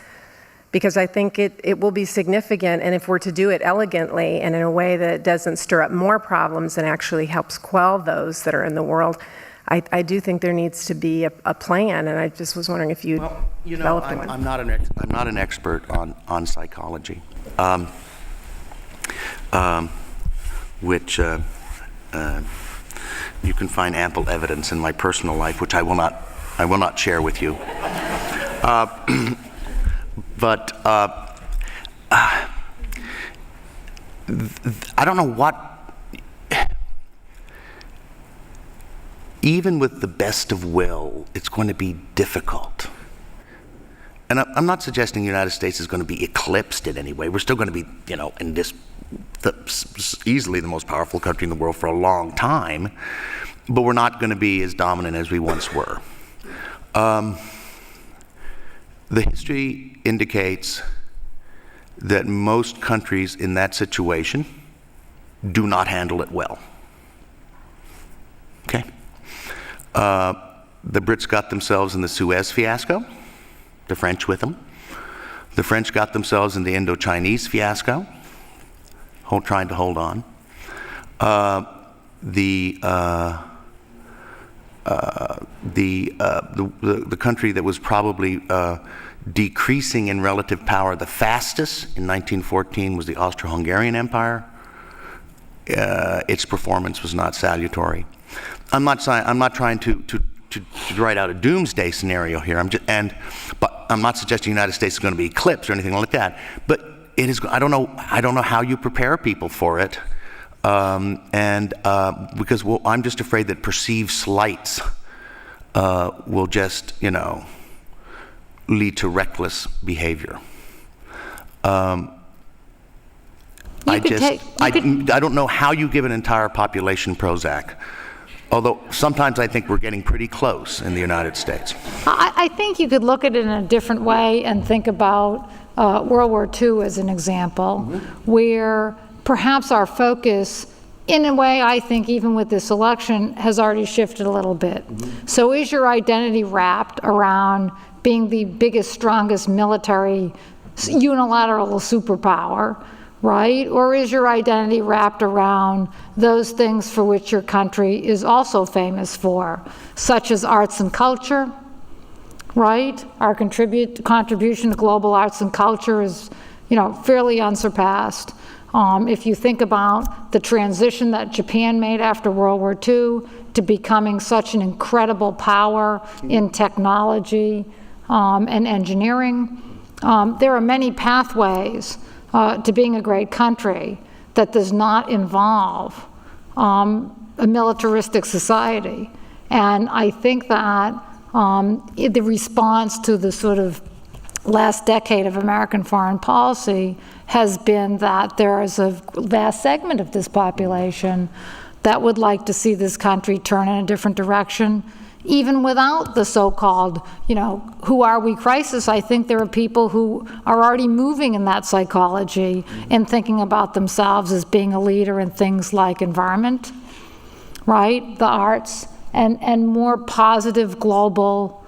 Because I think it will be significant, and if we're to do it elegantly and in a way that doesn't stir up more problems and actually helps quell those that are in the world, I do think there needs to be a plan, and I just was wondering if you developed one. I'm not an expert on psychology, which you can find ample evidence in my personal life, which I will not share with you. But I don't know what. Even with the best of will, it's going to be difficult. And I'm not suggesting the United States is going to be eclipsed in any way. We're still going to be, in this easily the most powerful country in the world for a long time, but we're not going to be as dominant as we once were. The history indicates that most countries in that situation do not handle it well. Okay? The Brits got themselves in the Suez fiasco, the French with them. The French got themselves in the Indo-Chinese fiasco, trying to hold on. The country that was probably decreasing in relative power the fastest in 1914 was the Austro-Hungarian Empire. Its performance was not salutary. I'm not trying to write out a doomsday scenario here. But I'm not suggesting the United States is going to be eclipsed or anything like that. But it is. I don't know how you prepare people for it, because I'm just afraid that perceived slights will just lead to reckless behavior. I don't know how you give an entire population Prozac, although sometimes I think we're getting pretty close in the United States. I think you could look at it in a different way and think about World War II as an example, where perhaps our focus, in a way, I think even with this election, has already shifted a little bit. So is your identity wrapped around being the biggest, strongest military unilateral superpower, right? Or is your identity wrapped around those things for which your country is also famous for, such as arts and culture, right? Our contribution to global arts and culture is, fairly unsurpassed. If you think about the transition that Japan made after World War II to becoming such an incredible power in technology and engineering, there are many pathways to being a great country that does not involve a militaristic society. And I think that the response to the sort of last decade of American foreign policy has been that there is a vast segment of this population that would like to see this country turn in a different direction, even without the so-called, who are we crisis. I think there are people who are already moving in that psychology and thinking about themselves as being a leader in things like environment, right, the arts, and more positive global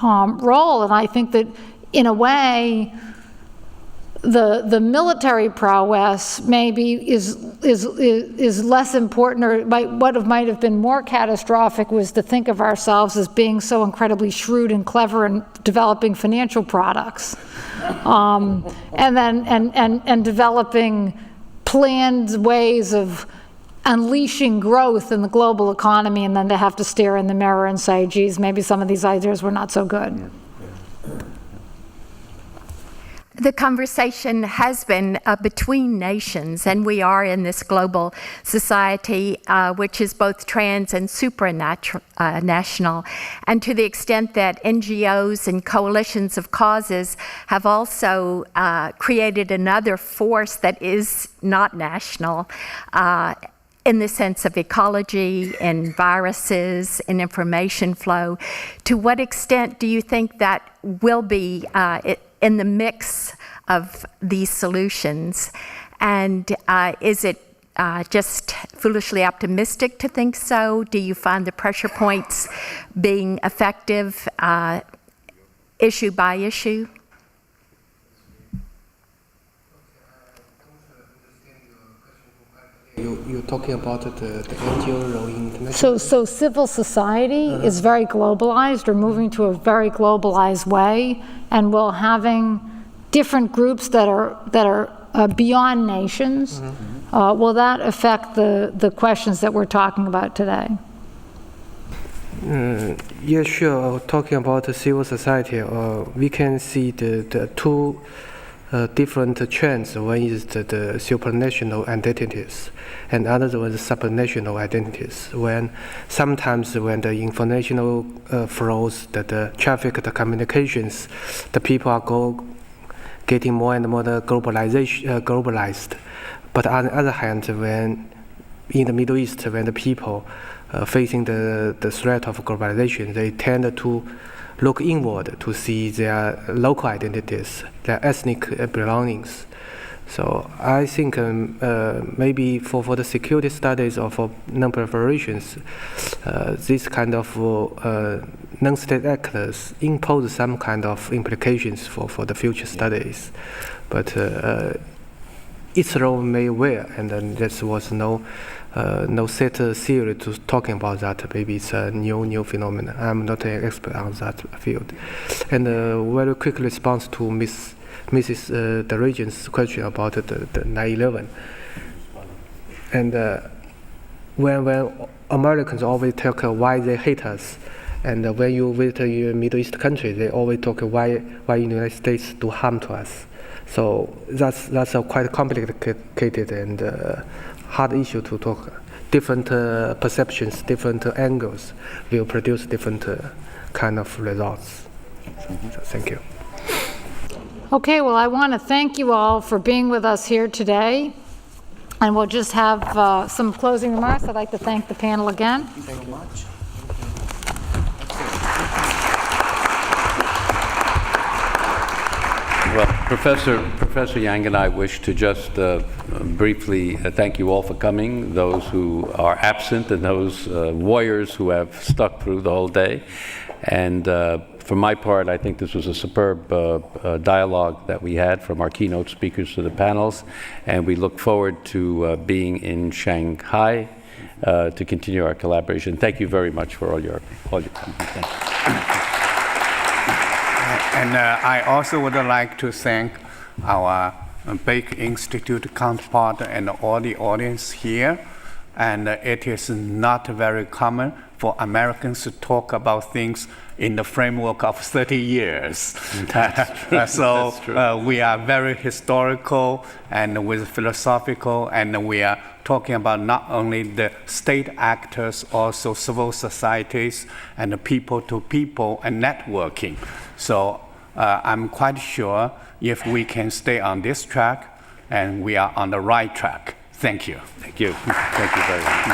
role. And I think that, in a way, the military prowess maybe is less important, or what might have been more catastrophic was to think of ourselves as being so incredibly shrewd and clever in developing financial products, and developing planned ways of unleashing growth in the global economy, and then to have to stare in the mirror and say, geez, maybe some of these ideas were not so good. Yeah. The conversation has been between nations, and we are in this global society, which is both trans and supranational. And to the extent that NGOs and coalitions of causes have also created another force that is not national, in the sense of ecology and viruses and information flow. To what extent do you think that will be in the mix of these solutions? And is it just foolishly optimistic to think so? Do you find the pressure points being effective issue by issue? You're talking about the NGO role in international. So civil society is very globalized, or moving to a very globalized way, and we're having different groups that are beyond nations. Will that affect the questions that we're talking about today? Yeah, sure. Talking about the civil society, we can see the two different trends. One is the supranational identities, and another one is supranational identities. Sometimes when the informational flows, the traffic, the communications, the people are getting more and more globalized. But on the other hand, when in the Middle East, when the people facing the threat of globalization, they tend to look inward to see their local identities, their ethnic belongings. So I think maybe for the security studies or for non-proliferations, this kind of non-state actors impose some kind of implications for the future studies. But its role may wear, and then there was no set theory to talking about that. Maybe it's a new phenomenon. I'm not an expert on that field. And very quick response to Mrs. Darajan's question about the 9/11. And when Americans always talk why they hate us, and when you visit a Middle East country, they always talk why the United States do harm to us. So that's a quite complicated and hard issue to talk. Different perceptions, different angles will produce different kind of results. So thank you. Okay, well, I want to thank you all for being with us here today. And we'll just have some closing remarks. I'd like to thank the panel again. Thank you much. Well, Professor Yang and I wish to just briefly thank you all for coming, those who are absent and those warriors who have stuck through the whole day. And for my part, I think this was a superb dialogue that we had from our keynote speakers to the panels, and we look forward to being in Shanghai to continue our collaboration. Thank you very much for all your company. Thank you. And I also would like to thank our Baker Institute counterpart and all the audience here. And it is not very common for Americans to talk about things in the framework of 30 years. That's true. So That's true. We are very historical and with philosophical, and we are talking about not only the state actors, also civil societies and the people to people and networking. So I'm quite sure if we can stay on this track, and we are on the right track. Thank you. Thank you. Thank you very much.